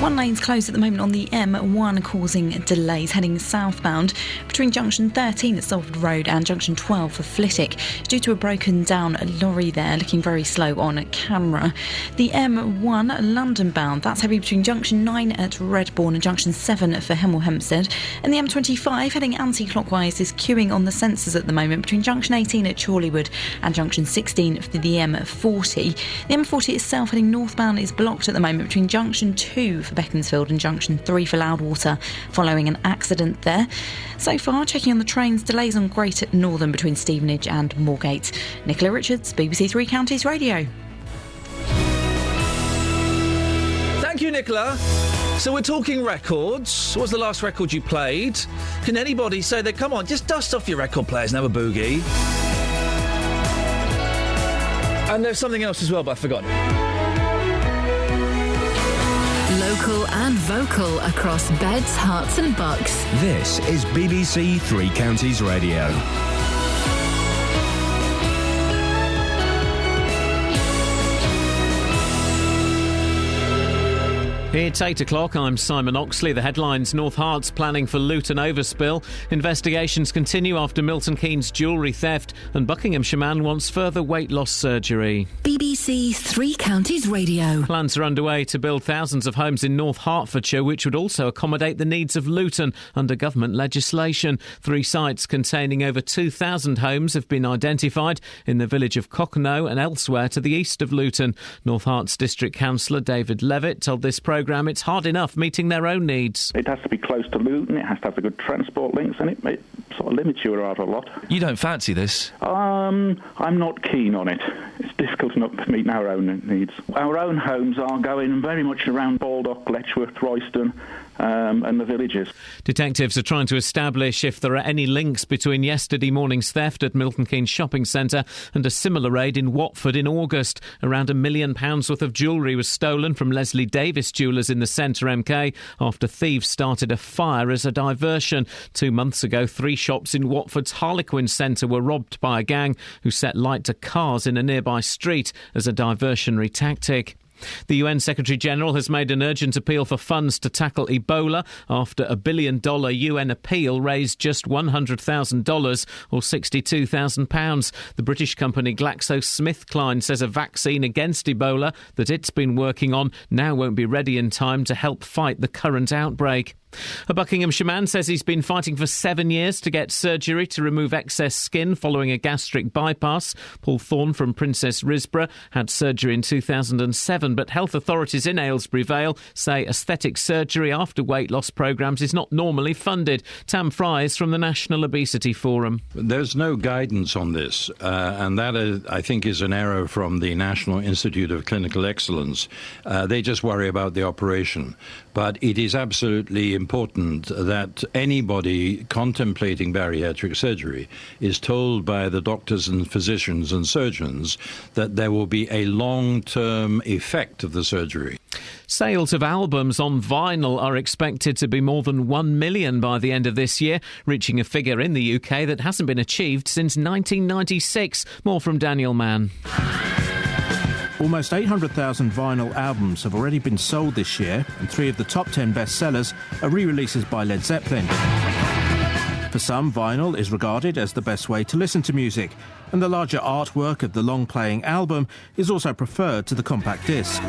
One lane's closed at the moment on the M1, causing delays heading southbound between junction 13 at Salford Road and junction 12 for Flitwick, due to a broken down lorry there, looking very slow on camera. The M1 London bound, that's heavy between junction 9 at Redbourne and junction 7 for Hemel Hempstead. And the M25 heading anti-clockwise is queuing on the sensors at the moment between junction 18 at Chorleywood and junction 16 for the M40. The M40 itself heading northbound is blocked at the moment between junction 2 for Beaconsfield and junction 3 for Loudwater, following an accident there. So far, checking on the trains, delays on Great Northern between Stevenage and Moorgate. Nicola Richards, BBC Three Counties Radio. Thank you, Nicola. So we're talking records. What was the last record you played? Can anybody say that? Come on, just dust off your record players and have a boogie. And there's something else as well, but I forgot it. Local and vocal across beds, hearts and bucks. This is BBC Three Counties Radio. It's 8 o'clock. I'm Simon Oxley. The headlines: North Hart's planning for Luton overspill. Investigations continue after Milton Keynes jewellery theft. And Buckinghamshire man wants further weight loss surgery. BBC Three Counties Radio. Plans are underway to build thousands of homes in North Hertfordshire, which would also accommodate the needs of Luton under government legislation. 3 sites containing over 2,000 homes have been identified in the village of Cocknow and elsewhere to the east of Luton. North Herts District Councillor David Levitt told this programme it's hard enough meeting their own needs. It has to be close to Luton, it has to have the good transport links, and it sort of limits you rather a lot. You don't fancy this? I'm not keen on it. It's difficult enough to meet our own needs. Our own homes are going very much around Baldock, Letchworth, Royston, and the villages. Detectives are trying to establish if there are any links between yesterday morning's theft at Milton Keynes Shopping Centre and a similar raid in Watford in August. Around £1 million worth of jewellery was stolen from Leslie Davis Jewellers in the Centre MK after thieves started a fire as a diversion. 2 months ago, 3 shops in Watford's Harlequin Centre were robbed by a gang who set light to cars in a nearby street as a diversionary tactic. The UN Secretary-General has made an urgent appeal for funds to tackle Ebola after a $1 billion UN appeal raised just $100,000 or £62,000. The British company GlaxoSmithKline says a vaccine against Ebola that it's been working on now won't be ready in time to help fight the current outbreak. A Buckinghamshire man says he's been fighting for 7 years to get surgery to remove excess skin following a gastric bypass. Paul Thorne from Princess Risborough had surgery in 2007, but health authorities in Aylesbury Vale say aesthetic surgery after weight loss programmes is not normally funded. Tam Fry is from the National Obesity Forum. There's no guidance on this, and that, I think, is an error from the National Institute of Clinical Excellence. They just worry about the operation. But it is absolutely important that anybody contemplating bariatric surgery is told by the doctors and physicians and surgeons that there will be a long-term effect of the surgery. Sales of albums on vinyl are expected to be more than 1 million by the end of this year, reaching a figure in the UK that hasn't been achieved since 1996. More from Daniel Mann. Almost 800,000 vinyl albums have already been sold this year, and 3 of the top 10 bestsellers are re-releases by Led Zeppelin. For some, vinyl is regarded as the best way to listen to music, and the larger artwork of the long-playing album is also preferred to the compact disc.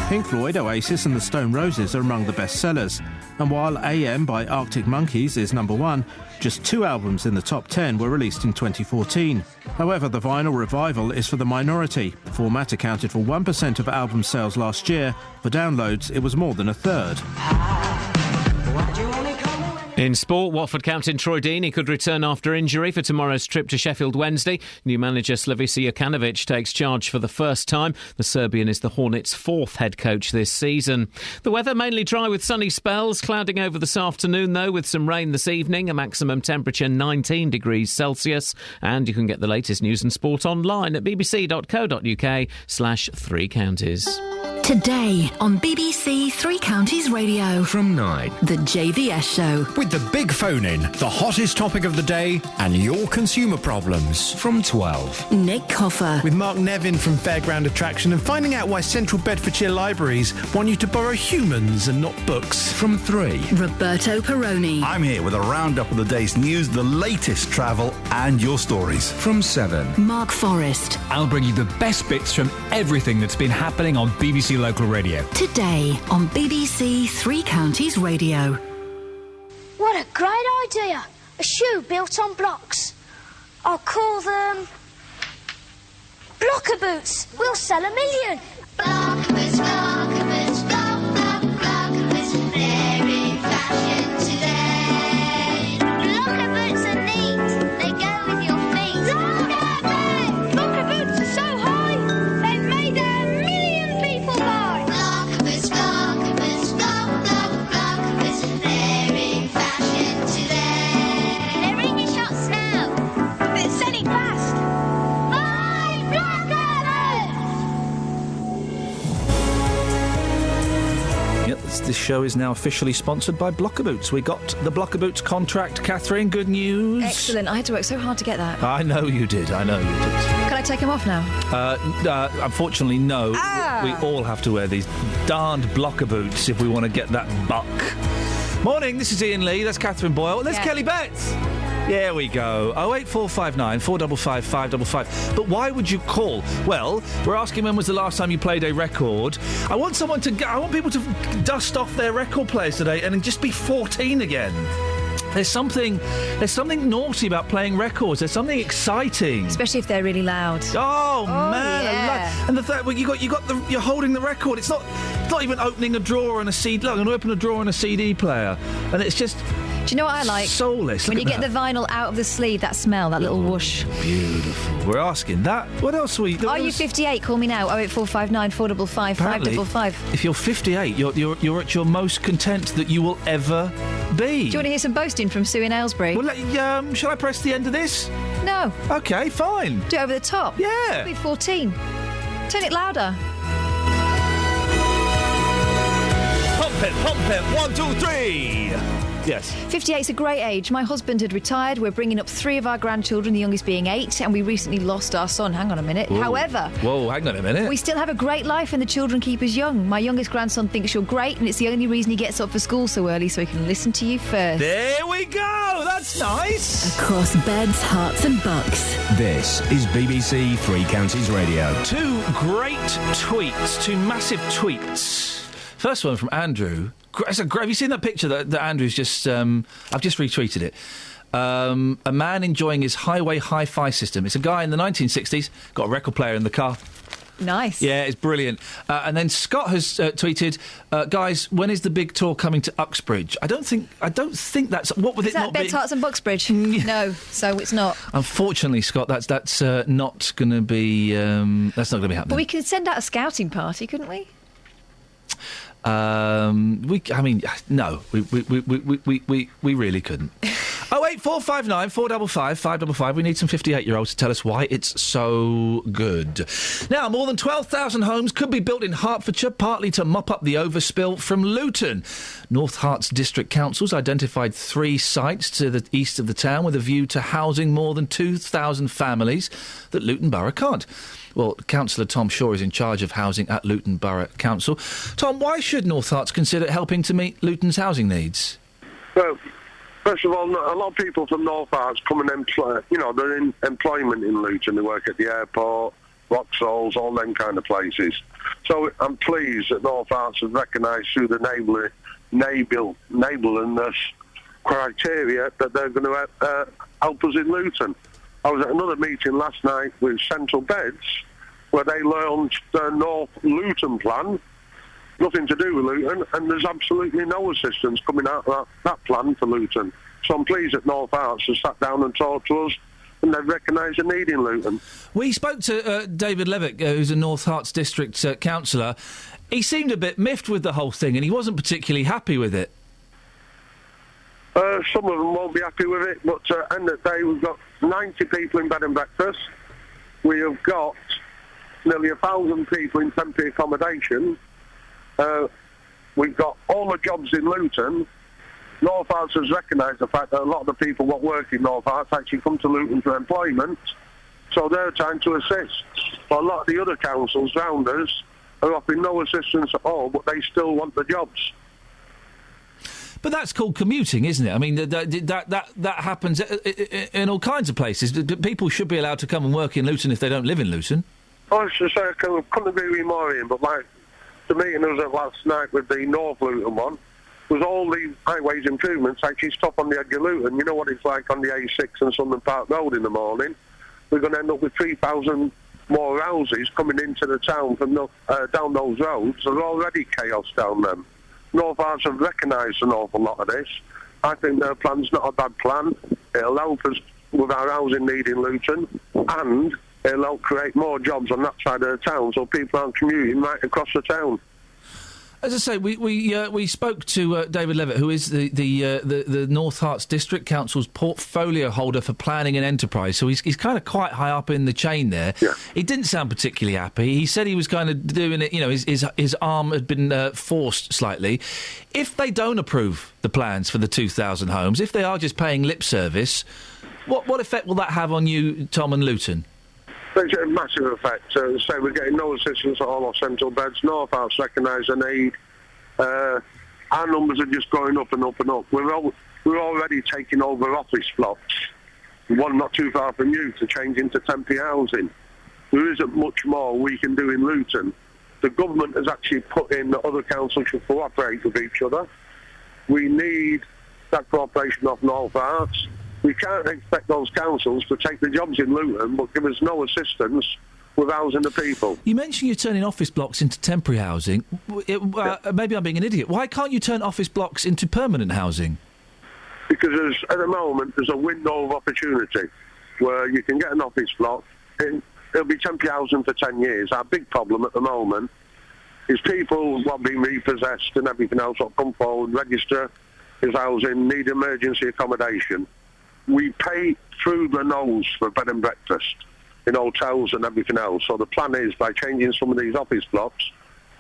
Pink Floyd, Oasis and the Stone Roses are among the best sellers, and while AM by Arctic Monkeys is number 1, just 2 albums in the top 10 were released in 2014. However, the vinyl revival is for the minority. The format accounted for 1% of album sales last year. For downloads, it was more than a third. In sport, Watford captain Troy Deeney could return after injury for tomorrow's trip to Sheffield Wednesday. New manager Slavica Jokanovic takes charge for the first time. The Serbian is the Hornets' 4th head coach this season. The weather mainly dry with sunny spells, clouding over this afternoon though with some rain this evening, a maximum temperature 19 degrees Celsius. And you can get the latest news and sport online at bbc.co.uk/3 counties. Today on BBC Three Counties Radio. From 9. The JVS Show. With the big phone-in, the hottest topic of the day and your consumer problems. From 12. Nick Coffer. With Mark Nevin from Fairground Attraction and finding out why Central Bedfordshire Libraries want you to borrow humans and not books. From 3. Roberto Peroni. I'm here with a roundup of the day's news, the latest travel and your stories. From 7. Mark Forrest. I'll bring you the best bits from everything that's been happening on BBC Local Radio. Today on BBC Three Counties Radio. What a great idea! A shoe built on blocks. I'll call them Blocker Boots. We'll sell 1 million. Blocker Boots, Blocker Boots, Blocker Boots, they're in fashion today. Blocker Boots are neat. They go with your feet. Blocker Boots are so high. They've made 1 million people buy. Blocker Boots, show is now officially sponsored by Blocker Boots. We got the Blocker Boots contract. Catherine, good news? Excellent. I had to work so hard to get that. I know you did. Can I take them off now? Unfortunately, no. We all have to wear these darned Blocker Boots if we want to get that buck. Morning, this is Iain Lee. That's Catherine Boyle. There's Kelly Betts. There we go. 08459 455 555. But why would you call? Well, we're asking when was the last time you played a record. I want people to dust off their record players today and just be 14 again. There's something naughty about playing records. There's something exciting, especially if they're really loud. Oh man! Yeah. And the fact you're holding the record. It's not even opening a drawer and a CD. Look, I'm going to open a drawer and a CD player, and it's just. Do you know what I like? Soulless. When you get the vinyl out of the sleeve, that smell, that little whoosh. Beautiful. We're asking that. What else are we? Are you 58? Call me now. 08459 455 555. If you're 58, you're at your most content that you will ever be. Do you want to hear some boasting from Sue in Aylesbury? Well, shall I press the end of this? No. Okay, fine. Do it over the top. Yeah. It'll be 14. Turn it louder. Pump it. 1, 2, 3. Yes. 58's a great age. My husband had retired. We're bringing up 3 of our grandchildren, the youngest being 8, and we recently lost our son. Hang on a minute. Whoa. However... Whoa, hang on a minute. We still have a great life and the children keep us young. My youngest grandson thinks you're great and it's the only reason he gets up for school so early so he can listen to you first. There we go! That's nice! Across beds, hearts and bucks. This is BBC Three Counties Radio. 2 great tweets, 2 massive tweets. First one from Andrew. Have you seen that picture that Andrew's just... I've just retweeted it. A man enjoying his highway hi-fi system. It's a guy in the 1960s, got a record player in the car. Nice. Yeah, it's brilliant. And then Scott has tweeted, guys, when is the big tour coming to Uxbridge? I don't think that's... What would is it not be? Is that Beds, Herts and Buxbridge? No, so it's not. Unfortunately, Scott, that's not going to be... that's not going to be happening. But we could send out a scouting party, couldn't we? No, we really couldn't. 08459 455 555. We need some 58-year-olds to tell us why it's so good. Now, more than 12,000 homes could be built in Hertfordshire, partly to mop up the overspill from Luton. North Herts District Council's identified 3 sites to the east of the town with a view to housing more than 2,000 families that Luton Borough can't. Well, Councillor Tom Shaw is in charge of housing at Luton Borough Council. Tom, why should North Herts consider helping to meet Luton's housing needs? Well, first of all, a lot of people from North Herts come and employ, they're in employment in Luton. They work at the airport, Vauxhalls, all them kind of places. So I'm pleased that North Herts has recognised through the neighbourliness criteria that they're going to help us in Luton. I was at another meeting last night with Central Beds where they launched their North Luton plan, nothing to do with Luton, and there's absolutely no assistance coming out of that plan for Luton. So I'm pleased that North Herts has sat down and talked to us and they've recognised the need in Luton. We spoke to David Levick, who's a North Herts District councillor. He seemed a bit miffed with the whole thing and he wasn't particularly happy with it. Some of them won't be happy with it, but at the end of the day, we've got 90 people in bed and breakfast. We have got nearly 1,000 people in temporary accommodation. We've got all the jobs in Luton. North Herts has recognised the fact that a lot of the people that work in North Herts actually come to Luton for employment, so they're trying to assist. But a lot of the other councils round us are offering no assistance at all, but they still want the jobs. But that's called commuting, isn't it? I mean, that happens in all kinds of places. People should be allowed to come and work in Luton if they don't live in Luton. I should say I couldn't agree with you more, Ian, but like the meeting I was at last night with the North Luton one was all these highways improvements actually stop on the edge of Luton. You know what it's like on the A6 and Sunderland Park Road in the morning? We're going to end up with 3,000 more houses coming into the town from down those roads. There's already chaos down them. North Herts have recognised an awful lot of this. I think their plan's not a bad plan. It'll help us with our housing need in Luton, and it'll help create more jobs on that side of the town so people aren't commuting right across the town. As I say, we spoke to David Levitt, who is the North Herts District Council's portfolio holder for planning and enterprise. So he's kind of quite high up in the chain there. Yeah. He didn't sound particularly happy. He said he was kind of doing it. You know, his arm had been forced slightly. If they don't approve the plans for the 2,000 homes, if they are just paying lip service, what effect will that have on you, Tom and Luton? It's a massive effect. So we're getting no assistance at all of central beds. North Herts recognise the need. Our numbers are just going up and up and up. We're already taking over office blocks, one not too far from you, to change into temporary housing. There isn't much more we can do in Luton. The government has actually put in that other councils should cooperate with each other. We need that cooperation of North Herts. We can't expect those councils to take the jobs in Luton but give us no assistance with housing the people. You mentioned you're turning office blocks into temporary housing. Maybe I'm being an idiot. Why can't you turn office blocks into permanent housing? Because at the moment there's a window of opportunity where you can get an office block. It'll be temporary housing for 10 years. Our big problem at the moment is people who are being repossessed and everything else will come forward, register as housing, need emergency accommodation. We pay through the nose for bed and breakfast in hotels and everything else. So the plan is, by changing some of these office blocks,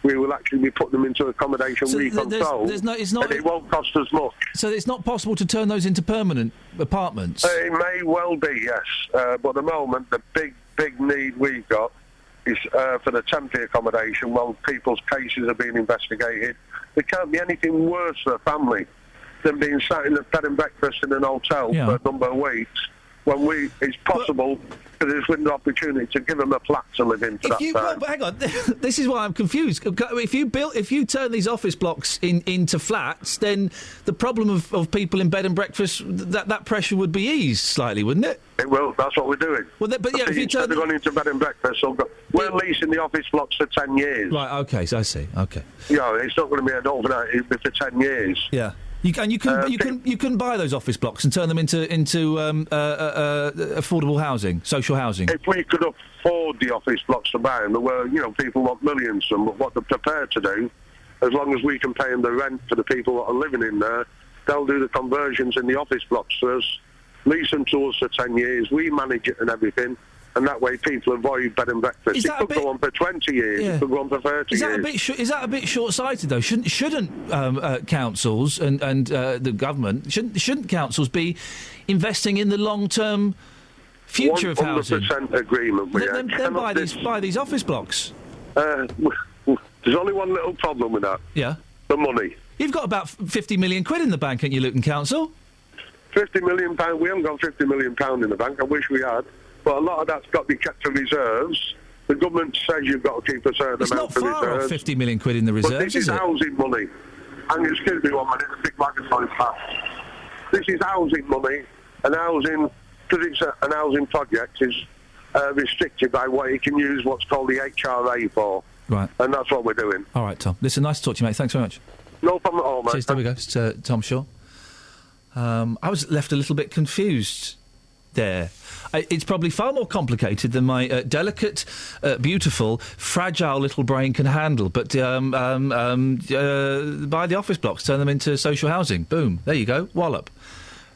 we will actually be putting them into accommodation we control, and it won't cost us much. So it's not possible to turn those into permanent apartments? It may well be, yes. But at the moment, the big need we've got is for the temporary accommodation while people's cases are being investigated. There can't be anything worse for a family than being sat in a bed and breakfast in an hotel for a number of weeks when it's possible for this window opportunity to give them a flat to live in for that time. But hang on, this is why I'm confused. If you turn these office blocks into flats, then the problem of people in bed and breakfast, that pressure would be eased slightly, wouldn't it? It will. That's what we're doing. Well, if you turn going into bed and breakfast, we're leasing the office blocks for 10 years. Right. Okay. So I see. Okay. Yeah, it's not going to be an overnight. It'll be for 10 years. Yeah. You can buy those office blocks and turn them into affordable housing, social housing. If we could afford the office blocks to buy them, where people want millions of them, but what they're prepared to do, as long as we can pay them the rent for the people that are living in there, they'll do the conversions in the office blocks for us, lease them to us for 10 years, we manage it and everything. And that way people avoid bed and breakfast. It could go on for 20 years, it could go on for 30 years. Is that a bit short-sighted, though? Shouldn't councils and the government, shouldn't councils be investing in the long-term future of housing? 100% agreement with you. Then buy these office blocks. There's only one little problem with that. Yeah? The money. You've got about 50 million quid in the bank, haven't you, Luton Council? 50 million pound? We haven't got 50 million pound in the bank. I wish we had. But a lot of that's got to be kept in reserves. The government says you've got to keep a certain amount for reserves. It's not far off 50 million quid in the reserves, but this is housing money. And excuse me 1 minute, a big microphone fast. This is housing money, and housing, because it's an housing project, is restricted by what you can use what's called the HRA for. Right. And that's what we're doing. All right, Tom. Listen, nice to talk to you, mate. Thanks very much. No problem at all, mate. Cheers, there we go. It's Tom Shaw. I was left a little bit confused there. It's probably far more complicated than my delicate, beautiful, fragile little brain can handle. But buy the office blocks, turn them into social housing. Boom. There you go. Wallop.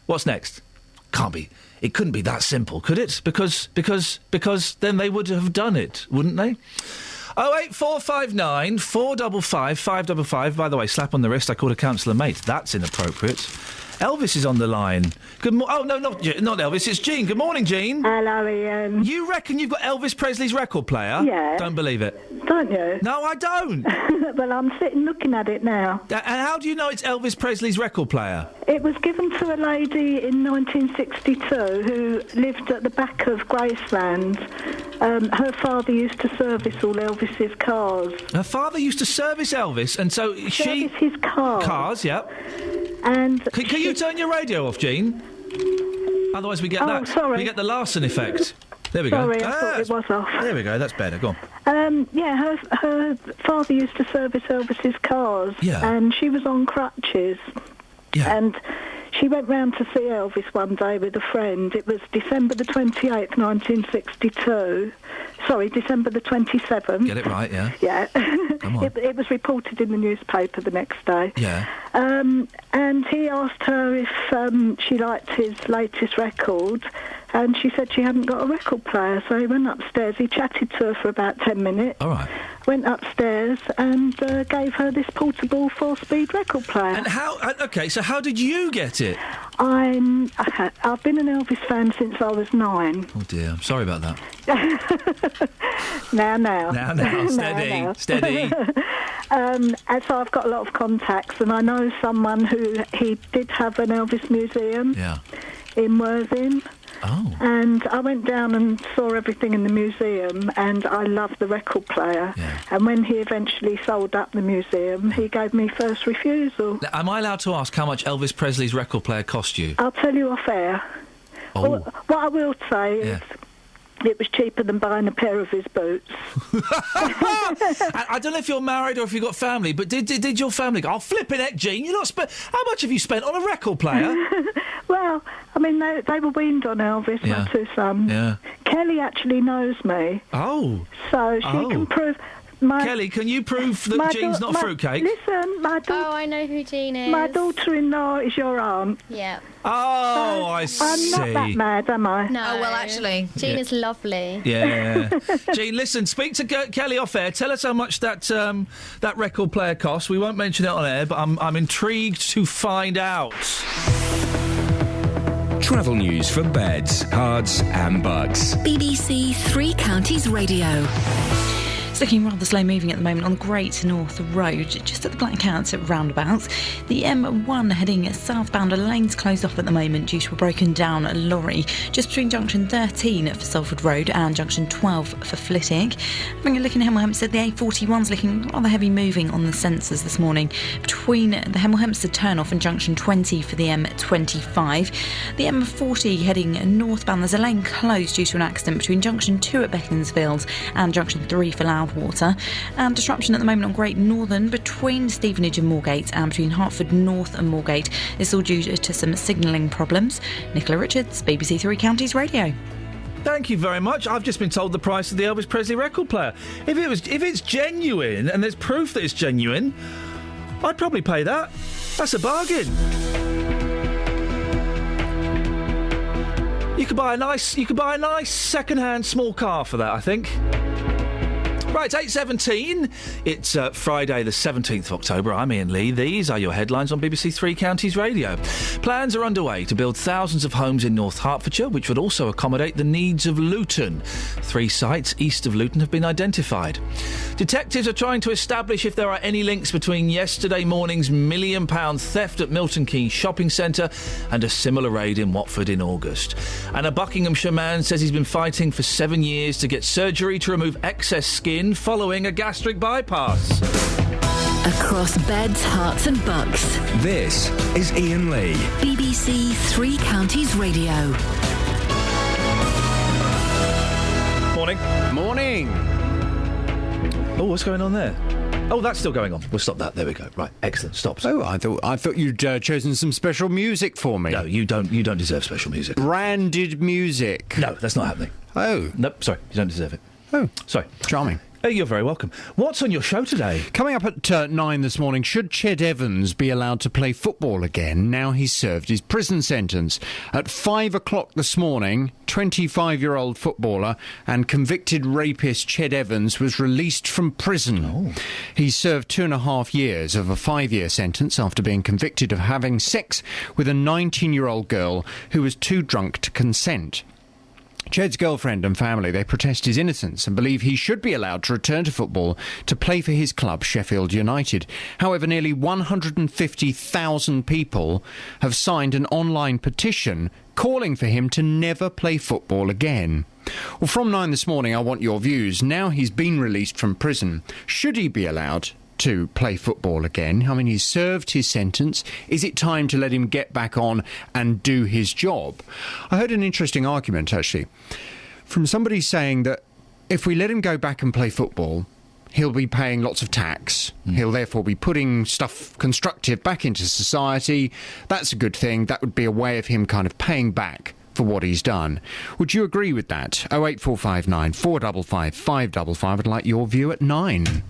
What's next? Can't be. It couldn't be that simple, could it? Because then they would have done it, wouldn't they? 08459 455 555. By the way, slap on the wrist. I called a councillor mate. That's inappropriate. Elvis is on the line. Good morning. Oh, no, not Elvis. It's Jean. Good morning, Jean. Hello, Ian. You reckon you've got Elvis Presley's record player? Yeah. Don't believe it. Don't you? No, I don't. Well, I'm sitting looking at it now. And how do you know it's Elvis Presley's record player? It was given to a lady in 1962 who lived at the back of Graceland. Her father used to service all Elvis's cars. Her father used to service Elvis, and so she... Service his cars. Cars, yep. And... Can you turn your radio off, Jean? Otherwise we get that. Sorry. We get the Larson effect. There we go. Sorry, I thought it was off. There we go, that's better. Go on. Yeah, her father used to service Elvis's cars. Yeah. And she was on crutches. Yeah. And she went round to see Elvis one day with a friend. It was December the 28th, 1962. sorry, December the 27th. Get it right, yeah. Yeah. Come on. It was reported in the newspaper the next day. Yeah. And he asked her if she liked his latest record, and she said she hadn't got a record player. So he went upstairs. He chatted to her for about 10 minutes. All right. Went upstairs and gave her this portable 4-speed record player. And how... OK, so how did you get it? I've been an Elvis fan since I was 9. Oh, dear. I'm sorry about that. Now. Steady. And so I've got a lot of contacts, and I know someone who he did have an Elvis museum in Worthing. Oh. And I went down and saw everything in the museum, and I loved the record player. Yeah. And when he eventually sold up the museum, he gave me first refusal. Now, am I allowed to ask how much Elvis Presley's record player cost you? I'll tell you off air. Oh. What I will say is it was cheaper than buying a pair of his boots. I don't know if you're married or if you've got family, but did your family go, oh, flipping heck, Jean, you're not how much have you spent on a record player? Well, I mean, they were weaned on Elvis, my two sons. Yeah. Kelly actually knows me. Oh. So she can prove... Kelly, can you prove that Jean's not fruitcake? Listen, my daughter... Oh, I know who Jean is. My daughter-in-law is your aunt. Yeah. Oh, I see. I'm not that mad, am I? No. Oh, well, actually... Jean is lovely. Yeah. Jean, listen, speak to Kelly off air. Tell us how much that record player costs. We won't mention it on air, but I'm intrigued to find out. Travel news for beds, cards and bugs. BBC Three Counties Radio. It's looking rather slow moving at the moment on Great North Road, just at the Black Cat roundabouts. The M1 heading southbound, a lane's closed off at the moment due to a broken down lorry, just between junction 13 for Salford Road and junction 12 for Flitwick. Having a look in Hemel Hempstead, the A41's looking rather heavy moving on the sensors this morning between the Hemel Hempstead turn-off and junction 20 for the M25. The M40 heading northbound, there's a lane closed due to an accident between junction 2 at Beaconsfield and junction 3 for Loudwater. And disruption at the moment on Great Northern between Stevenage and Moorgate and between Hertford North and Moorgate. It's all due to some signalling problems. Nicola Richards, BBC Three Counties Radio. Thank you very much. I've just been told the price of the Elvis Presley record player. If it's genuine and there's proof that it's genuine, I'd probably pay that. That's a bargain. You could buy a nice second-hand small car for that, I think. Right, 8:17. It's Friday the 17th of October. I'm Iain Lee. These are your headlines on BBC Three Counties Radio. Plans are underway to build thousands of homes in North Hertfordshire, which would also accommodate the needs of Luton. 3 sites east of Luton have been identified. Detectives are trying to establish if there are any links between yesterday morning's £1 million theft at Milton Keynes shopping centre and a similar raid in Watford in August. And a Buckinghamshire man says he's been fighting for 7 years to get surgery to remove excess skin following a gastric bypass. Across beds, hearts and bucks. This is Iain Lee. BBC Three Counties Radio. Morning. Morning. Oh, what's going on there? Oh, that's still going on. We'll stop that. There we go. Right, excellent. Stop. Oh, I thought you'd chosen some special music for me. No, you don't. You don't deserve special music. Branded music. No, that's not happening. Oh. Nope, sorry. You don't deserve it. Oh. Sorry. Charming. Oh, you're very welcome. What's on your show today? Coming up at 9 this morning, should Ched Evans be allowed to play football again now he's served his prison sentence? At 5 o'clock this morning, 25-year-old footballer and convicted rapist Ched Evans was released from prison. Oh. He served 2.5 years of a 5-year sentence after being convicted of having sex with a 19-year-old girl who was too drunk to consent. Ched's girlfriend and family, they protest his innocence and believe he should be allowed to return to football to play for his club, Sheffield United. However, nearly 150,000 people have signed an online petition calling for him to never play football again. Well, from 9 this morning, I want your views. Now he's been released from prison, should he be allowed to play football again? I mean, he's served his sentence. Is it time to let him get back on and do his job? I heard an interesting argument, actually, from somebody saying that if we let him go back and play football, he'll be paying lots of tax. He'll therefore be putting stuff constructive back into society. That's a good thing. That would be a way of him kind of paying back for what he's done. Would you agree with that? 08459 455 555. I'd like your view at 9.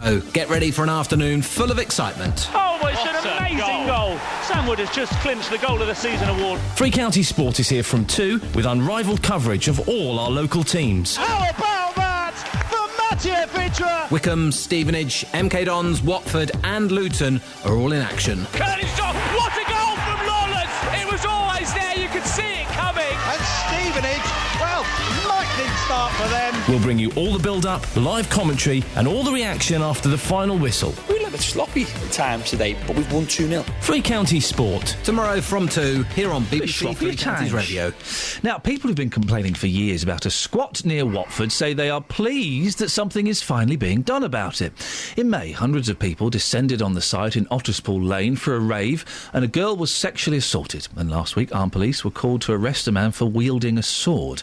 Oh, get ready for an afternoon full of excitement. Oh, well, it's an amazing goal. Sam Wood has just clinched the Goal of the Season award. Three Counties Sport is here from 2 with unrivalled coverage of all our local teams. How about that for Mattia Fitra? Wickham, Stevenage, MK Dons, Watford and Luton are all in action. Curtis Shaw, what a goal from Lawless! It was always there, you could see it coming. And Stevenage, well, lightning start for them. We'll bring you all the build-up, live commentary and all the reaction after the final whistle. We were a bit sloppy at times today, but we've won 2-0. Three Counties Sport. Tomorrow from 2, here on BBC Three Counties Radio. Now, people who've been complaining for years about a squat near Watford say they are pleased that something is finally being done about it. In May, hundreds of people descended on the site in Otterspool Lane for a rave, and a girl was sexually assaulted. And last week, armed police were called to arrest a man for wielding a sword.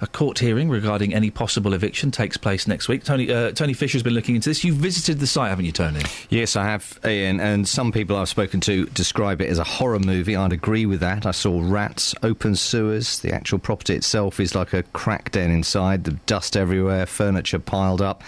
A court hearing regarding any possible eviction takes place next week. Tony Fisher's been looking into this. You've visited the site, haven't you, Tony? Yes, I have, Ian, and some people I've spoken to describe it as a horror movie. I'd agree with that. I saw rats, open sewers. The actual property itself is like a crack den inside. The dust everywhere, furniture piled up.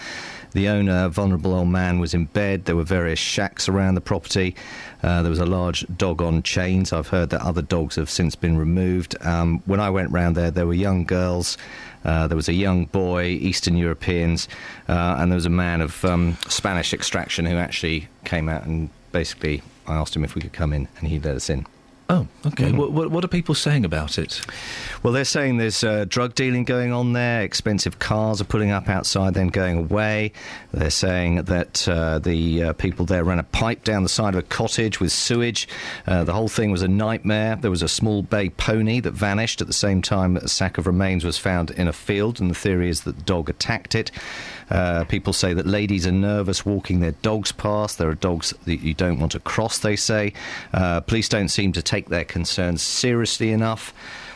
The owner, a vulnerable old man, was in bed. There were various shacks around the property. There was a large dog on chains. I've heard that other dogs have since been removed. When I went round there were young girls. There was a young boy, Eastern Europeans, and there was a man of Spanish extraction who actually came out and basically I asked him if we could come in, and he let us in. Oh, OK. What are people saying about it? Well, they're saying there's drug dealing going on there. Expensive cars are pulling up outside, then going away. They're saying that the people there ran a pipe down the side of a cottage with sewage. The whole thing was a nightmare. There was a small bay pony that vanished at the same time that a sack of remains was found in a field, and the theory is that the dog attacked it. People say that ladies are nervous walking their dogs past. There are dogs that you don't want to cross, they say. Police don't seem to take their concerns seriously enough.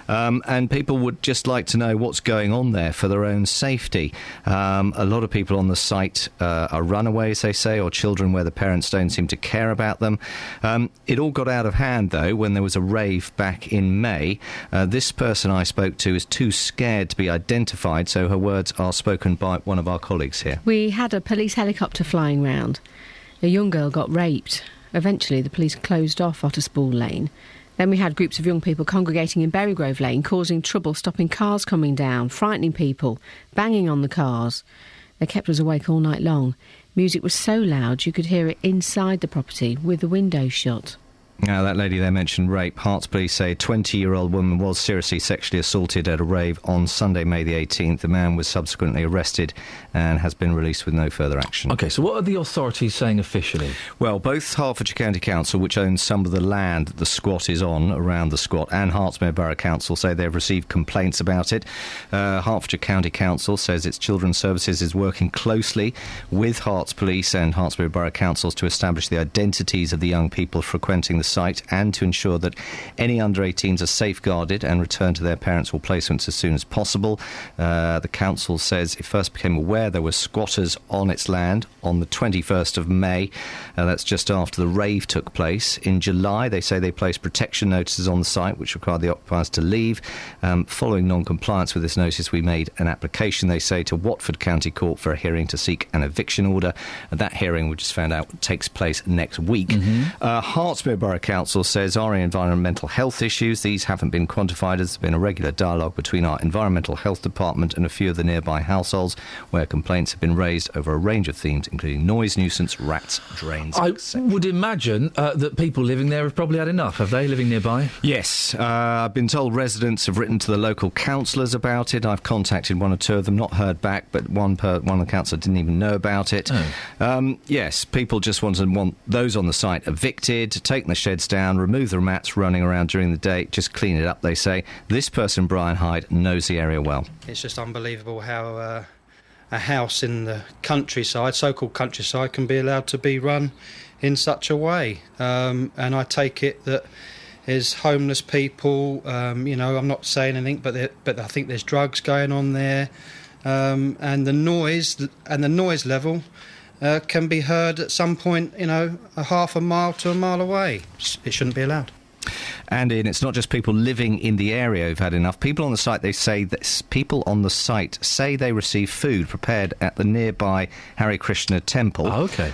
And people would just like to know what's going on there for their own safety. A lot of people on the site are runaways, they say, or children where the parents don't seem to care about them. It all got out of hand, though, when there was a rave back in May. This person I spoke to is too scared to be identified, so her words are spoken by one of our colleagues here. We had a police helicopter flying round. A young girl got raped. Eventually, the police closed off Otterspool Lane. Then we had groups of young people congregating in Berrygrove Lane, causing trouble, stopping cars coming down, frightening people, banging on the cars. They kept us awake all night long. Music was so loud you could hear it inside the property with the windows shut. Now, that lady there mentioned rape. Hearts police say a 20-year-old woman was seriously sexually assaulted at a rave on Sunday, May the 18th. The man was subsequently arrested and has been released with no further action. OK, so what are the authorities saying officially? Well, both Hertfordshire County Council, which owns some of the land that the squat is on, around the squat, and Hertsmere Borough Council say they've received complaints about it. Hertfordshire County Council says its Children's Services is working closely with Herts Police and Hertsmere Borough Councils to establish the identities of the young people frequenting the site and to ensure that any under 18s are safeguarded and returned to their parents or placements as soon as possible. The council says it first became aware there were squatters on its land on the 21st of May. That's just after the rave took place. In July, they say they placed protection notices on the site which required the occupiers to leave. Following non-compliance with this notice, we made an application, they say, to Watford County Court for a hearing to seek an eviction order. That hearing, we just found out, takes place next week. Hertsmere Borough Council says our environmental health issues, these haven't been quantified. There's been a regular dialogue between our environmental health department and a few of the nearby households where complaints have been raised over a range of themes, including noise, nuisance, rats, drains, I would imagine that people living there have probably had enough, have they, living nearby? Yes. I've been told residents have written to the local councillors about it. I've contacted one or two of them, not heard back, but one of the councillors didn't even know about it. Yes, people just want those on the site evicted, taking the sheds down, remove the rats running around during the day, just clean it up, they say. This person, Brian Hyde, knows the area well. It's just unbelievable how a house in the countryside, so-called countryside, can be allowed to be run in such a way. And I take it that there's homeless people, I'm not saying anything, but I think there's drugs going on there. And the noise level can be heard at some point, a half a mile to a mile away. It shouldn't be allowed. And it's not just people living in the area who've had enough. People on the site, say they receive food prepared at the nearby Hare Krishna temple. Oh, OK.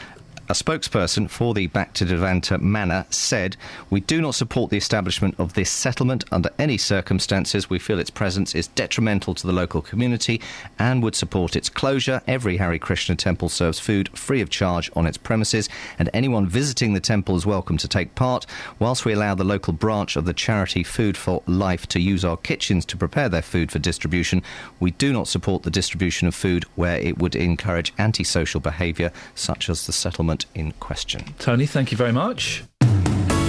A spokesperson for the Bhaktivedanta Manor said, "We do not support the establishment of this settlement under any circumstances. We feel its presence is detrimental to the local community and would support its closure. Every Hare Krishna temple serves food free of charge on its premises, and anyone visiting the temple is welcome to take part. Whilst we allow the local branch of the charity Food for Life to use our kitchens to prepare their food for distribution, we do not support the distribution of food where it would encourage antisocial behaviour such as the settlement in question." Tony, thank you very much.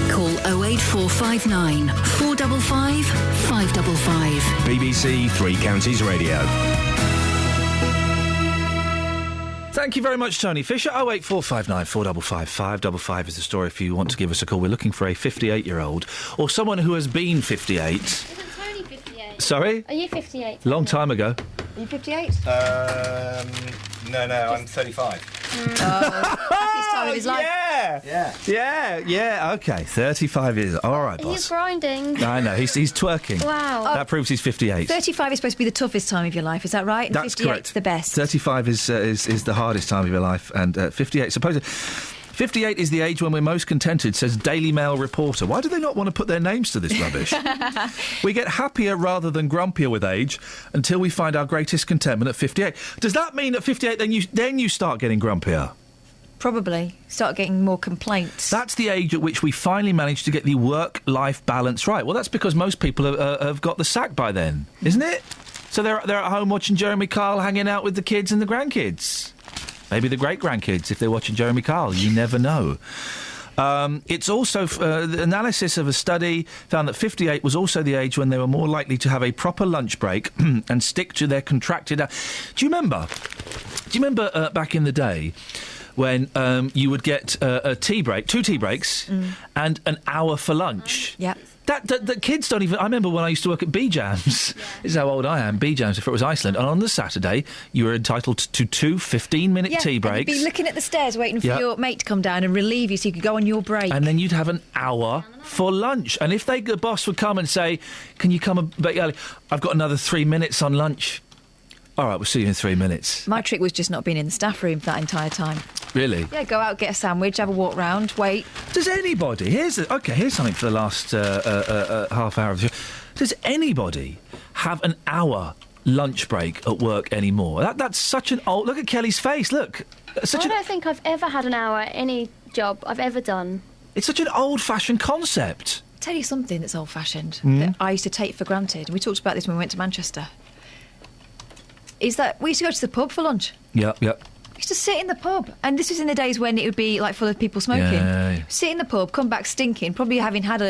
Call 08459 455 555. BBC Three Counties Radio. Thank you very much, Tony Fisher. 08459 455 555 is the story if you want to give us a call. We're looking for a 58-year-old or someone who has been 58. Isn't Tony 58? Sorry? Are you 58? Long time ago. Are you 58? No, I'm 35. Happiest time of his life. Yeah, OK. 35 years. All right, boss. He's grinding. I know, he's twerking. Wow. That proves he's 58. 35 is supposed to be the toughest time of your life, is that right? And That's 58's correct. the best. 35 is the hardest time of your life, and 58, supposedly... 58 is the age when we're most contented, says Daily Mail reporter. Why do they not want to put their names to this rubbish? We get happier rather than grumpier with age until we find our greatest contentment at 58. Does that mean at 58 then you start getting grumpier? Probably. Start getting more complaints. That's the age at which we finally manage to get the work-life balance right. Well, that's because most people have got the sack by then, isn't it? So they're at home watching Jeremy Kyle hanging out with the kids and the grandkids. Maybe the great-grandkids, if they're watching Jeremy Kyle. You never know. It's also... the analysis of a study found that 58 was also the age when they were more likely to have a proper lunch break and stick to their contracted... Do you remember back in the day when you would get a tea break, 2 tea breaks, and an hour for lunch? Yeah. That kids don't even... I remember when I used to work at B-Jams. This is how old I am. B-Jams, before it was Iceland. And on the Saturday, you were entitled to 2 15-minute tea breaks. And you'd be looking at the stairs waiting for your mate to come down and relieve you so you could go on your break. And then you'd have an hour for lunch. And if the boss would come and say, "Can you come a bit early? I've got another 3 minutes on lunch." All right, we'll see you in 3 minutes. My trick was just not being in the staff room for that entire time. Really? Yeah, go out, get a sandwich, have a walk round, wait. Does anybody... Here's something for the last half hour of the show. Does anybody have an hour lunch break at work anymore? That's such an old... Look at Kelly's face, look. I don't think I've ever had an hour at any job I've ever done. It's such an old-fashioned concept. I'll tell you something that's old-fashioned that I used to take for granted. And we talked about this when we went to Manchester. Is that we used to go to the pub for lunch. Yeah. We used to sit in the pub, and this was in the days when it would be like full of people smoking. Yeah. Sit in the pub, come back stinking, probably having had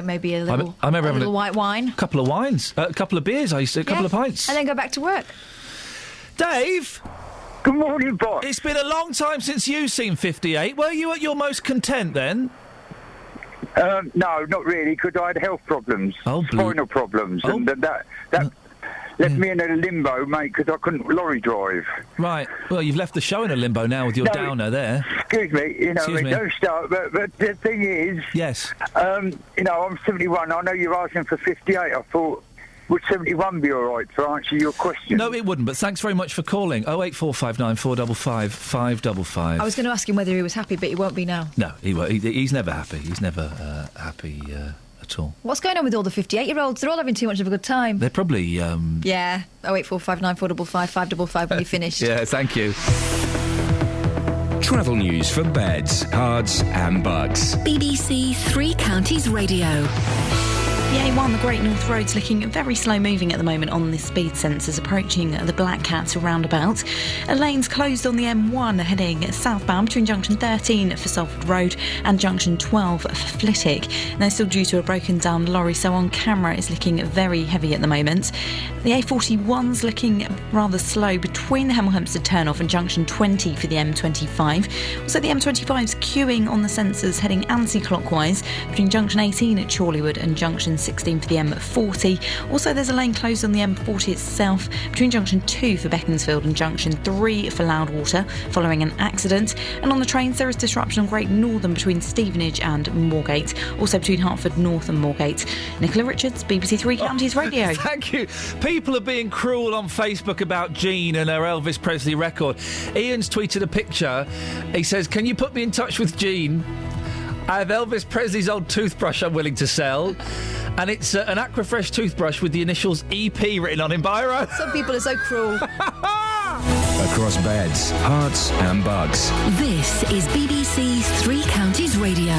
maybe a little, I remember having little white wine, a couple of wines, a couple of beers. A couple of pints, and then go back to work. Dave. Good morning, boss. It's been a long time since you've seen 58. Were you at your most content then? No, not really, because I had health problems, spinal problems, and that left me in a limbo, mate, because I couldn't lorry drive. Right. Well, you've left the show in a limbo now with your downer there. Excuse me, don't start, but the thing is... Yes. I'm 71, I know you're asking for 58, I thought, would 71 be all right to answer your question? No, it wouldn't, but thanks very much for calling. 08459 455 555. I was going to ask him whether he was happy, but he won't be now. No, he's never happy. He's never happy... at all. What's going on with all the 58-year-olds? They're all having too much of a good time. They're probably... Yeah, 08459 455 555 when you're finished. Yeah, thank you. Travel news for beds, cards and bugs. BBC Three Counties Radio. The A1, the Great North Road's looking very slow moving at the moment on the speed sensors approaching the Black Cat roundabout. A lane's closed on the M1 heading southbound between junction 13 for Salford Road and junction 12 for Flitwick. And they're still due to a broken down lorry, so on camera it's looking very heavy at the moment. The A41's looking rather slow between the Hemel Hempstead turnoff and junction 20 for the M25. Also the M25's queuing on the sensors heading anti-clockwise between junction 18 at Chorleywood and junction 16 for the M40. Also, there's a lane closed on the M40 itself between junction 2 for Beaconsfield and junction 3 for Loudwater following an accident. And on the trains, there is disruption on Great Northern between Stevenage and Moorgate. Also between Hertford North and Moorgate. Nicola Richards, BBC Three Counties Radio. Thank you. People are being cruel on Facebook about Jean and her Elvis Presley record. Ian's tweeted a picture. He says, "Can you put me in touch with Jean? I have Elvis Presley's old toothbrush I'm willing to sell." And it's an Aquafresh toothbrush with the initials EP written on in biro. Some people are so cruel. Across beds, hearts and bugs. This is BBC Three Counties Radio.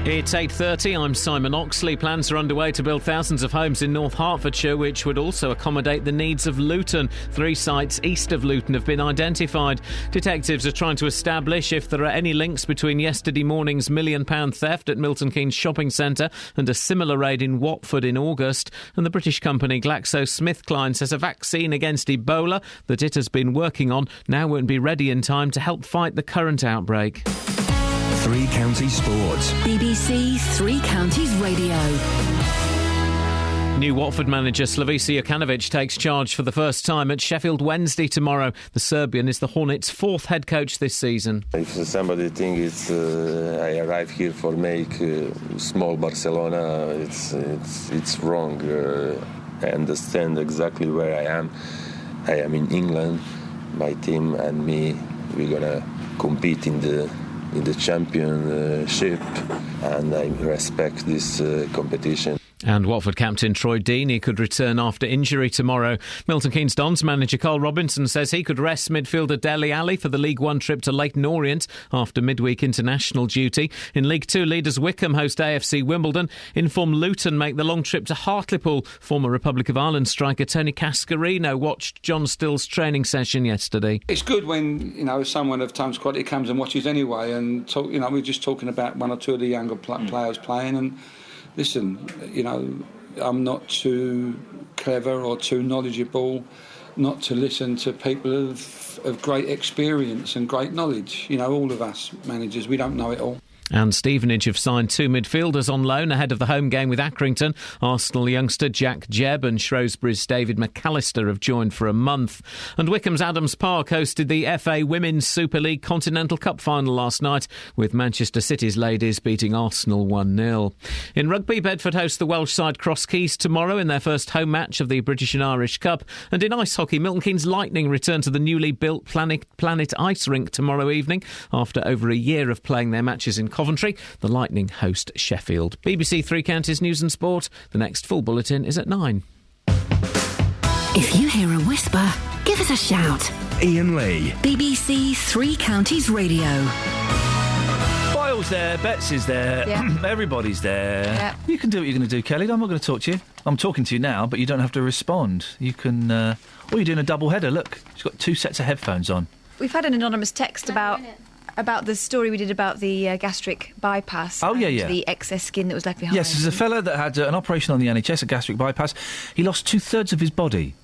It's 8:30, I'm Simon Oxley. Plans are underway to build thousands of homes in North Hertfordshire, which would also accommodate the needs of Luton. 3 sites east of Luton have been identified. Detectives are trying to establish if there are any links between yesterday morning's £1 million theft at Milton Keynes shopping centre and a similar raid in Watford in August. And the British company GlaxoSmithKline says a vaccine against Ebola that it has been working on now won't be ready in time to help fight the current outbreak. Three Counties Sports. BBC Three Counties Radio. New Watford manager Slavisa Jokanovic takes charge for the first time at Sheffield Wednesday tomorrow. The Serbian is the Hornets' 4th head coach this season. If somebody thinks I arrived here for make small Barcelona, it's wrong. I understand exactly where I am. I am in England. My team and me, we're gonna compete in the championship, and I respect this competition. And Watford captain Troy Deeney could return after injury tomorrow. Milton Keynes Dons manager Carl Robinson says he could rest midfielder Dele Alli for the League One trip to Leyton Orient after midweek international duty. In League Two, leaders Wickham host AFC Wimbledon. Inform Luton make the long trip to Hartlepool. Former Republic of Ireland striker Tony Cascarino watched John Still's training session yesterday. It's good when someone of Tom's quality comes and watches anyway, and talk, we're just talking about one or two of the younger players playing. And listen, I'm not too clever or too knowledgeable not to listen to people of great experience and great knowledge. All of us managers, we don't know it all. And Stevenage have signed 2 midfielders on loan ahead of the home game with Accrington. Arsenal youngster Jack Jebb and Shrewsbury's David McAllister have joined for a month. And Wycombe's Adams Park hosted the FA Women's Super League Continental Cup final last night, with Manchester City's ladies beating Arsenal 1-0. In rugby, Bedford host the Welsh side Cross Keys tomorrow in their first home match of the British and Irish Cup. And in ice hockey, Milton Keynes Lightning return to the newly built Planet Ice Rink tomorrow evening. After over a year of playing their matches in Coventry, the Lightning host Sheffield. BBC Three Counties News and Sport. The next full bulletin is at 9. If you hear a whisper, give us a shout. Iain Lee. BBC Three Counties Radio. Boyle's there, Betsy's there, everybody's there. Yeah. You can do what you're going to do, Kelly. I'm not going to talk to you. I'm talking to you now, but you don't have to respond. You can... or you're doing a double header. Look, she's got 2 sets of headphones on. We've had an anonymous text about the story we did about the gastric bypass. Oh, yeah. The excess skin that was left behind. Yes, there's a fella that had an operation on the NHS, a gastric bypass. He lost 2/3 of his body.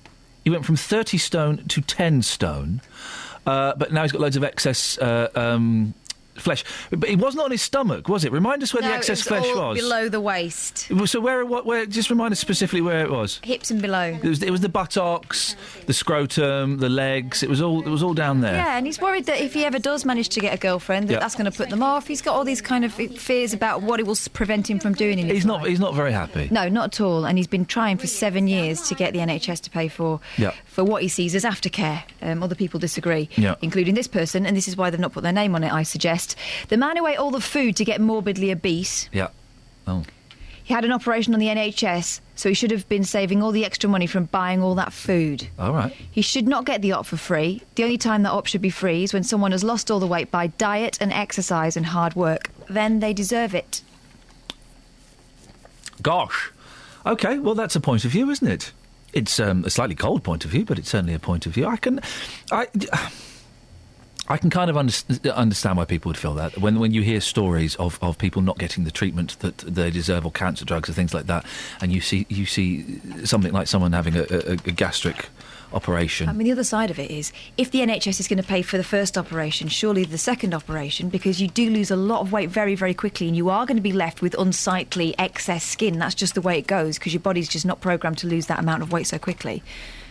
He went from 30 stone to 10 stone, but now he's got loads of excess flesh. But it wasn't on his stomach, was it? Remind us where the excess flesh was. Below the waist. So where? Just remind us specifically where it was. Hips and below. It was the buttocks, the scrotum, the legs. It was all down there. Yeah, and he's worried that if he ever does manage to get a girlfriend, that's going to put them off. He's got all these kind of fears about what it will prevent him from doing in his life. He's not very happy. No, not at all. And he's been trying for 7 years to get the NHS to pay for what he sees as aftercare. Other people disagree, including this person, and this is why they've not put their name on it, I suggest. The man who ate all the food to get morbidly obese. Yeah. Oh. He had an operation on the NHS, so he should have been saving all the extra money from buying all that food. All right. He should not get the op for free. The only time that op should be free is when someone has lost all the weight by diet and exercise and hard work. Then they deserve it. Gosh. OK, well, that's a point of view, isn't it? It's a slightly cold point of view, but it's certainly a point of view. I can kind of understand why people would feel that when you hear stories of people not getting the treatment that they deserve, or cancer drugs or things like that, and you see something like someone having a gastric operation. I mean, the other side of it is, if the NHS is going to pay for the first operation, surely the second operation, because you do lose a lot of weight very, very quickly, and you are going to be left with unsightly excess skin. That's just the way it goes, because your body's just not programmed to lose that amount of weight so quickly.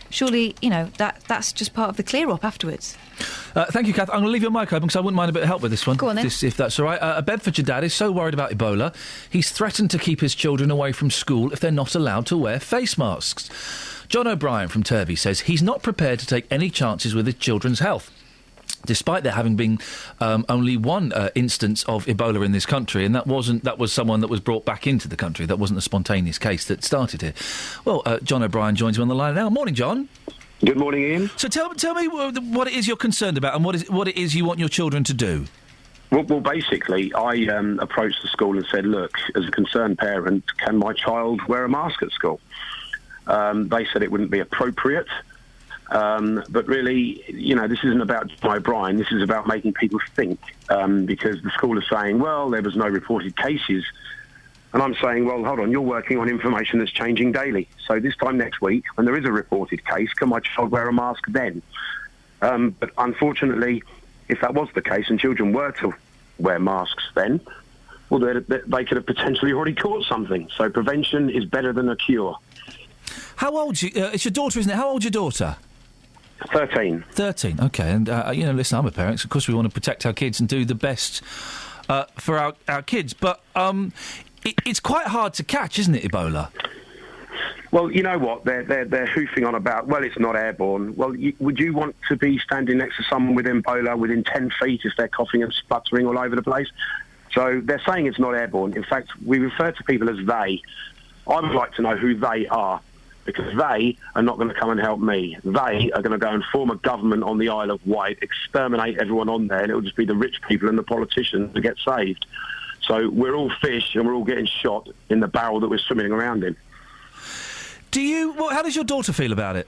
Surely, that's just part of the clear-up afterwards. Thank you, Kath. I'm going to leave your mic open because I wouldn't mind a bit of help with this one. Go on, then. If that's all right. A Bedfordshire dad is so worried about Ebola, he's threatened to keep his children away from school if they're not allowed to wear face masks. John O'Brien from Turvey says he's not prepared to take any chances with his children's health, despite there having been only one instance of Ebola in this country, and that was someone that was brought back into the country. That wasn't a spontaneous case that started here. Well, John O'Brien joins me on the line now. Morning, John. Good morning, Ian. So tell me what it is you're concerned about and what it is you want your children to do. Well, basically, I approached the school and said, look, as a concerned parent, can my child wear a mask at school? They said it wouldn't be appropriate. But really, this isn't about John O'Brien. This is about making people think, because the school is saying, well, there was no reported cases. And I'm saying, well, hold on, you're working on information that's changing daily. So this time next week, when there is a reported case, can my child wear a mask then? But unfortunately, if that was the case and children were to wear masks then, well, they could have potentially already caught something. So prevention is better than a cure. How old it's your daughter, isn't it? How old's your daughter? 13. 13, OK. And, listen, I'm a parent. Of course, we want to protect our kids and do the best for our kids. But it's quite hard to catch, isn't it, Ebola? Well, you know what? They're hoofing on about, well, it's not airborne. Well, would you want to be standing next to someone with Ebola within 10 feet if they're coughing and spluttering all over the place? So they're saying it's not airborne. In fact, we refer to people as they. I would like to know who they are, because they are not going to come and help me. They are going to go and form a government on the Isle of Wight, exterminate everyone on there, and it'll just be the rich people and the politicians that get saved. So we're all fish and we're all getting shot in the barrel that we're swimming around in. How does your daughter feel about it?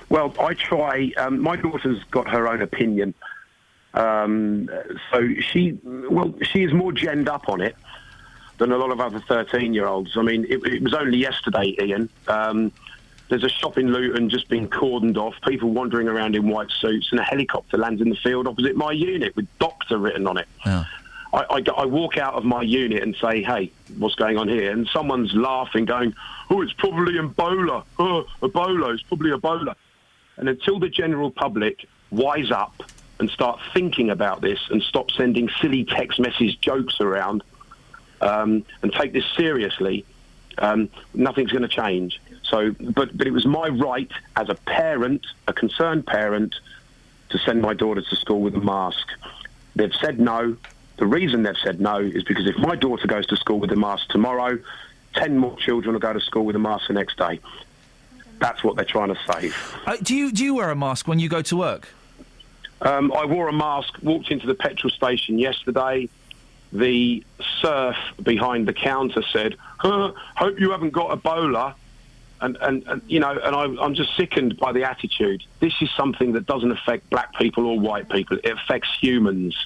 Well, I try. My daughter's got her own opinion. So she is more genned up on it than a lot of other 13-year-olds. I mean, it was only yesterday, Ian. There's a shop in Luton just being cordoned off, people wandering around in white suits, and a helicopter lands in the field opposite my unit with doctor written on it. Yeah. I walk out of my unit and say, hey, what's going on here? And someone's laughing, going, oh, it's probably Ebola. Oh, Ebola, it's probably Ebola. And until the general public wise up and start thinking about this and stop sending silly text message jokes around and take this seriously, nothing's going to change. So, but it was my right as a parent, a concerned parent, to send my daughter to school with a mask. They've said no. The reason they've said no is because if my daughter goes to school with a mask tomorrow, 10 more children will go to school with a mask the next day. That's what they're trying to save. Do you wear a mask when you go to work? I wore a mask, walked into the petrol station yesterday. The serf behind the counter said, hope you haven't got Ebola. And I'm just sickened by the attitude. This is something that doesn't affect black people or white people. It affects humans.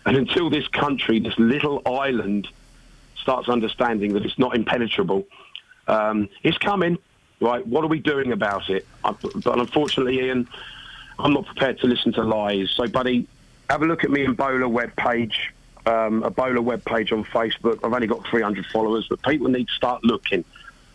And until this country, this little island, starts understanding that it's not impenetrable, it's coming, right? What are we doing about it? But unfortunately, Ian, I'm not prepared to listen to lies. So, buddy, have a look at me Ebola webpage, Ebola webpage on Facebook. I've only got 300 followers, but people need to start looking,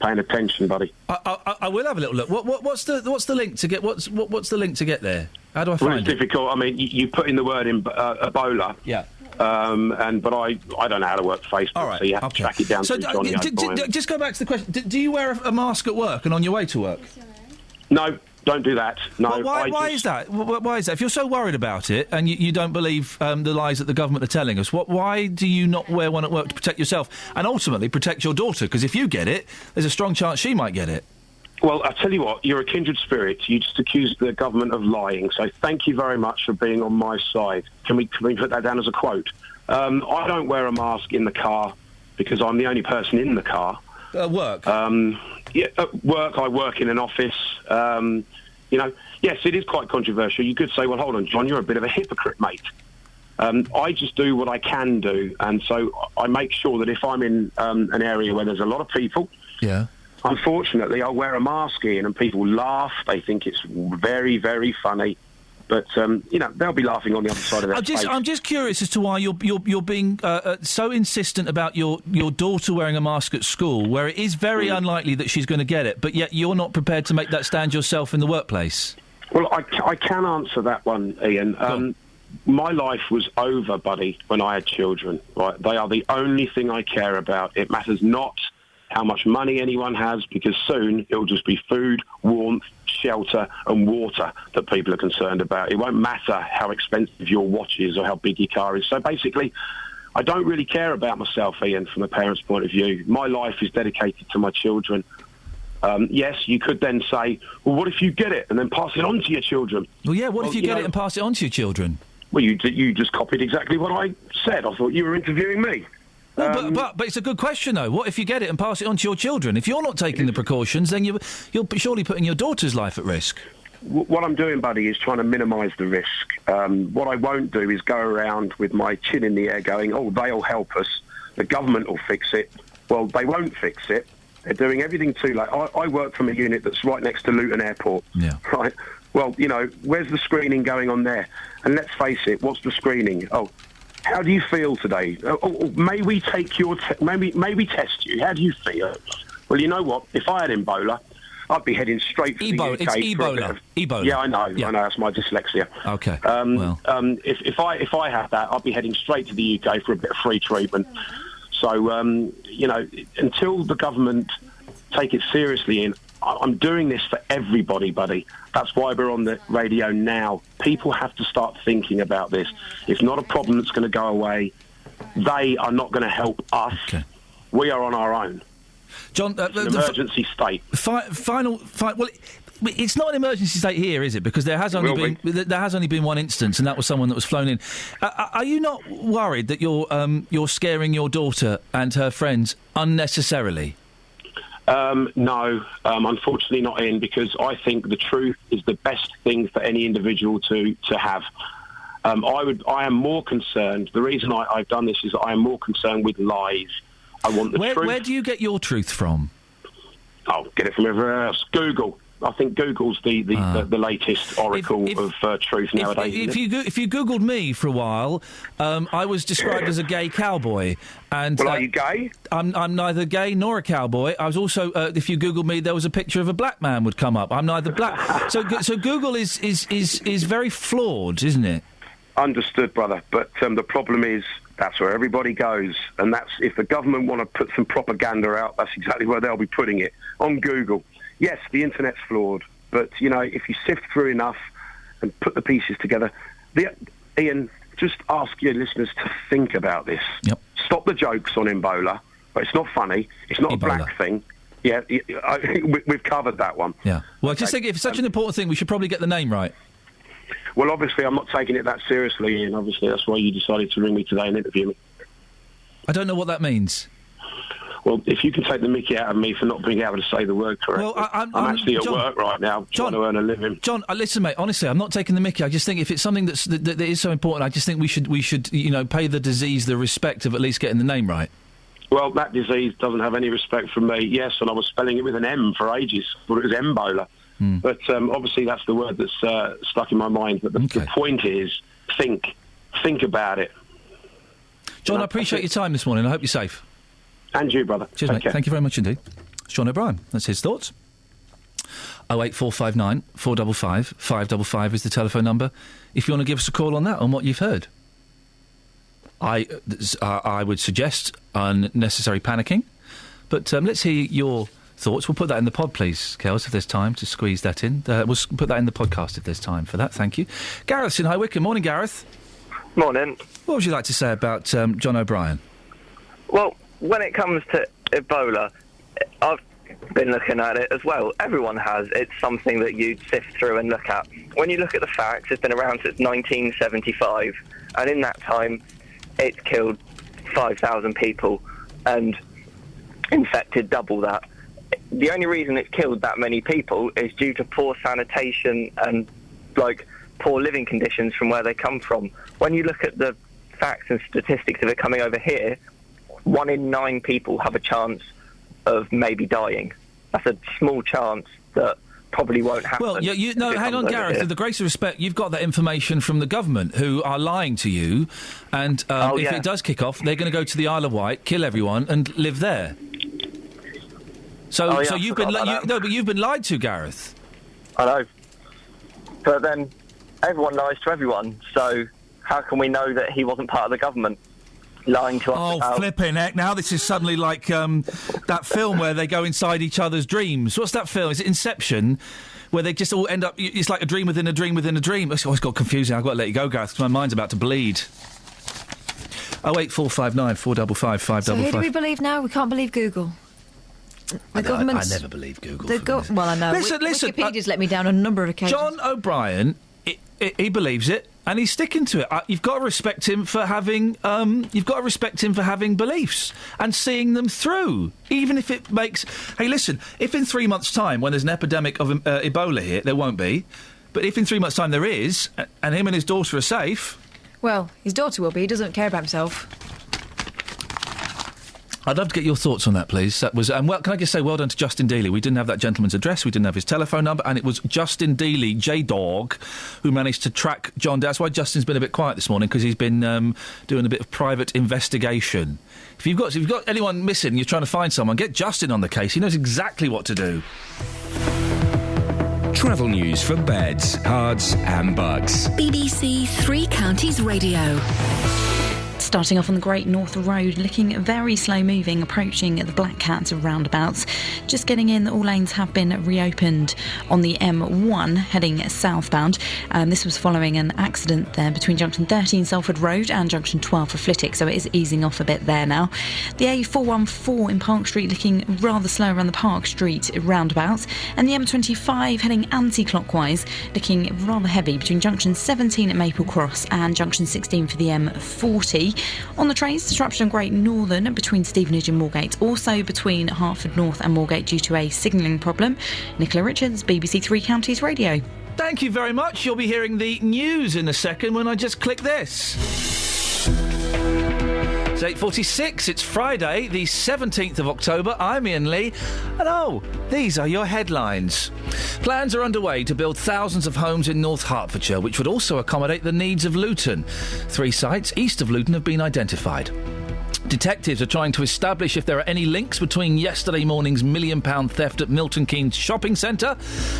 paying attention, buddy. I will have a little look. What's the link to get? What's the link to get there? How do I find it? It's difficult. I mean, you put in the word in Ebola. Yeah. But I don't know how to work Facebook, all right, so you have to track it down. So just go back to the question. Do you wear a mask at work and on your way to work? No, don't do that. No. Well, why is that? Why is that? If you're so worried about it and you don't believe the lies that the government are telling us, why do you not wear one at work to protect yourself and ultimately protect your daughter? Because if you get it, there's a strong chance she might get it. Well, I tell you what, you're a kindred spirit. You just accused the government of lying. So thank you very much for being on my side. Can we put that down as a quote? I don't wear a mask in the car because I'm the only person in the car. Work? At work, I work in an office. Yes, it is quite controversial. You could say, well, hold on, John, you're a bit of a hypocrite, mate. I just do what I can do. And so I make sure that if I'm in an area where there's a lot of people... Yeah. unfortunately, I'll wear a mask in and people laugh. They think it's very, very funny. But, they'll be laughing on the other side of their face. I'm just curious as to why you're being so insistent about your daughter wearing a mask at school, where it is very unlikely that she's going to get it, but yet you're not prepared to make that stand yourself in the workplace. Well, I can answer that one, Ian. My life was over, buddy, when I had children. Right? They are the only thing I care about. It matters not how much money anyone has, because soon it will just be food, warmth, shelter and water that people are concerned about. It won't matter how expensive your watch is or how big your car is. So basically, I don't really care about myself, Ian, from a parent's point of view. My life is dedicated to my children. Yes, you could then say, well, what if you get it and then pass it on to your children? Well, yeah, what if you get it and pass it on to your children? Well, you just copied exactly what I said. I thought you were interviewing me. Well, but it's a good question, though. What if you get it and pass it on to your children? If you're not taking the precautions, then you're surely putting your daughter's life at risk. What I'm doing, buddy, is trying to minimise the risk. What I won't do is go around with my chin in the air going, oh, they'll help us, the government will fix it. Well, they won't fix it. They're doing everything too late. I work from a unit that's right next to Luton Airport. Yeah. Right? Well, where's the screening going on there? And let's face it, what's the screening? Oh, how do you feel today? May we take your... may we test you? How do you feel? Well, you know what? If I had Ebola, I'd be heading straight for the UK. It's Ebola. Ebola. Yeah, I know. That's my dyslexia. Okay. If I had that, I'd be heading straight to the UK for a bit of free treatment. So, until the government take it seriously, I'm doing this for everybody, buddy. That's why we're on the radio now. People have to start thinking about this. It's not a problem that's going to go away. They are not going to help us. Okay. We are on our own. John, it's an emergency state. Well, it's not an emergency state here, is it? Because there has only been one instance, and that was someone that was flown in. Are you not worried that you're scaring your daughter and her friends unnecessarily? No, unfortunately not, Ian, because I think the truth is the best thing for any individual to have. I am more concerned. The reason I've done this is that I am more concerned with lies. I want the truth. Where do you get your truth from? I'll get it from everywhere else. Google. I think Google's the latest oracle of truth nowadays. If you Googled me for a while, I was described as a gay cowboy. And, are you gay? I'm neither gay nor a cowboy. I was also, if you Googled me, there was a picture of a black man would come up. I'm neither black. so Google is very flawed, isn't it? Understood, brother. But the problem is that's where everybody goes, and that's if the government want to put some propaganda out, that's exactly where they'll be putting it, on Google. Yes, the internet's flawed, but, if you sift through enough and put the pieces together... Ian, just ask your listeners to think about this. Yep. Stop the jokes on Ebola. It's not funny. It's not Ebola. A black thing. Yeah, we've covered that one. Yeah. Well, I just think if it's such an important thing, we should probably get the name right. Well, obviously, I'm not taking it that seriously, Ian. Obviously, that's why you decided to ring me today and interview me. I don't know what that means. Well, if you can take the mickey out of me for not being able to say the word correctly, well, I'm actually at work right now trying to earn a living. John, listen, mate. Honestly, I'm not taking the mickey. I just think if it's something that is so important, I just think we should pay the disease the respect of at least getting the name right. Well, that disease doesn't have any respect from me. Yes, and I was spelling it with an M for ages. I thought it was Ebola. But obviously, that's the word that's stuck in my mind. But the point is, think about it. John, I appreciate your time this morning. I hope you're safe. And you, brother. Cheers, mate. Thank you very much indeed. It's John O'Brien. That's his thoughts. 08459 455 555 is the telephone number if you want to give us a call on that, on what you've heard. I would suggest unnecessary panicking, but let's hear your thoughts. We'll put that in the pod, please, Kels, if there's time to squeeze that in. We'll put that in the podcast if there's time for that. Thank you. Gareth's in High Wycombe. Morning, Gareth. Morning. What would you like to say about John O'Brien? Well, when it comes to Ebola, I've been looking at it as well. Everyone has. It's something that you sift through and look at. When you look at the facts, it's been around since 1975, and in that time, it's killed 5,000 people and infected double that. The only reason it's killed that many people is due to poor sanitation and, poor living conditions from where they come from. When you look at the facts and statistics of it coming over here, 1 in 9 people have a chance of maybe dying. that's a small chance that probably won't happen. Well, hang on, Gareth. With the greatest respect, you've got that information from the government, who are lying to you, and if it does kick off, they're going to go to the Isle of Wight, kill everyone, and live there. So you've been but you've been lied to, Gareth. I know, but then everyone lies to everyone. So how can we know that he wasn't part of the government lying to us? Oh, flipping heck! Now this is suddenly like that film where they go inside each other's dreams. What's that film? Is it Inception? Where they just all end up... It's like a dream within a dream within a dream. It's always got confusing. I've got to let you go, Gareth, because my mind's about to bleed. 08459 455 555. So who do we believe now? We can't believe Google. The government. I never believe Google. Well, I know. Listen. Wikipedia's let me down on a number of occasions. John O'Brien, he believes it, and he's sticking to it. You've got to respect him for having. You've got to respect him for having beliefs and seeing them through, even if it makes. Hey, listen. If in 3 months' time, when there's an epidemic of Ebola here, there won't be. But if in 3 months' time there is, and him and his daughter are safe. Well, his daughter will be. He doesn't care about himself. I'd love to get your thoughts on that, please. That was, can I just say well done to Justin Dealey? We didn't have that gentleman's address, we didn't have his telephone number, and it was Justin Dealey, J-Dog, who managed to track John down. That's why Justin's been a bit quiet this morning, because he's been doing a bit of private investigation. If you've got anyone missing, you're trying to find someone, get Justin on the case. He knows exactly what to do. Travel news for beds, cards and bugs. BBC Three Counties Radio. Starting off on the Great North Road, looking very slow moving, approaching the Black Cat roundabouts. Just getting in, all lanes have been reopened on the M1 heading southbound. This was following an accident there between junction 13 Salford Road and junction 12 for Flitwick, so it is easing off a bit there now. The A414 in Park Street looking rather slow around the Park Street roundabout, and the M25 heading anti-clockwise looking rather heavy between junction 17 at Maple Cross and junction 16 for the M40. On the trains, disruption on Great Northern between Stevenage and Moorgate, also between Hertford North and Moorgate due to a signalling problem. Nicola Richards, BBC Three Counties Radio. Thank you very much. You'll be hearing the news in a second when I just click this. It's 8:46. It's Friday, the 17th of October. I'm Iain Lee, and these are your headlines. Plans are underway to build thousands of homes in North Hertfordshire, which would also accommodate the needs of Luton. 3 sites east of Luton have been identified. Detectives are trying to establish if there are any links between yesterday morning's £1 million theft at Milton Keynes shopping centre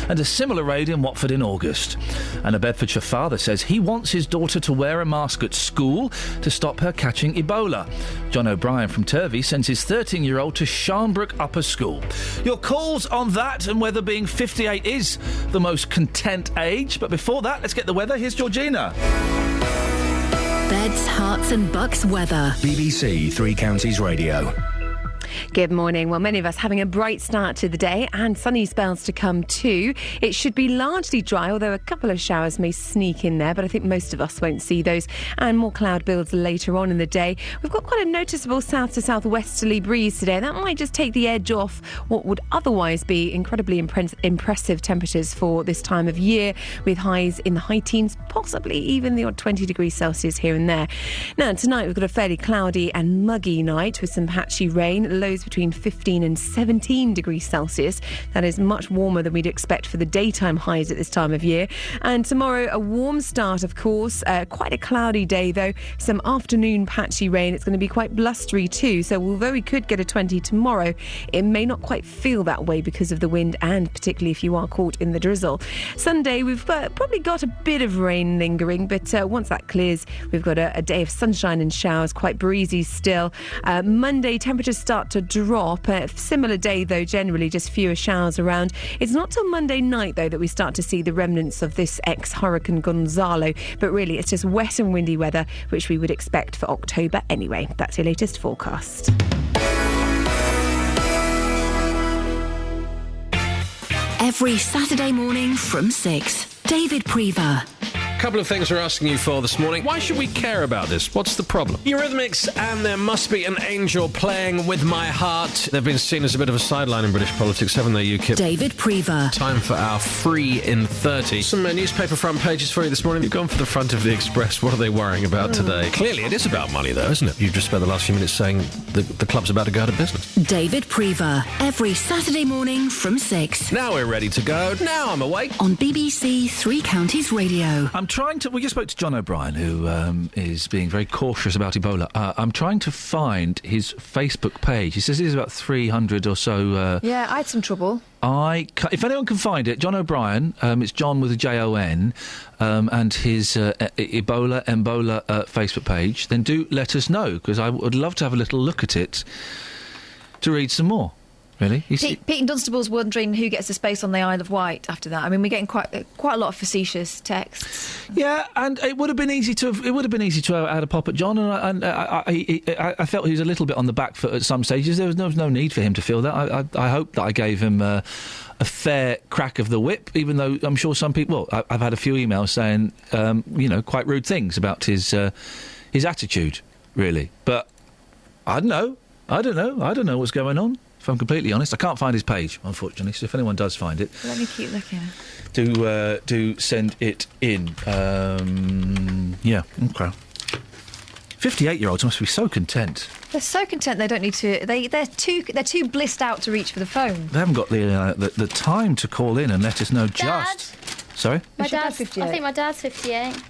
and a similar raid in Watford in August. And a Bedfordshire father says he wants his daughter to wear a mask at school to stop her catching Ebola. John O'Brien from Turvey sends his 13-year-old to Sharnbrook Upper School. Your calls on that and whether being 58 is the most content age. But before that, let's get the weather. Here's Georgina. Beds, Herts and Bucks weather. BBC Three Counties Radio. Good morning. Well, many of us having a bright start to the day and sunny spells to come too. It should be largely dry, although a couple of showers may sneak in there, but I think most of us won't see those, and more cloud builds later on in the day. We've got quite a noticeable south to southwesterly breeze today. That might just take the edge off what would otherwise be incredibly impressive temperatures for this time of year, with highs in the high teens, possibly even the odd 20 degrees Celsius here and there. Now, tonight we've got a fairly cloudy and muggy night with some patchy rain, lows between 15 and 17 degrees Celsius. That is much warmer than we'd expect for the daytime highs at this time of year. And tomorrow, a warm start, of course. Quite a cloudy day, though. Some afternoon patchy rain. It's going to be quite blustery, too. So although we could get a 20 tomorrow, it may not quite feel that way because of the wind and particularly if you are caught in the drizzle. Sunday, we've probably got a bit of rain lingering, but once that clears, we've got a day of sunshine and showers, quite breezy still. Monday, temperatures start to drop. Similar day, though, generally just fewer showers around. It's not till Monday night, though, that we start to see the remnants of this ex-Hurricane Gonzalo, but really it's just wet and windy weather, which we would expect for October anyway. That's your latest forecast. Every Saturday morning from 6, David Prever. couple of things we're asking you for this morning. Why should we care about this? What's the problem? Eurythmics and There Must Be an Angel Playing With My Heart. They've been seen as a bit of a sideline in British politics, haven't they, UKIP? David Prever. Time for our Free in 30. Some newspaper front pages for you this morning. You've gone for the front of the Express. What are they worrying about today? Clearly it is about money, though, isn't it? You've just spent the last few minutes saying the club's about to go out of business. David Prever. Every Saturday morning from 6. Now we're ready to go. Now I'm awake. On BBC Three Counties Radio. We just spoke to John O'Brien, who is being very cautious about Ebola. I'm trying to find his Facebook page. He says there's about 300 or so. Yeah, I had some trouble. If anyone can find it, John O'Brien, it's John with a Jon, and his Embola Facebook page, then do let us know, because I would love to have a little look at it to read some more. Really? Pete and Dunstable's wondering who gets the space on the Isle of Wight after that. I mean, we're getting quite a lot of facetious texts. Yeah, and it would have been easy to have had a pop at John, and I felt he was a little bit on the back foot at some stages. There was no need for him to feel that. I hope that I gave him a fair crack of the whip, even though I'm sure some people. Well, I've had a few emails saying, quite rude things about his attitude, really. But I don't know. I don't know what's going on. If I'm completely honest, I can't find his page, unfortunately. So if anyone does find it, let me keep looking. Do send it in. Yeah, okay. 58-year-olds must be so content. They're so content they don't need to. They're too blissed out to reach for the phone. They haven't got the time to call in and let us know. Dad? Sorry. My dad's 58. I think my dad's 58.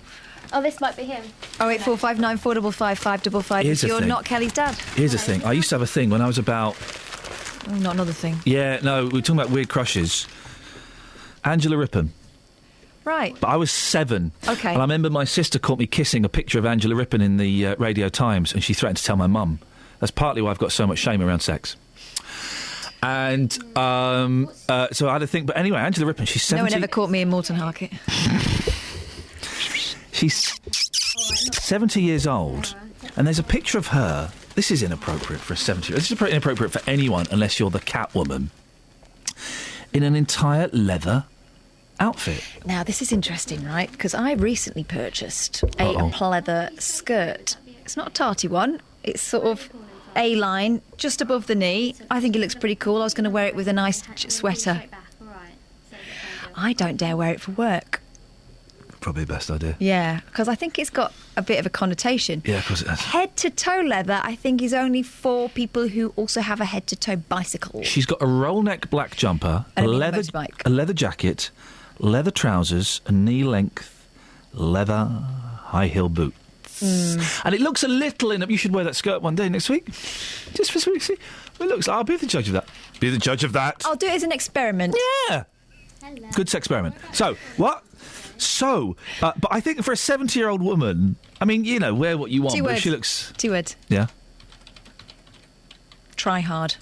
Oh, this might be him. 08459 455 555. If you're not Kelly's dad. Here's the thing. I used to have a thing when I was about. Oh, not another thing. Yeah, no, we were talking about weird crushes. Angela Rippon. Right. But I was 7. Okay. And I remember my sister caught me kissing a picture of Angela Rippon in the Radio Times, and she threatened to tell my mum. That's partly why I've got so much shame around sex. And so I had a thing. But anyway, Angela Rippon, she's 70... No one ever caught me in Morton Harket. She's 70 years old, and there's a picture of her. This is inappropriate for a 70-year-old. This is inappropriate for anyone unless you're the Catwoman. In an entire leather outfit. Now, this is interesting, right? Because I recently purchased a pleather skirt. It's not a tarty one. It's sort of A-line, just above the knee. I think it looks pretty cool. I was going to wear it with a nice sweater. I don't dare wear it for work. Probably the best idea. Yeah, because I think it's got a bit of a connotation. Yeah, of course it has. Head-to-toe leather, I think, is only for people who also have a head-to-toe bicycle. She's got a roll-neck black jumper, a leather jacket, leather trousers, a knee-length leather high-heel boots. And it looks a little... You should wear that skirt one day next week. Just for see. It looks... I'll be the judge of that. Be the judge of that. I'll do it as an experiment. Yeah. Hello. Good experiment. So, what... So, but I think for a 70-year-old woman, I mean, wear what you want, but she looks... 2 words. Yeah. Try hard.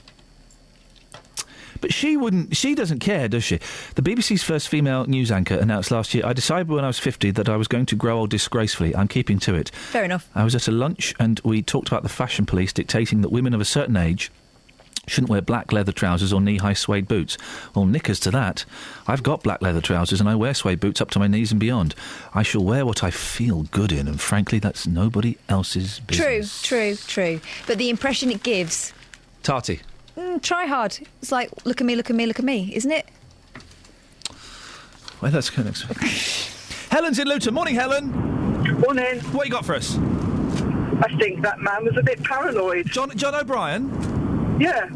But she doesn't care, does she? The BBC's first female news anchor announced last year, I decided when I was 50 that I was going to grow old disgracefully. I'm keeping to it. Fair enough. I was at a lunch and we talked about the fashion police dictating that women of a certain age shouldn't wear black leather trousers or knee-high suede boots. Well, knickers to that. I've got black leather trousers and I wear suede boots up to my knees and beyond. I shall wear what I feel good in, and frankly, that's nobody else's business. True. But the impression it gives... Tarty. Try hard. It's like, look at me, isn't it? Well, let's go next week. Helen's in Luton. Morning, Helen. Morning. What you got for us? I think that man was a bit paranoid. John O'Brien? Yeah.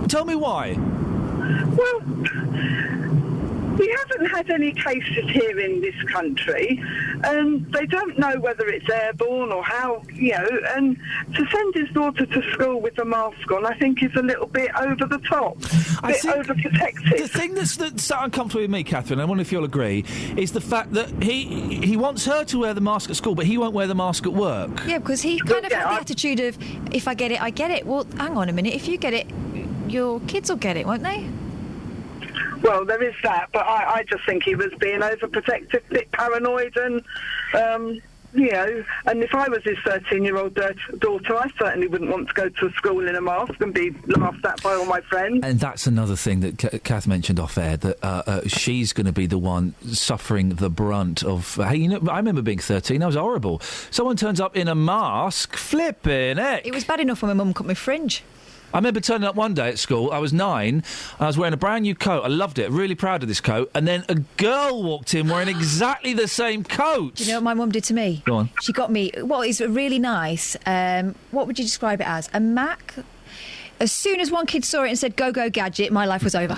Tell me why. Well, we haven't had any cases here in this country, and they don't know whether it's airborne or how, and to send his daughter to school with a mask on, I think is a little bit over the top, a bit overprotective. The thing that's uncomfortable with me, Catherine, I wonder if you'll agree, is the fact that he wants her to wear the mask at school, but he won't wear the mask at work. Yeah, because he kind of had the attitude of, if I get it, I get it. Well, hang on a minute, if you get it, your kids will get it, won't they? Well, there is that, but I just think he was being overprotective, a bit paranoid, and and if I was his 13-year-old daughter, I certainly wouldn't want to go to a school in a mask and be laughed at by all my friends. And that's another thing that Kath mentioned off air, that she's going to be the one suffering the brunt of... Hey, I remember being 13, that was horrible. Someone turns up in a mask, flipping heck. It was bad enough when my mum cut my fringe. I remember turning up one day at school, I was 9, and I was wearing a brand new coat. I loved it, really proud of this coat. And then a girl walked in wearing exactly the same coat. Do you know what my mum did to me? Go on. She got me, it's really nice, what would you describe it as? A Mac? As soon as one kid saw it and said, go, go, gadget, my life was over.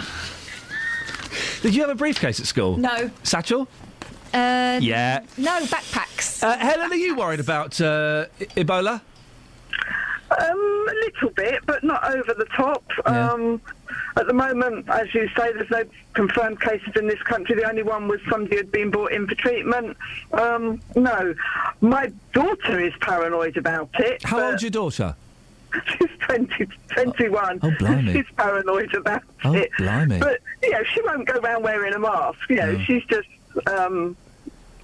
Did you have a briefcase at school? No. Satchel? Yeah. No, backpacks. Helen, are you worried about Ebola? A little bit, but not over the top. Yeah. At the moment, as you say, there's no confirmed cases in this country. The only one was somebody who'd been brought in for treatment. No. My daughter is paranoid about it. How old's your daughter? She's 21. Oh, blimey. She's paranoid about Oh, it. blimey. But, she won't go around wearing a mask. She's just...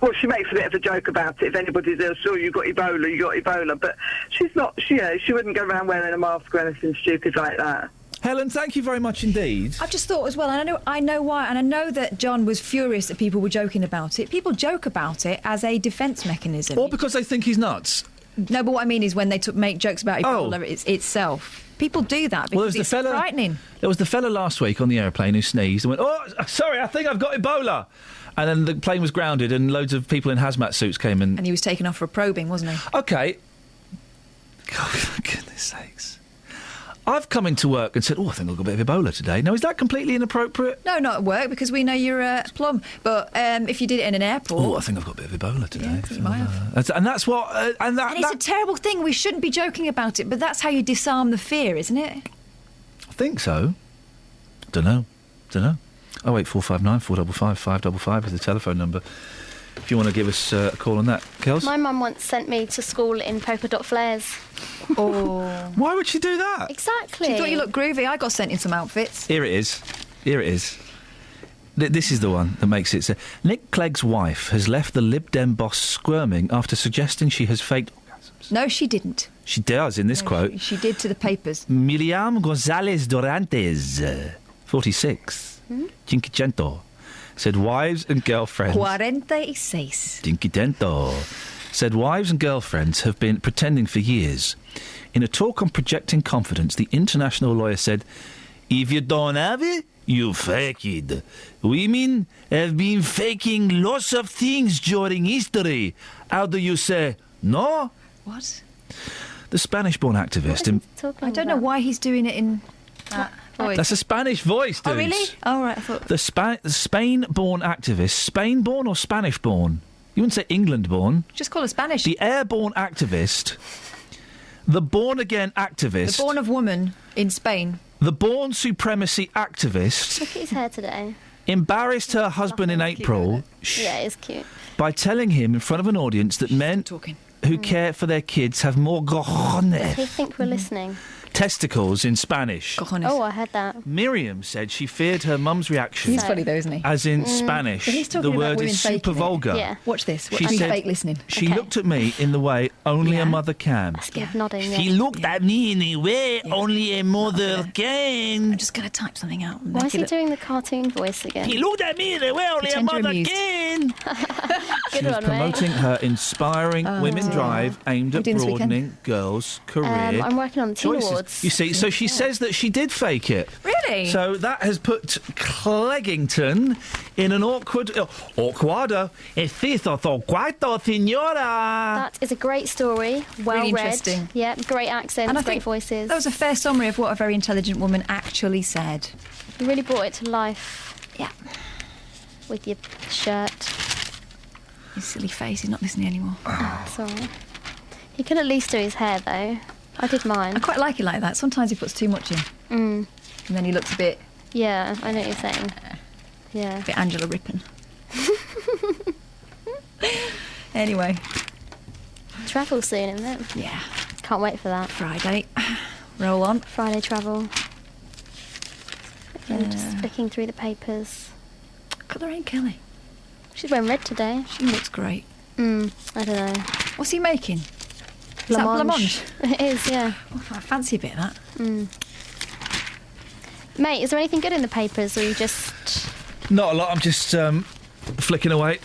well, she makes a bit of a joke about it. If anybody's ill, sure, you got Ebola. But she's not, she wouldn't go around wearing a mask or anything stupid like that. Helen, thank you very much indeed. I've just thought as well, and I know why, and I know that John was furious that people were joking about it. People joke about it as a defence mechanism. Or because they think he's nuts. No, but what I mean is when they make jokes about Ebola itself. People do that because it's frightening. There was the fella last week on the aeroplane who sneezed and went, "Oh, sorry, I think I've got Ebola." And then the plane was grounded and loads of people in hazmat suits came in. And he was taken off for a probing, wasn't he? OK. God, for goodness sakes. I've come into work and said, I think I've got a bit of Ebola today. Now, is that completely inappropriate? No, not at work, because we know you're a plum. But if you did it in an airport... I think I've got a bit of Ebola today. Yeah, I think you might have. And that's what... and it's a terrible thing. We shouldn't be joking about it, but that's how you disarm the fear, isn't it? I think so. Don't know. 08459 455 555 is the telephone number. If you want to give us a call on that. Kels? My mum once sent me to school in polka dot flares. Oh. Why would she do that? Exactly. She thought you looked groovy. I got sent in some outfits. Here it is. This is the one that makes it... Nick Clegg's wife has left the Lib Dem boss squirming after suggesting she has faked orgasms. No, she didn't. She does, in this quote. She did to the papers. Miriam Gonzalez Dorantes, 46, Cinquecento, said wives and girlfriends... 46. Cinquecento. Said wives and girlfriends have been pretending for years. In a talk on projecting confidence, the international lawyer said, "If you don't have it, you fake it. Women have been faking lots of things during history. How do you say no?" What? The Spanish-born activist... I don't know why he's doing it in that voice. That's a Spanish voice, dude. Oh, really? Oh, right, I thought... The Spain-born activist... Spain-born or Spanish-born? You wouldn't say England-born. Just call her Spanish. The airborne activist... The born-again activist... The born of woman in Spain. The born supremacy activist... Look at his hair today. Embarrassed her husband in April... Yeah, it's cute. By telling him in front of an audience that men who care for their kids have more cojones... Does he think we're listening? Testicles in Spanish. Oh, I heard that. Miriam said she feared her mum's reaction. He's funny though, isn't he? As in Spanish. But he's talking the about word women is super vulgar. Yeah. Watch this. She said, fake listening. She looked at me in the way only a mother can. Yeah. Nodding, She looked at me in the way only a mother can. I'm just going to type something out. Why is he doing the cartoon voice again? He looked at me in the way only a mother can. She was promoting her inspiring women drive aimed at broadening girls' career I'm working on the Teen choices. Awards. You see, so she says that she did fake it. Really? So that has put Cleggington in an awkward. That is a great story. Well Really read. interesting. Yeah, great accents, And I great think voices. That was a fair summary of what a very intelligent woman actually said. You really brought it to life. Yeah. With your shirt. His silly face, he's not listening anymore. Sorry. He could at least do his hair, though. I did mine. I quite like it like that. Sometimes he puts too much in. And then he looks a bit... Yeah, I know what you're saying. Yeah. A bit Angela Rippon. Anyway. Travel soon, isn't it? Yeah. Can't wait for that. Friday. Roll on. Friday travel. I'm just flicking through the papers. Look at Lorraine Kelly. She's wearing red today. She looks great. I don't know. What's he making? Is that blancmange? It is, yeah. Oh, I fancy a bit of that. Mate, is there anything good in the papers, or you just... Not a lot, I'm just flicking away.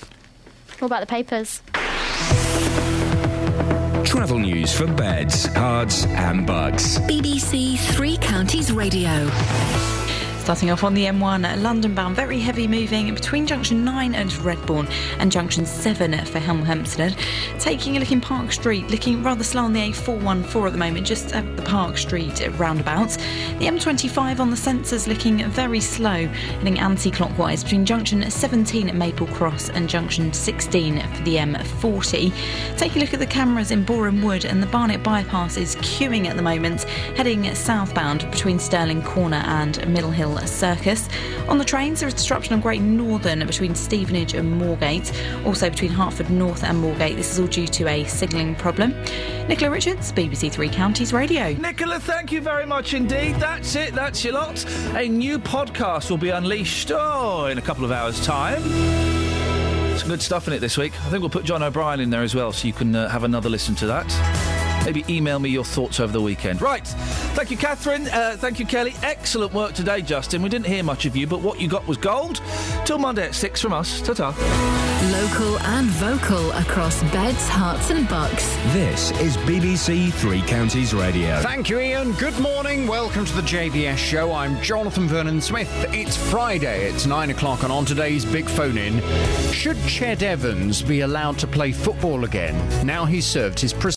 What about the papers? Travel news for beds, cards and bugs. BBC Three Counties Radio. Starting off on the M1, London bound, very heavy moving between Junction 9 and Redbourne and Junction 7 for Hemel Hempstead. Taking a look in Park Street, looking rather slow on the A414 at the moment, just at the Park Street roundabouts. The M25 on the sensors looking very slow, heading anti-clockwise between Junction 17 at Maple Cross and Junction 16 for the M40. Take a look at the cameras in Boreham Wood, and the Barnet bypass is queuing at the moment, heading southbound between Stirling Corner and Middle Hill Circus. On the trains, there is disruption on Great Northern between Stevenage and Moorgate, also between Hertford North and Moorgate. This is all due to a signalling problem. Nicola Richards, BBC Three Counties Radio. Nicola, thank you very much indeed. That's it, that's your lot. A new podcast will be unleashed, in a couple of hours' time. Some good stuff in it this week. I think we'll put John O'Brien in there as well, so you can have another listen to that. Maybe email me your thoughts over the weekend. Right. Thank you, Catherine. Thank you, Kelly. Excellent work today, Justin. We didn't hear much of you, but what you got was gold. Till Monday at 6 from us. Ta-ta. Local and vocal across beds, hearts and bucks. This is BBC Three Counties Radio. Thank you, Iain. Good morning. Welcome to the JVS show. I'm Jonathan Vernon-Smith. It's Friday. It's 9 o'clock, and on today's Big Phone In, should Ched Evans be allowed to play football again now he's served his prison?